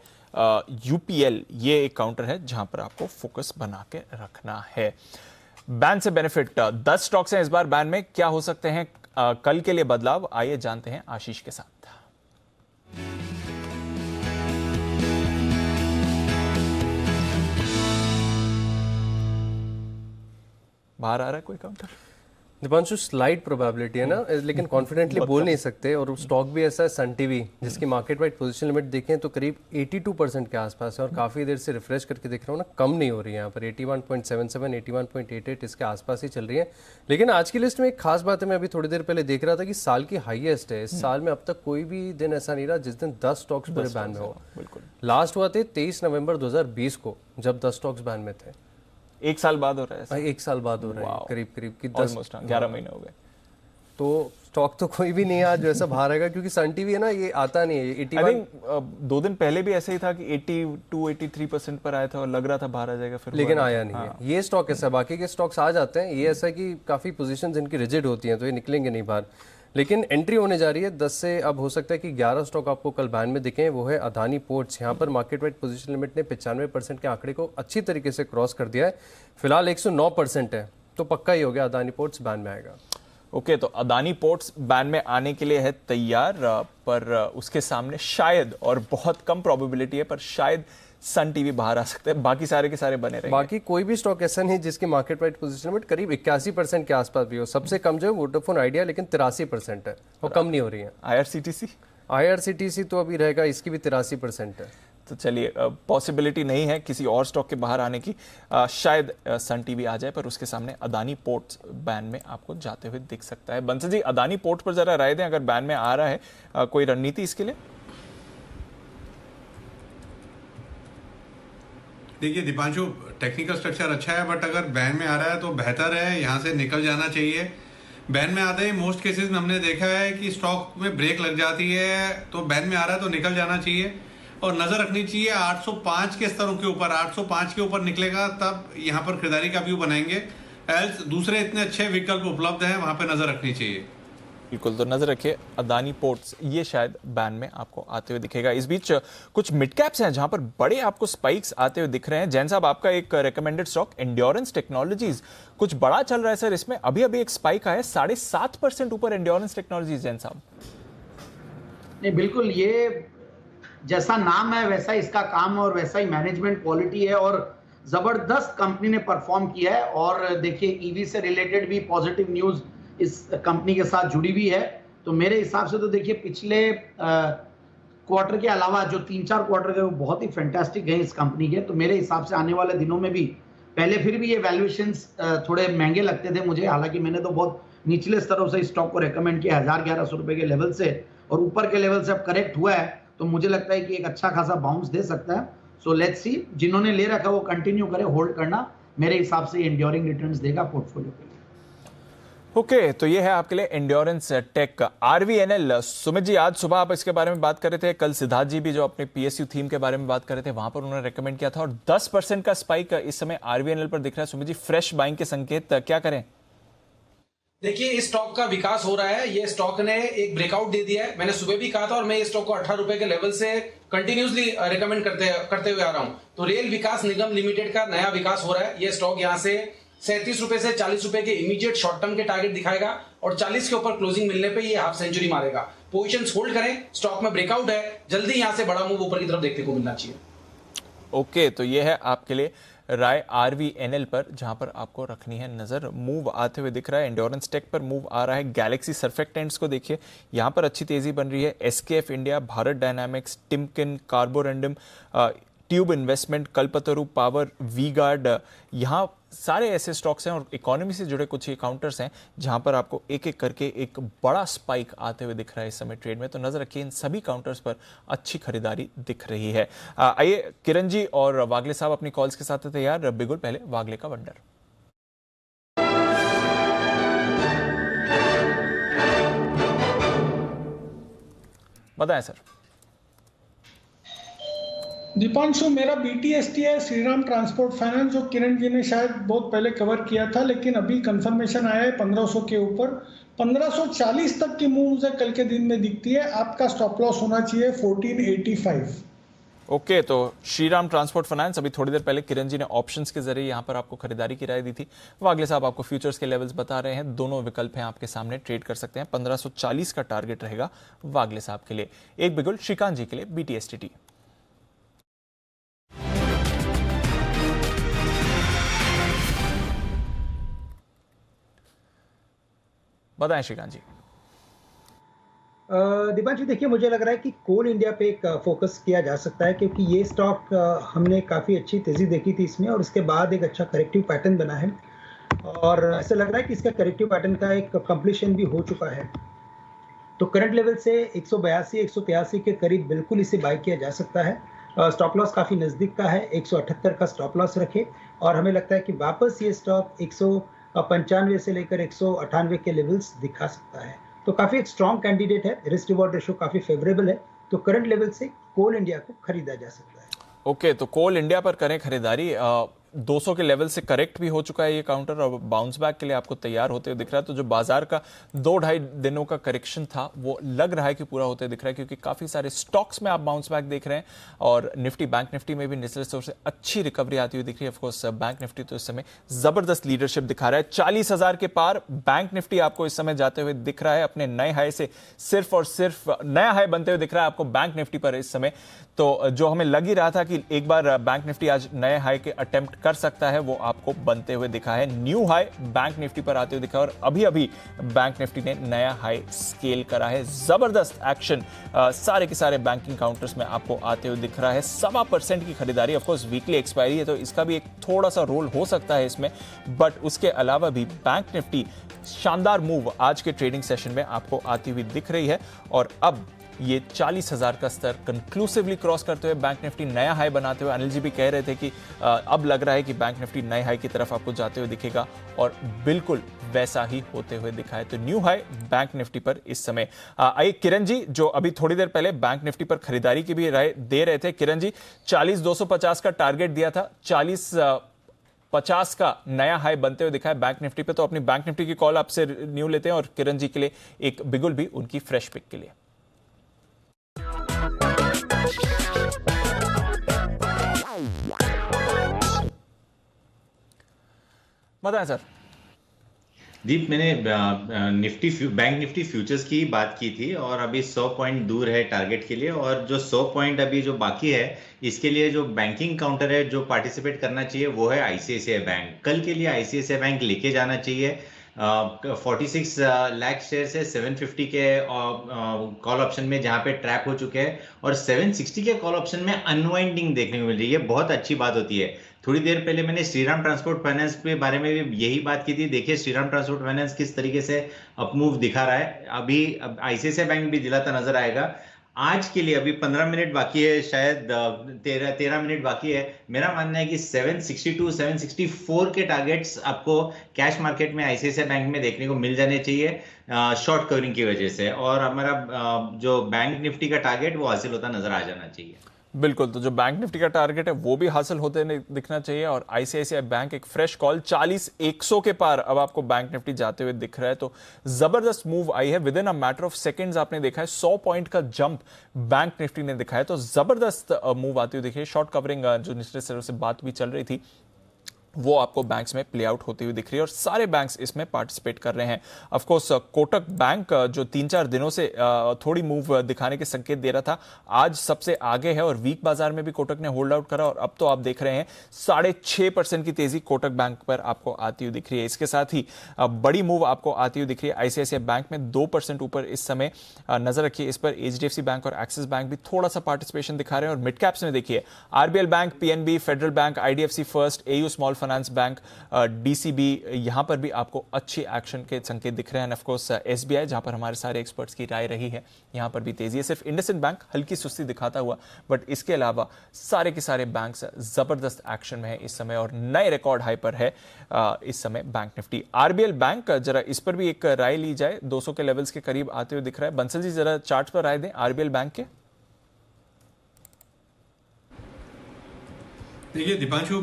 UPL ये एक काउंटर है जहां पर आपको फोकस बना के रखना है। बैन से बेनिफिट 10 स्टॉक्स हैं इस बार बैन में, क्या हो सकते हैं कल के लिए बदलाव, आइए जानते हैं आशीष के साथ। बाहर आ रहा है कोई काउंटर? दीपांशु, स्लाइड प्रोबेबिलिटी है ना, लेकिन कॉन्फिडेंटली बोल नहीं सकते। और स्टॉक भी ऐसा है सन टीवी जिसकी मार्केट वाइड पोजीशन लिमिट देखें तो करीब 82% के आसपास है और काफ़ी देर से रिफ्रेश करके देख रहा हूँ ना, कम नहीं हो रही है यहाँ पर। 81.77 81.88 इसके आसपास ही चल रही है। लेकिन आज की लिस्ट में एक खास बात है, मैं अभी थोड़ी देर पहले देख रहा था कि साल की हाईएस्ट है। इस साल में अब तक कोई भी दिन ऐसा नहीं रहा जिस दिन 10 स्टॉक्स पूरे बैन में हो। बिल्कुल, लास्ट हुआ थे 23 नवंबर 2020 को जब 10 स्टॉक्स बैन में थे। एक साल बाद हो रहा है? एक साल बाद हो रहा है करीब कि 11 महीने हो गए। तो स्टॉक तो कोई भी नहीं है आज जो ऐसा बाहर आएगा, क्योंकि सन टीवी है ना, ये आता नहीं है। 81 2 दिन पहले भी ऐसे ही था कि 82-83% पर आया था और लग रहा था बाहर आ जाएगा, फिर लेकिन आया नहीं है। ये स्टॉक ऐसा, बाकी के स्टॉक्स आ जाते हैं, ये ऐसा कि काफी पोजीशंस इनकी रिजिड होती हैं तो ये निकलेंगे नहीं बाहर। लेकिन एंट्री होने जा रही है 10 से। अब हो सकता है कि 11 स्टॉक आपको कल बैन में दिखें। वो है अदानी पोर्ट्स। यहाँ पर मार्केट वाइड पोजीशन लिमिट ने 95% के आंकड़े को अच्छी तरीके से क्रॉस कर दिया है। फिलहाल 109% है, तो पक्का ही हो गया अदानी पोर्ट्स बैन में आएगा। ओके, तो अदानी पोर्ट्स बैन में आने के लिए है तैयार, पर उसके सामने शायद, और बहुत कम प्रोबेबिलिटी है, पर शायद सन टीवी बाहर आ सकते हैं। बाकी सारे के सारे बने रहेंगे। बाकी कोई भी स्टॉक ऐसा नहीं जिसकी मार्केट वाइड पोजीशन लिमिट करीब 81% के आसपास भी हो। सबसे कम जो है वोडाफोन आइडिया, लेकिन 83% है और कम नहीं हो रही है। IRCTC तो अभी रहेगा, इसकी भी 83% है। तो चलिए, पॉसिबिलिटी नहीं है किसी और स्टॉक के बाहर आने की। शायद सन टीवी आ जाए, पर उसके सामने अदानी पोर्ट्स बैन में आपको जाते हुए दिख सकता है। बंसल जी, अदानी पोर्ट्स पर जरा राय दें, अगर बैन में आ रहा है कोई रणनीति इसके लिए? देखिए दीपांशु, टेक्निकल स्ट्रक्चर अच्छा है, बट अगर बैन में आ रहा है तो बेहतर है यहाँ से निकल जाना चाहिए। बैन में आते ही मोस्ट केसेस में हमने देखा है कि स्टॉक में ब्रेक लग जाती है, तो बैन में आ रहा है तो निकल जाना चाहिए और नजर रखनी चाहिए 805 के स्तरों के ऊपर। 805 के ऊपर निकलेगा तब यहाँ पर खरीदारी का व्यू बनाएंगे, एल्स दूसरे इतने अच्छे विकल्प उपलब्ध हैं, वहां पर नजर रखनी चाहिए। बिल्कुल, तो नजर रखिए अदानी पोर्ट्स, ये शायद बैन में आपको आते हुए दिखेगा। इस बीच कुछ मिड कैप्स हैं जहां पर बड़े आपको स्पाइक्स आते हुए दिख रहे हैं। जैन साहब, आपका एक रेकमेंडेड स्टॉक एंड्योरेंस टेक्नोलॉजीज कुछ बड़ा चल रहा है सर, इसमें अभी अभी एक स्पाइक आया 7.5% ऊपर एंड्योरेंस टेक्नोलॉजीज। जैन साहब, नहीं बिल्कुल, ये जैसा नाम है वैसा इसका काम और वैसा ही मैनेजमेंट क्वालिटी है और जबरदस्त कंपनी ने परफॉर्म किया है। और देखिए ईवी से रिलेटेड भी पॉजिटिव न्यूज इस कंपनी के साथ जुड़ी हुई है। तो मेरे हिसाब से तो देखिए पिछले क्वार्टर के अलावा जो 3-4 क्वार्टर गए वो बहुत ही फैंटास्टिक गए इस कंपनी के। तो मेरे हिसाब से आने वाले दिनों में भी, पहले फिर भी ये वैल्यूएशंस थोड़े महंगे लगते थे मुझे, हालांकि मैंने तो बहुत निचले स्तरों से स्टॉक को रेकमेंड किया 1000-1100 रुपए के लेवल से, और ऊपर के लेवल से अब करेक्ट हुआ है तो मुझे लगता है कि एक अच्छा खासा बाउंस दे सकता है। सो लेट्स सी, जिन्होंने ले रखा वो कंटिन्यू करे होल्ड करना, मेरे हिसाब से एंड्योरिंग रिटर्न्स देगा पोर्टफोलियो के लिए। ओके, तो ये है आपके लिए endurance take RVNL। Sumit ji, आज सुबह आप इसके बारे में बात कर रहे थे, कल सिद्धार्थ जी भी जो अपने PSU थीम के बारे में बात कर रहे थे वहां पर उन्होंने रेकमेंड किया था, और 10% का स्पाइक इस समय RVNL पर दिख रहा है। सुमित जी, फ्रेश बाइंग के संकेत क्या करें? देखिए इस स्टॉक का विकास हो रहा है, ये स्टॉक ने एक ब्रेकआउट दे दिया है। मैंने सुबह भी कहा था और मैं इस स्टॉक को 18 रुपए के लेवल से कंटिन्यूसली रिकमेंड करते हुए आ रहा हूं। तो रेल विकास निगम लिमिटेड का नया विकास हो रहा है। ये स्टॉक यहां से 37 रुपए से 40 रुपए के इमीडिएट शॉर्ट टर्म के टारगेट दिखाएगा और 40 के ऊपर क्लोजिंग मिलने पे ये हाफ सेंचुरी मारेगा। पोजीशंस होल्ड करें, स्टॉक में ब्रेकआउट है, जल्दी यहां से बड़ा मूव ऊपर की तरफ देखने को मिलना चाहिए। ओके, तो ये है आपके लिए राय RVNL पर, जहां पर आपको रखनी है नजर। मूव आते हुए दिख रहा है, एंड्योरेंस टेक पर मूव आ रहा है। गैलेक्सी सर्फेक्टेंट्स को देखिए, यहां पर अच्छी तेजी बन रही है। SKF India, Bharat Dynamics, Timken, Carborundum, Tube Investment, Kalpataru Power, V Guard, यहाँ सारे ऐसे स्टॉक्स हैं और इकोनॉमी से जुड़े कुछ काउंटर्स हैं जहां पर आपको एक एक करके एक बड़ा स्पाइक आते हुए दिख रहा है इस समय ट्रेड में। तो नजर रखिए, इन सभी काउंटर्स पर अच्छी खरीदारी दिख रही है। आइए, किरण जी और वागले साहब अपनी कॉल्स के साथ तैयार। बिगुल, पहले वागले का वंडर। बताएं सर। दीपांशु, मेरा BTST है श्रीराम ट्रांसपोर्ट फाइनेंस, जो किरण जी ने शायद बहुत पहले कवर किया था, लेकिन अभी कंफर्मेशन आया है 1500 के ऊपर। 1540 तक की मूव मुझे कल के दिन में दिखती है। आपका स्टॉप लॉस होना चाहिए 1485। ओके, तो श्रीराम ट्रांसपोर्ट फाइनेंस, अभी थोड़ी देर पहले किरण जी ने ऑप्शंस के जरिए यहां पर आपको खरीदारी की राय दी थी। वागले साहब आपको फ्यूचर्स के लेवल्स बता रहे हैं, दोनों विकल्प हैं आपके सामने, ट्रेड कर सकते हैं। 1540 का टारगेट रहेगा वागले साहब के लिए। एक बिगुल श्रीकांत जी के लिए BTST। बताएं श्रीकांत जी। दीपांशु, देखिए मुझे लग रहा है कि कोल इंडिया पे एक फोकस किया जा सकता है, क्योंकि ये स्टॉक हमने काफ़ी अच्छी तेज़ी देखी थी इसमें और इसके बाद एक अच्छा करेक्टिव पैटर्न बना है और ऐसा लग रहा है कि इसका करेक्टिव पैटर्न का एक कंप्लीशन भी हो चुका है। तो करंट लेवल से 182-183 के करीब बिल्कुल इसे बाय किया जा सकता है। स्टॉप लॉस काफ़ी नज़दीक का है, 178 का स्टॉप लॉस रखे और हमें लगता है कि वापस ये स्टॉक 195 से लेकर 198 के लेवल्स दिखा सकता है। तो काफ़ी एक स्ट्रॉन्ग कैंडिडेट है, रिस्क रिवॉर्ड रेशो काफ़ी फेवरेबल है, तो करंट लेवल से कोल इंडिया को खरीदा जा सकता है। ओके, तो कोल इंडिया पर करें खरीदारी। 200 के लेवल से करेक्ट भी हो चुका है ये काउंटर और बाउंस बैक के लिए आपको तैयार होते हुए दिख रहा है। तो जो बाजार का 2-2.5 दिनों का करेक्शन था वो लग रहा है कि पूरा होते दिख रहा है, क्योंकि काफी सारे स्टॉक्स में आप बाउंस बैक देख रहे हैं और निफ्टी, बैंक निफ्टी में भी निचले स्तर से अच्छी रिकवरी आती हुई दिख रही है। ऑफकोर्स बैंक निफ्टी तो इस समय जबरदस्त लीडरशिप दिखा रहा है, 40,000 के पार बैंक निफ्टी आपको इस समय जाते हुए दिख रहा है अपने नए हाई से, सिर्फ और सिर्फ नया हाई बनते हुए दिख रहा है आपको बैंक निफ्टी पर इस समय। तो जो हमें लग ही रहा था कि एक बार बैंक निफ्टी आज नए हाई के अटेम्प्ट कर सकता है, वो आपको बनते हुए दिखा है। न्यू हाई बैंक निफ्टी पर आते हुए दिखा और अभी अभी बैंक निफ्टी ने नया हाई स्केल करा है। जबरदस्त एक्शन सारे के सारे बैंकिंग काउंटर्स में आपको आते हुए दिख रहा है। 1.25% की खरीदारी, ऑफकोर्स वीकली एक्सपायरी है तो इसका भी एक थोड़ा सा रोल हो सकता है इसमें, बट उसके अलावा भी बैंक निफ्टी शानदार मूव आज के ट्रेडिंग सेशन में आपको आती हुई दिख रही है और अब ये 40,000 का स्तर कंक्लूसिवली क्रॉस करते हुए बैंक निफ्टी नया हाई बनाते हुए, अनिल जी भी कह रहे थे कि अब लग रहा है कि बैंक निफ्टी नए हाई की तरफ आपको जाते हुए दिखेगा और बिल्कुल वैसा ही होते हुए दिखा है। तो न्यू हाई बैंक निफ्टी पर इस समय। आइए किरण जी, जो अभी थोड़ी देर पहले बैंक निफ्टी पर खरीदारी की भी राय दे रहे थे, किरण जी 40,250 का टारगेट दिया था, 40,50 का नया हाई बनते हुए दिखा है बैंक निफ्टी पे। तो अपनी बैंक निफ्टी की कॉल आपसे न्यू लेते हैं और किरण जी के लिए एक बिगुल भी उनकी फ्रेश पिक के लिए। बताएं सर। दीप, मैंने बैंक निफ्टी फ्यूचर्स की बात की थी और अभी 100 पॉइंट दूर है टारगेट के लिए, और जो 100 पॉइंट अभी जो बाकी है इसके लिए जो बैंकिंग काउंटर है जो पार्टिसिपेट करना चाहिए वो है आईसीआईसीआई बैंक। कल के लिए आईसीआईसीआई बैंक लेके जाना चाहिए। 46 लाख शेयर से 750 के कॉल ऑप्शन में जहां पे ट्रैप हो चुके हैं, और 760 के कॉल ऑप्शन में अनवाइंडिंग देखने को मिल रही है। बहुत अच्छी बात होती है। थोड़ी देर पहले मैंने श्रीराम ट्रांसपोर्ट फाइनेंस के बारे में भी यही बात की थी। देखिए श्रीराम ट्रांसपोर्ट फाइनेंस किस तरीके से अपमूव दिखा रहा है। अभी आईसीआईसीआई बैंक भी दिलाता नजर आएगा। आज के लिए अभी 15 मिनट बाकी है, शायद 13 मिनट बाकी है। मेरा मानना है कि 762 764 के टारगेट्स आपको कैश मार्केट में आईसीआईसीआई बैंक में देखने को मिल जाने चाहिए शॉर्ट कवरिंग की वजह से, और हमारा जो बैंक निफ्टी का टारगेट वो हासिल होता नजर आ जाना चाहिए। बिल्कुल, तो जो बैंक निफ्टी का टारगेट है वो भी हासिल होते दिखना चाहिए, और आईसीआईसीआई बैंक एक फ्रेश कॉल 40,100 के पार अब आपको बैंक निफ्टी जाते हुए दिख रहा है। तो जबरदस्त मूव आई है, with in a matter of seconds आपने देखा है 100 पॉइंट का जंप बैंक निफ्टी ने दिखाया। तो जबरदस्त मूव आती हुई दिखी है। शॉर्ट कवरिंग जो निचले स्तरों से बात भी चल रही थी वो आपको बैंक्स में प्ले आउट होती हुई दिख रही है, और सारे बैंक्स इसमें पार्टिसिपेट कर रहे हैं। ऑफ कोर्स कोटक बैंक जो 3-4 दिनों से थोड़ी मूव दिखाने के संकेत दे रहा था, आज सबसे आगे है, और वीक बाजार में भी कोटक ने होल्ड आउट करा, और अब तो आप देख रहे हैं 6.5% की तेजी कोटक बैंक पर आपको आती हुई दिख रही है। इसके साथ ही बड़ी मूव आपको आती हुई दिख रही है आईसीआईसीआई बैंक में 2% ऊपर इस समय नजर रखिए इस पर। एचडीएफसी बैंक और एक्सिस बैंक भी थोड़ा सा पार्टिसिपेशन दिखा रहे हैं, और मिड कैप्स में देखिए RBL bank, PNB, federal bank, IDFC first, AU small finance bank, DCB, यहां पर भी आपको अच्छी एक्शन के संकेत दिख रहे हैं। ऑफ कोर्स एसबीआई, जहां पर हमारे सारे एक्सपर्ट्स की राय रही है, यहां पर भी तेजी है। सिर्फ इंडसइंड बैंक हल्की सुस्ती दिखाता हुआ, बट इसके अलावा सारे के सारे बैंक्स जबरदस्त एक्शन में है इस समय, और नए रिकॉर्ड हाई पर है इस समय बैंक निफ्टी। आरबीएल बैंक, जरा इस पर भी एक राय ली जाए, 200 के लेवल्स के करीब आते हुए दिख रहा है। बंसल जी जरा चार्ट पर राय दें आरबीएल बैंक के। देखिए दीपांशु,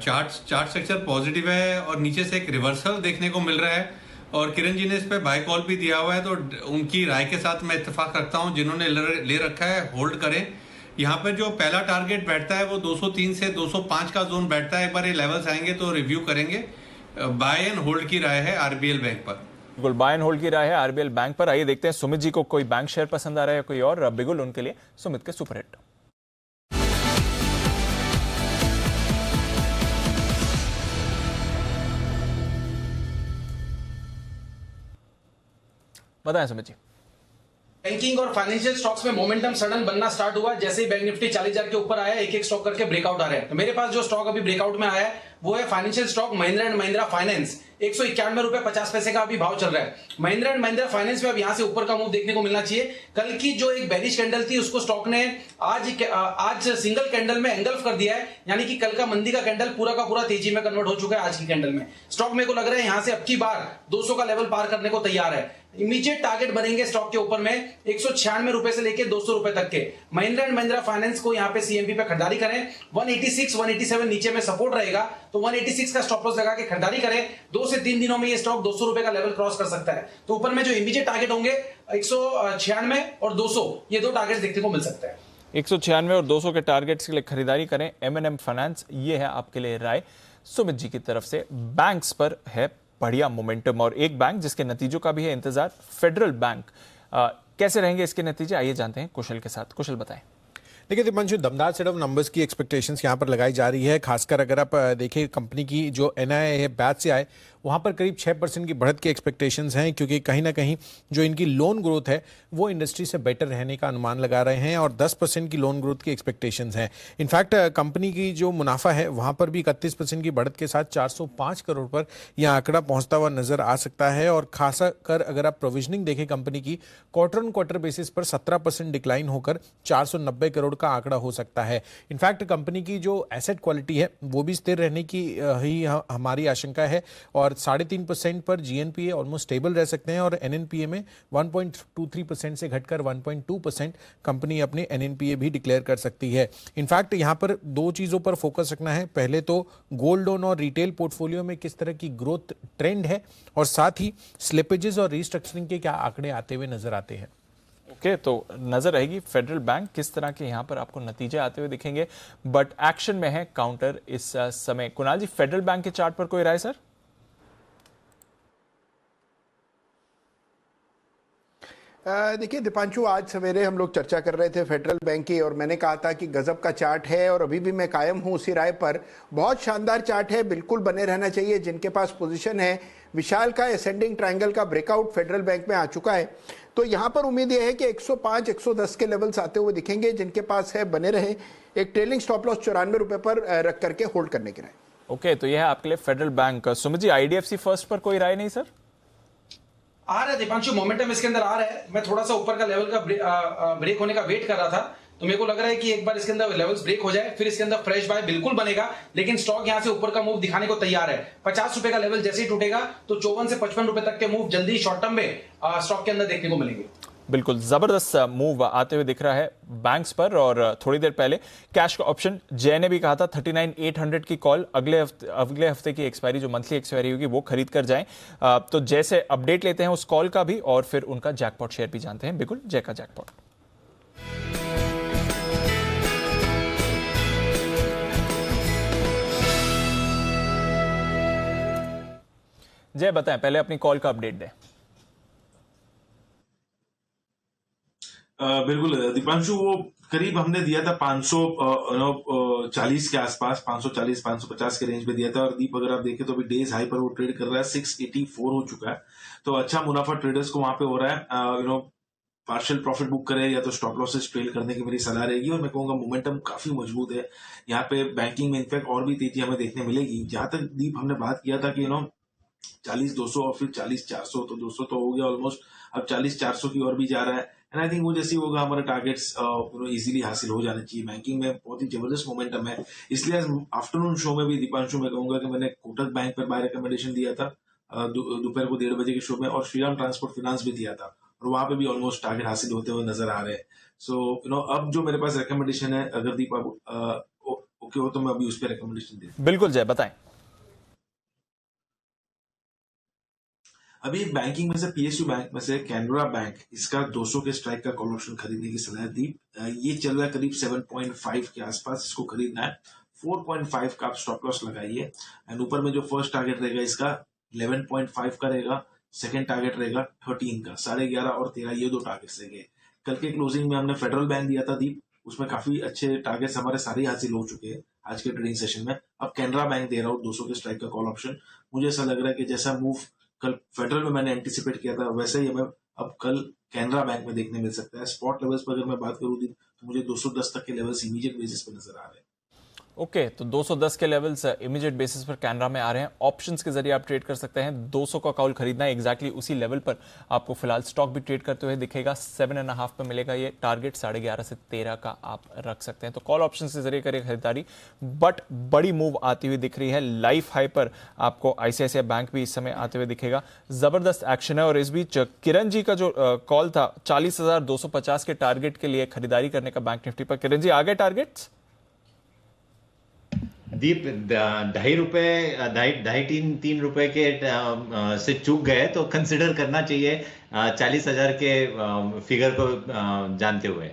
चार्ट स्ट्रक्चर पॉजिटिव है और नीचे से एक रिवर्सल देखने को मिल रहा है, और किरण जी ने इस पे बाय कॉल भी दिया हुआ है, तो उनकी राय के साथ मैं इत्तेफाक रखता हूं। जिन्होंने ले रखा है होल्ड करें। यहाँ पर जो पहला टारगेट बैठता है वो 203 से 205 का जोन बैठता है। एक बार ये लेवल्स आएंगे तो रिव्यू करेंगे। बाय एंड होल्ड की राय है आरबीएल बैंक पर। बिल्कुल, बाय एंड होल्ड की राय है आरबीएल बैंक पर। आइए देखते हैं सुमित जी को कोई बैंक शेयर पसंद आ रहा है या कोई और। बिगुल उनके लिए सुमित के सुपरहिट। बताएं सुमित जी। बैंकिंग और फाइनेंशियल स्टॉक्स में मोमेंटम सडन बनना स्टार्ट हुआ जैसे ही बैंक निफ्टी 40,000 के ऊपर आया, एक एक स्टॉक करके ब्रेकआउट आ रहे हैं। तो मेरे पास जो स्टॉक अभी ब्रेकआउट में आया है वो है financial stock Mahindra and Mahindra finance. 191 रुपए 50 पैसे का अभी भाव चल रहा है। महिंद्रा एंड महिंद्रा फाइनेंस में अब यहां से ऊपर का मूव देखने को मिलना चाहिए। कल की जो एक बेरिश कैंडल थी उसको स्टॉक ने आज सिंगल कैंडल में एंगल्फ कर दिया है, यानी कि कल का मंदी का कैंडल पूरा का पूरा तेजी में कन्वर्ट हो चुका है आज की कैंडल में। स्टॉक मेरे को लग रहा है यहां से अब की बार 200 का लेवल पार करने को तैयार है। इमीडिएट टारगेट बनेंगे स्टॉक के ऊपर में 196 रुपए से लेकर 200 रुपए तक के। महिंद्रा एंड महिंद्रा फाइनेंस को यहां पे सीएमपी पे खरीदारी करें। 186 187 नीचे में सपोर्ट रहेगा, तो 186 का स्टॉप लॉस लगा के खरीदारी करें। 2 से 3 दिनों में ये स्टॉक 200 रुपए का लेवल क्रॉस कर सकता है। तो ऊपर में जो इमीडिएट टारगेट होंगे 196 और 200, ये 2 टारगेट देखने को मिल सकते हैं। 196 और 200 के टारगेट्स के लिए खरीदारी करें। M&M फाइनेंस, ये है आपके लिए राय सुमित जी की तरफ से। बैंक्स पर है बढ़िया मोमेंटम, और एक बैंक जिसके नतीजों का भी है इंतजार, फेडरल बैंक। कैसे रहेंगे इसके नतीजे, आइए जानते हैं कुशल के साथ। कुशल बताएं। देखिए दीपांशु, दमदार सेट ऑफ नंबर्स की एक्सपेक्टेशंस यहाँ पर लगाई जा रही है। खासकर अगर आप देखिए कंपनी की जो एनआईआई है बैच से आए, वहाँ पर करीब 6% की बढ़त की एक्सपेक्टेशंस हैं, क्योंकि कहीं ना कहीं जो इनकी लोन ग्रोथ है वो इंडस्ट्री से बेटर रहने का अनुमान लगा रहे हैं, और 10% की लोन ग्रोथ की एक्सपेक्टेशंस हैं। इनफैक्ट कंपनी की जो मुनाफा है वहाँ पर भी 31% की बढ़त के साथ 405 करोड़ पर यह आंकड़ा पहुँचता हुआ नजर आ सकता है। और खासा कर अगर आप प्रोविजनिंग देखें कंपनी की, क्वार्टर ऑन क्वार्टर बेसिस पर 17% डिक्लाइन होकर 490 करोड़ का आंकड़ा हो सकता है। इनफैक्ट कंपनी की जो एसेट क्वालिटी है वो भी स्थिर रहने की ही हमारी आशंका है, और 3.5% पर जीएनपीए ऑलमोस्ट स्टेबल रह सकते हैं, और एनएनपीए में 1.23% से घटकर 1.2% कंपनी अपने एनएनपीए भी डिक्लेयर कर सकती है। इनफैक्ट यहां पर 2 चीजों पर फोकस रखना है। पहले तो गोल्ड लोन और रिटेल पोर्टफोलियो में किस तरह की ग्रोथ ट्रेंड है, और साथ ही स्लिपेजेस और रीस्ट्रक्चरिंग के क्या आंकड़े आते हुए नजर आते हैं। ओके, तो नजर रहेगी फेडरल बैंक, किस तरह के यहां पर आपको नतीजे आते हुए दिखेंगे, बट एक्शन में है काउंटर इस समय। कुणाल जी, फेडरल बैंक के चार्ट पर कोई राय सर? देखिए दीपांशु, आज सवेरे हम लोग चर्चा कर रहे थे फेडरल बैंक की और मैंने कहा था कि गजब का चार्ट है और अभी भी मैं कायम हूं उसी राय पर। बहुत शानदार चार्ट है, बिल्कुल बने रहना चाहिए। जिनके पास पोजीशन है, विशाल का एसेंडिंग ट्रायंगल का ब्रेकआउट फेडरल बैंक में आ चुका है, तो यहां पर उम्मीद यह है कि 105 110 के लेवल्स आते हुए दिखेंगे। जिनके पास है बने रहे, एक ट्रेलिंग स्टॉप लॉस 94 रुपए पर रख करके होल्ड करने की राय। ओके, तो यह है आपके लिए federal bank. Sumit ji, IDFC first पर कोई राय नहीं सर? आ रहा है दीपांशु, मोमेंटम इसके अंदर आ रहा है। मैं थोड़ा सा ऊपर का लेवल का ब्रेक होने का वेट कर रहा था, तो मेरे को लग रहा है कि एक बार इसके अंदर लेवल्स ब्रेक हो जाए, फिर इसके अंदर फ्रेश बाय बिल्कुल बनेगा। लेकिन स्टॉक यहां से ऊपर का मूव दिखाने को तैयार है। 50 रुपए का लेवल जैसे ही टूटेगा तो 54 से 55 रुपए तक के मूव जल्दी शॉर्ट टर्म में स्टॉक के अंदर देखने को मिलेंगे। बिल्कुल जबरदस्त मूव आते हुए दिख रहा है बैंक्स पर। और थोड़ी देर पहले कैश का ऑप्शन जय ने भी कहा था 39,800 की कॉल अगले हफ्ते की एक्सपायरी, जो मंथली एक्सपायरी होगी वो खरीद कर जाएं। तो जय से अपडेट लेते हैं उस कॉल का भी और फिर उनका जैकपॉट शेयर भी जानते हैं। बिल्कुल जय का जैकपॉट। जय बताएं, पहले अपनी कॉल का अपडेट दें। बिल्कुल दीपांशु, वो करीब हमने दिया था 540 के आसपास, 540 550 के रेंज में दिया था। और दीप अगर आप देखें तो अभी डेज हाई पर वो ट्रेड कर रहा है, 684 हो चुका है। तो अच्छा मुनाफा ट्रेडर्स को वहां पे हो रहा है। पार्शियल प्रॉफिट बुक करे या तो स्टॉप लॉसेस ट्रेल करने की मेरी सलाह रहेगी। और मैं कहूंगा मोमेंटम काफी मजबूत है यहाँ पे। बैंकिंग में इनफैक्ट और भी तेजी हमें देखने मिलेगी। जहां तक दीप हमने बात किया था कि 40-200 और फिर 40-400, तो 200 तो हो गया ऑलमोस्ट, अब 40-400 की ओर भी जा रहा है। एंड आई थिंक वो जैसे होगा हमारे टारगेट्स इजीली हासिल हो जाने चाहिए। बैंकिंग में बहुत ही जबरदस्त मोमेंटम है। इसलिए आफ्टरनून शो में भी दीपांशु मैं कहूंगा कि मैंने कोटक बैंक पर बाय रिकमेंडेशन दिया था दोपहर को 1:30 बजे के शो में, और श्रीराम ट्रांसपोर्ट फाइनेंस भी दिया था और वहां पे भी ऑलमोस्ट टारगेट हासिल होते हुए नजर आ रहे हैं। सो अब जो मेरे पास रिकमेंडेशन है, अगर दीप ओके हो तो मैं अभी उस पर रिकमेंडेशन दे। बिल्कुल जय बताएं। अभी बैंकिंग में से पीएसयू बैंक में से कैनरा बैंक, इसका 200 के स्ट्राइक का कॉल ऑप्शन खरीदने की सलाह दी। ये चल रहा है करीब 7.5 के आसपास, इसको खरीदना है। 4.5 का आप स्टॉप लॉस लगाइए। एंड ऊपर में जो फर्स्ट टारगेट रहेगा इसका 11.5 का रहेगा, सेकंड टारगेट रहेगा 13 का। 11.5 और 13 ये दो टारगेट्स रहेंगे। कल के क्लोजिंग में हमने फेडरल बैंक दिया था दीप, उसमें काफी अच्छे टारगेट्स हमारे सारे हासिल हो चुके हैं आज के ट्रेडिंग सेशन में। अब कैनरा बैंक दे रहा हूँ 200 के स्ट्राइक का कॉल ऑप्शन। मुझे ऐसा लग रहा है कि जैसा मूव कल फेडरल में मैंने एंटिसिपेट किया था, वैसे ही हमें अब कल कैनरा बैंक में देखने मिल सकता है। स्पॉट लेवल्स पर अगर मैं बात करूं तो मुझे 210 तक के लेवल्स इमीडिएट बेसिस पर नजर आ रहे हैं। ओके, तो 210 के लेवल्स इमीडिएट बेसिस पर कैनरा में आ रहे हैं। ऑप्शंस के जरिए आप ट्रेड कर सकते हैं। 200 का कॉल खरीदना है, एग्जैक्टली उसी लेवल पर आपको फिलहाल स्टॉक भी ट्रेड करते हुए दिखेगा। 7.5 पे मिलेगा ये टारगेट, 11.5 से 13 का आप रख सकते हैं। तो कॉल ऑप्शन के जरिए करिए खरीदारी। बट बड़ी मूव आती हुई दिख रही है। लाइफ हाई पर आपको आईसीआईसीआई बैंक भी इस समय आते हुए दिखेगा। जबरदस्त एक्शन है। और इस बीच किरण जी का जो कॉल था 40,250 के टारगेट के लिए खरीदारी करने का बैंक निफ्टी पर, किरण जी आ गए टारगेट्स? दीप 2.5 रुपए के से चूक गए तो कंसिडर करना चाहिए 40,000 के फिगर को जानते हुए।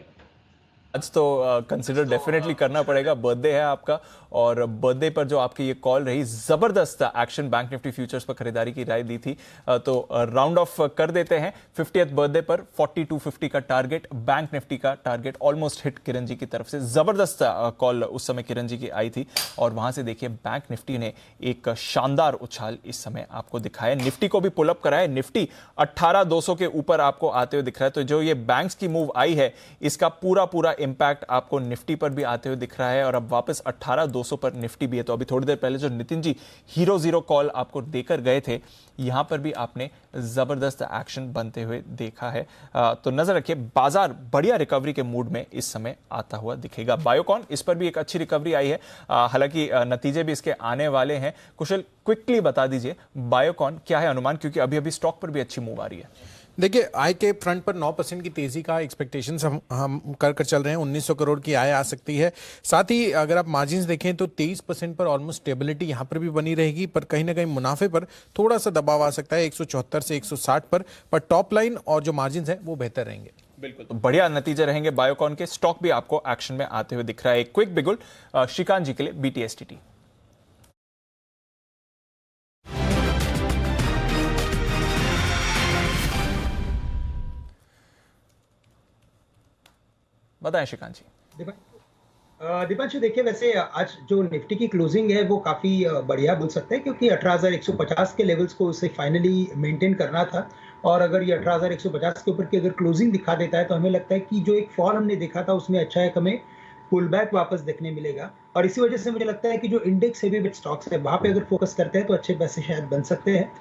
आज तो कंसिडर डेफिनेटली करना पड़ेगा। बर्थडे है आपका और बर्थडे पर जो आपकी ये कॉल रही, जबरदस्त एक्शन बैंक निफ्टी फ्यूचर्स पर खरीदारी की राय दी थी। तो राउंड ऑफ कर देते हैं। 50th बर्थडे पर 4250 का टारगेट, बैंक निफ्टी का target almost hit Kiran ji की तरफ से। जबरदस्त कॉल उस समय किरण जी की आई थी और वहां से देखिए बैंक निफ्टी ने एक शानदार उछाल इस समय आपको दिखाया। निफ्टी को भी पुल अप कराया। निफ्टी 18,200 के ऊपर आपको आते हुए दिख रहा है। तो जो ये बैंक्स की मूव आई है, इसका पूरा इंपैक्ट आपको निफ्टी पर भी आते हुए दिख रहा है। और अब वापस 18,200 पर निफ्टी भी है। तो अभी थोड़ी देर पहले जो Nitin ji hero zero call आपको देकर गए थे, यहां पर भी आपने जबरदस्त एक्शन बनते हुए देखा है। तो नजर रखिए, बाजार बढ़िया रिकवरी के मूड में इस समय आता हुआ दिखेगा। बायोकॉन, इस पर भी एक अच्छी रिकवरी आई है। हालांकि नतीजे भी इसके आने वाले हैं। कुशल, क्विकली बता दीजिए बायोकॉन क्या है अनुमान, क्योंकि अभी अभी स्टॉक पर भी अच्छी मूव आ रही है। देखिए, आय के फ्रंट पर 9% की तेजी का एक्सपेक्टेशंस हम कर चल रहे हैं। 1900 करोड़ की आय आ सकती है। साथ ही अगर आप मार्जिन्स देखें तो 23% पर ऑलमोस्ट स्टेबिलिटी यहां पर भी बनी रहेगी, पर कहीं ना कहीं मुनाफे पर थोड़ा सा दबाव आ सकता है 174 से 160 पर टॉप लाइन और जो मार्जिन्स हैं वो बेहतर रहेंगे। बिल्कुल, तो बढ़िया नतीजे रहेंगे बायोकॉन के। स्टॉक भी आपको एक्शन में आते हुए दिख रहा है। एक क्विक बिगुल श्रीकांत जी के लिए BTSTT। बताएं श्रीकांत जी। दीपांशु देखिए, वैसे आज जो निफ्टी की क्लोजिंग है वो काफी बढ़िया बोल सकते हैं, क्योंकि 18,150 के लेवल्स को उसे फाइनली मेंटेन करना था, और अगर ये 18,150 के ऊपर की अगर क्लोजिंग दिखा देता है तो हमें लगता है कि जो एक फॉल हमने देखा था उसमें अच्छा है, हमें पुल बैक वापस देखने मिलेगा। और इसी वजह से मुझे लगता है कि जो इंडेक्स हेवी वेट स्टॉक्स है वहां पे अगर फोकस करते हैं तो अच्छे पैसे शायद बन सकते हैं।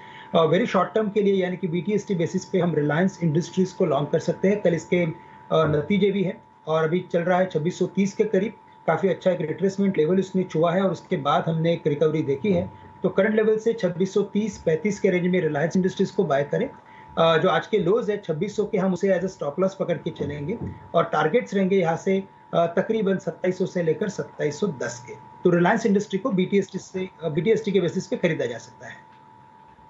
वेरी शॉर्ट टर्म के लिए यानी कि BTST बेसिस पे हम रिलायंस इंडस्ट्रीज को लॉन्ग कर सकते हैं। कल इसके नतीजे भी है और अभी चल रहा है 2630 के करीब, काफी अच्छा एक रिट्रेसमेंट लेवल इसने छुआ है और उसके बाद हमने एक रिकवरी देखी है। तो करंट लेवल से 2630-35 के रेंज में रिलायंस इंडस्ट्रीज को बाय करें। जो आज के लोज है 2600 के, हम उसे एज ए स्टॉप लॉस पकड़ के चलेंगे और टारगेट्स रहेंगे यहाँ से तकरीबन 2700 से लेकर 2710 के। तो रिलायंस इंडस्ट्री को BTST के बेसिस पे खरीदा जा सकता है।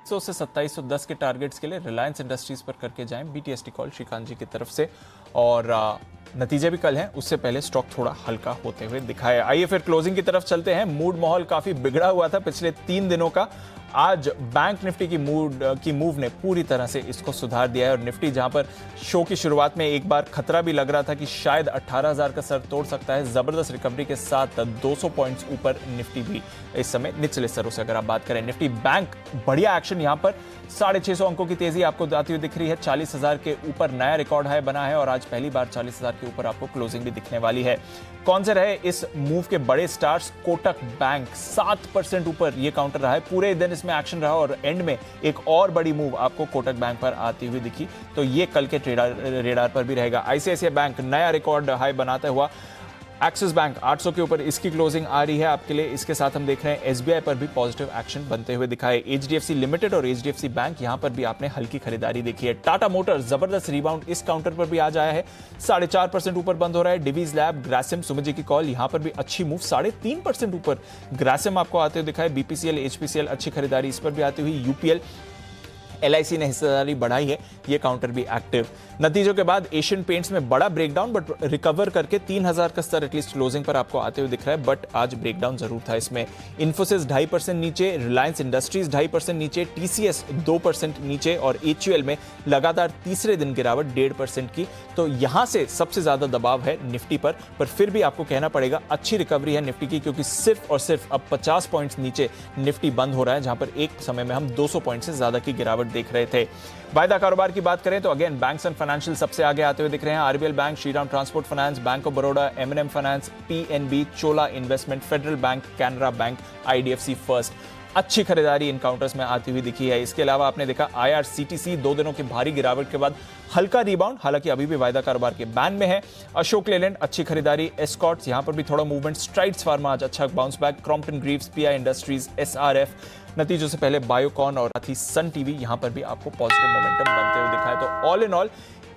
100 से 2710 के टारगेट्स के लिए रिलायंस इंडस्ट्रीज पर करके जाएं। BTST कॉल श्रीकांत जी की तरफ से। और नतीजे भी कल हैं, उससे पहले स्टॉक थोड़ा हल्का होते हुए दिखाए। आइए फिर क्लोजिंग की तरफ चलते हैं। मूड माहौल काफी बिगड़ा हुआ था पिछले 3 दिनों का। आज बैंक निफ्टी की मूव ने पूरी तरह से इसको सुधार दिया है और निफ्टी जहां पर शो की शुरुआत में एक बार खतरा भी लग रहा था कि शायद 18,000 का सर तोड़ सकता है, जबरदस्त रिकवरी के साथ 200 पॉइंट्स ऊपर निफ्टी भी इस समय निचले स्तरों से अगर आप बात करें। निफ्टी बैंक बढ़िया एक्शन, यहां पर 650 अंकों की तेजी आपको आती हुई दिख रही है। 40,000 के ऊपर नया रिकॉर्ड हाई बना है और आज पहली बार 40,000 के ऊपर आपको क्लोजिंग भी दिखने वाली है। कौन से रहे इस मूव के बड़े स्टार्स? कोटक बैंक 7% ऊपर ये काउंटर रहा है, पूरे दिन इसमें एक्शन रहा और एंड में एक और बड़ी मूव आपको कोटक बैंक पर आती हुई दिखी, तो ये कल के रेडार पर भी रहेगा। ICICI बैंक नया रिकॉर्ड हाई बनाता हुआ। एक्सिस बैंक 800 के ऊपर इसकी क्लोजिंग आ रही है आपके लिए। इसके साथ हम देख रहे हैं SBI पर भी पॉजिटिव एक्शन बनते हुए दिखाए। HDFC लिमिटेड और HDFC बैंक यहां पर भी आपने हल्की खरीदारी देखी है। टाटा मोटर्स जबरदस्त रिबाउंड इस काउंटर पर भी आज आया है, 4.5% ऊपर बंद हो रहा है। डिवीज लैब, ग्रासिम, सुमित जी की कॉल, यहां पर भी अच्छी मूव, 3.5% ऊपर ग्रासिम आपको आते हुए दिखाए। BPCL, HPCL अच्छी खरीदारी इस पर भी आती हुई। UPL, LIC ने हिस्सेदारी बढ़ाई है, ये काउंटर भी एक्टिव। नतीजों के बाद एशियन पेंट्स में बड़ा ब्रेकडाउन, बट रिकवर करके 3,000 का स्तर एटलीस्ट क्लोजिंग पर आपको आते हुए दिख रहा है, बट आज ब्रेकडाउन जरूर था इसमें। इन्फोसिस 2.5% नीचे, रिलायंस इंडस्ट्रीज 2.5% नीचे, TCS 2% नीचे और HUL में लगातार तीसरे दिन गिरावट 1.5% की। तो यहां से सबसे ज्यादा दबाव है निफ्टी पर फिर भी आपको कहना पड़ेगा अच्छी रिकवरी है निफ्टी की, क्योंकि सिर्फ और सिर्फ अब 50 पॉइंट्स नीचे निफ्टी बंद हो रहा है, जहां पर एक समय में हम 200 पॉइंट से ज्यादा की गिरावट देख रहे थे। वायदा कारोबार की बात करें तो अगेन बैंक्स एंड फाइनेंशियल सबसे आगे आते हुए दिख रहे हैं। RBL bank, Shriram transport finance, bank of Baroda, M&M finance, PNB, Chola investment, federal bank, Canara bank, IDFC first. अच्छी खरीदारी इन काउंटर्स में आती हुई दिखी है। इसके अलावा आपने देखा IRCTC 2 दिनों की भारी गिरावट के बाद हल्का रिबाउंड, हालांकि अभी भी वायदा कारोबार के बैन में है। अशोक लेलैंड अच्छी खरीदारी। एस्कॉर्ट्स यहां पर भी थोड़ा मूवमेंट। स्ट्राइड्स फार्मा आज अच्छा bounce back. Crompton Greaves, PI industries, SRF नतीजों से पहले बायोकॉन और साथ ही सन टीवी यहां पर भी आपको पॉजिटिव मोमेंटम बनते हुए दिखाए। तो all in all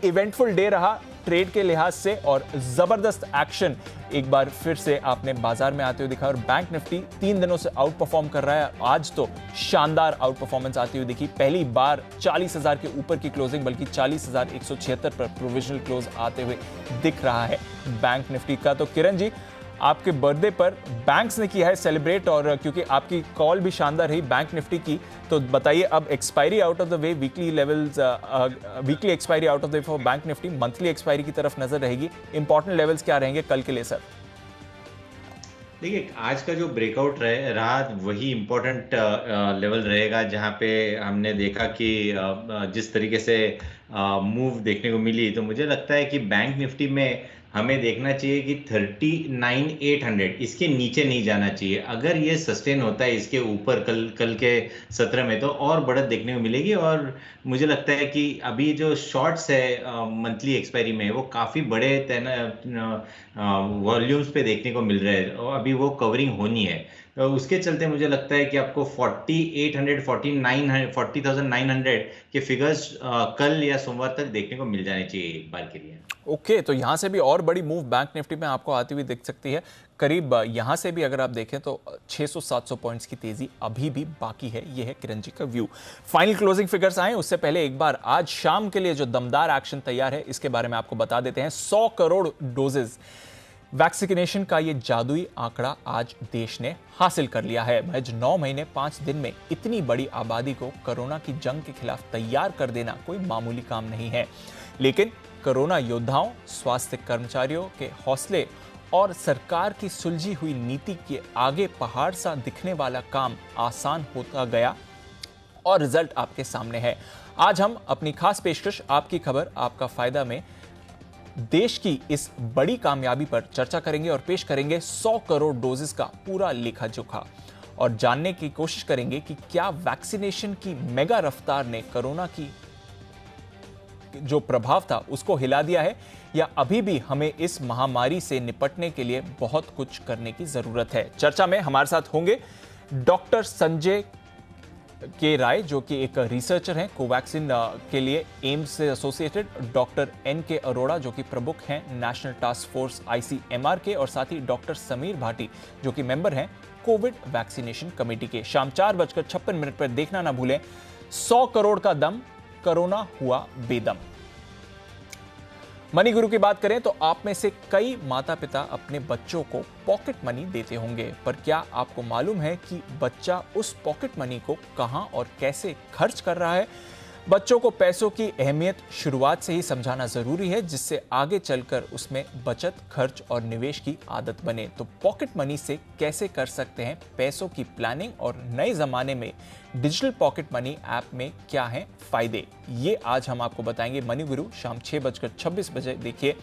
eventful day रहा ट्रेड के लिहाज से और जबरदस्त एक्शन एक बार फिर से आपने बाजार में आते हुए दिखा। और बैंक निफ्टी 3 दिनों से आउट परफॉर्म कर रहा है, आज तो शानदार आउट परफॉर्मेंस आती हुई दिखी। पहली बार 40,000 के ऊपर की क्लोजिंग, बल्कि 40,176 पर प्रोविजनल क्लोज आते हुए दिख रहा है बैंक निफ्टी का। तो किरण जी, आपके बर्थडे पर बैंक्स ने किया है सेलिब्रेट, और क्योंकि आपकी कॉल भी शानदार रही बैंक निफ्टी की, तो बताइए अब expiry out of the way, weekly levels, weekly expiry out of the way for bank Nifty, monthly expiry की तरफ नजर रहेगी। इंपॉर्टेंट लेवल्स क्या रहेंगे कल के लिए सर? देखिए, आज का जो ब्रेकआउट रहा वही इम्पोर्टेंट लेवल रहेगा, जहां पे हमने देखा कि जिस तरीके से मूव देखने को मिली, तो मुझे लगता है कि बैंक निफ्टी में हमें देखना चाहिए कि 39,800 इसके नीचे नहीं जाना चाहिए। अगर ये सस्टेन होता है इसके ऊपर कल के सत्र में, तो और बढ़त देखने को मिलेगी। और मुझे लगता है कि अभी जो शॉर्ट्स है मंथली एक्सपायरी में, वो काफ़ी बड़े वॉल्यूम्स पे देखने को मिल रहे हैं और अभी वो कवरिंग होनी है। तो उसके चलते मुझे लगता है कि आपको 4800, 40,900 के फिगर्स कल या सोमवार तक देखने को मिल जाने चाहिए एक बार के लिए। ओके, तो यहां से भी और बड़ी मूव बैंक निफ्टी में आपको आती हुई दिख सकती है। करीब यहां से भी अगर आप देखें तो 600-700 पॉइंट्स की तेजी अभी भी बाकी है। यह है किरण जी का व्यू। फाइनल क्लोजिंग फिगर्स आए उससे पहले एक बार आज शाम के लिए जो दमदार एक्शन तैयार है इसके बारे में आपको बता देते हैं। 100 करोड़ डोजेज वैक्सीनेशन का ये जादुई आंकड़ा आज देश ने हासिल कर लिया है। महज 9 महीने 5 दिन में इतनी बड़ी आबादी को कोरोना की जंग के खिलाफ तैयार कर देना कोई मामूली काम नहीं है। लेकिन कोरोना योद्धाओं, स्वास्थ्य कर्मचारियों के हौसले और सरकार की सुलझी हुई नीति के आगे पहाड़ सा दिखने वाला काम आसान होता गया और रिजल्ट आपके सामने है। आज हम अपनी खास पेशकश आपकी खबर आपका फायदा में देश की इस बड़ी कामयाबी पर चर्चा करेंगे और पेश करेंगे 100 करोड़ डोजेस का पूरा लेखा जोखा और जानने की कोशिश करेंगे कि क्या वैक्सीनेशन की मेगा रफ्तार ने कोरोना की जो प्रभाव था उसको हिला दिया है या अभी भी हमें इस महामारी से निपटने के लिए बहुत कुछ करने की जरूरत है। चर्चा में हमारे साथ होंगे डॉक्टर संजय के राय जो कि एक रिसर्चर हैं कोवैक्सीन के लिए एम्स से एसोसिएटेड, डॉक्टर एन के अरोड़ा जो कि प्रमुख हैं नेशनल टास्क फोर्स ICMR के, और साथ ही डॉक्टर समीर भाटी जो कि मेंबर हैं कोविड वैक्सीनेशन कमेटी के। शाम 4:56 पर देखना ना भूलें 100 करोड़ का दम, कोरोना हुआ बेदम। मनी गुरु की बात करें तो आप में से कई माता पिता अपने बच्चों को पॉकेट मनी देते होंगे, पर क्या आपको मालूम है कि बच्चा उस पॉकेट मनी को कहां और कैसे खर्च कर रहा है? बच्चों को पैसों की अहमियत शुरुआत से ही समझाना जरूरी है जिससे आगे चलकर उसमें बचत, खर्च और निवेश की आदत बने। तो पॉकेट मनी से कैसे कर सकते हैं पैसों की प्लानिंग और नए जमाने में डिजिटल पॉकेट मनी ऐप में क्या हैं फायदे, ये आज हम आपको बताएंगे। मनी गुरु शाम 6:26 देखिए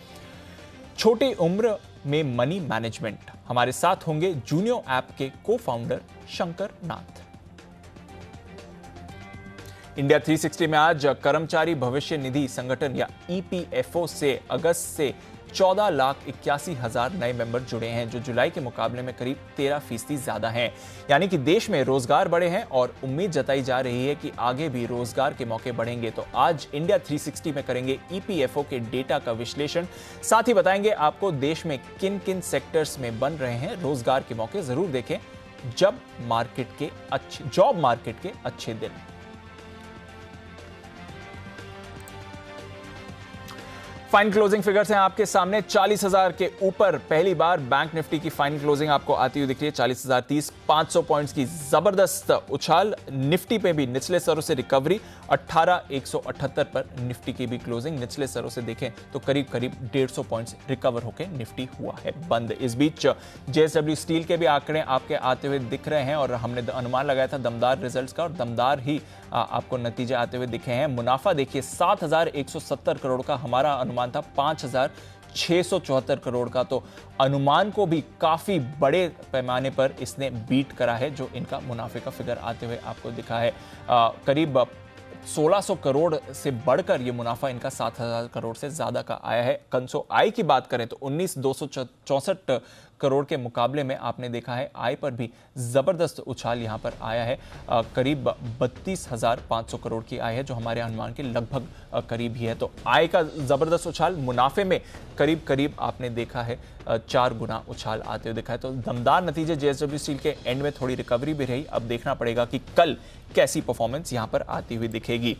छोटी उम्र में मनी मैनेजमेंट। हमारे साथ होंगे जूनियो ऐप के को फाउंडर शंकर नाथ। इंडिया 360 में आज कर्मचारी भविष्य निधि संगठन या EPFO से अगस्त से 14,81,000 नए मेंबर जुड़े हैं जो जुलाई के मुकाबले में करीब 13% ज्यादा हैं। यानी कि देश में रोजगार बढ़े हैं और उम्मीद जताई जा रही है कि आगे भी रोजगार के मौके बढ़ेंगे। तो आज इंडिया 360 में करेंगे EPFO के डेटा का विश्लेषण, साथ ही बताएंगे आपको देश में किन किन सेक्टर्स में बन रहे हैं रोजगार के मौके। जरूर देखें जॉब मार्केट के अच्छे दिन। फाइन क्लोजिंग फिगर्स हैं आपके सामने। 40,000 के ऊपर पहली बार बैंक निफ्टी की फाइन क्लोजिंग आपको आती हुई दिख रही है। 40,030, 500 पॉइंट्स की जबरदस्त उछाल। निफ्टी पे भी निचले स्तरों से रिकवरी। 18,178 पर निफ्टी की भी क्लोजिंग। निचले स्तरों से देखें तो करीब 150 पॉइंट्स रिकवर होकर निफ्टी हुआ है बंद। इस बीच JSW स्टील के भी आंकड़े आपके आते हुए दिख रहे हैं और हमने अनुमान लगाया था दमदार रिजल्ट्स का और दमदार ही आपको नतीजे आते हुए दिखे हैं। मुनाफा देखिए 7,170 करोड़ का, हमारा अनुमान था 5,674 करोड़ का, तो अनुमान को भी काफी बड़े पैमाने पर इसने बीट करा है जो इनका मुनाफे का फिगर आते हुए आपको दिखा है। करीब 1,600 करोड़ से बढ़कर ये मुनाफा इनका 7,000 करोड़ से ज्यादा का आया है। कंसो आय की बात करें तो 19,264 करोड़ के मुकाबले में आपने देखा है आय पर भी जबरदस्त उछाल यहां पर आया है। करीब 32,500 करोड़ की आय है जो हमारे अनुमान के लगभग करीब ही है। तो आय का जबरदस्त उछाल, मुनाफे में करीब आपने देखा है 4 गुना उछाल आते हुए दिखा है। तो दमदार नतीजे JSW स्टील के एंड में थोड़ी रिकवरी भी रही। अब देखना पड़ेगा कि कल कैसी परफॉर्मेंस यहां पर आती हुई दिखेगी।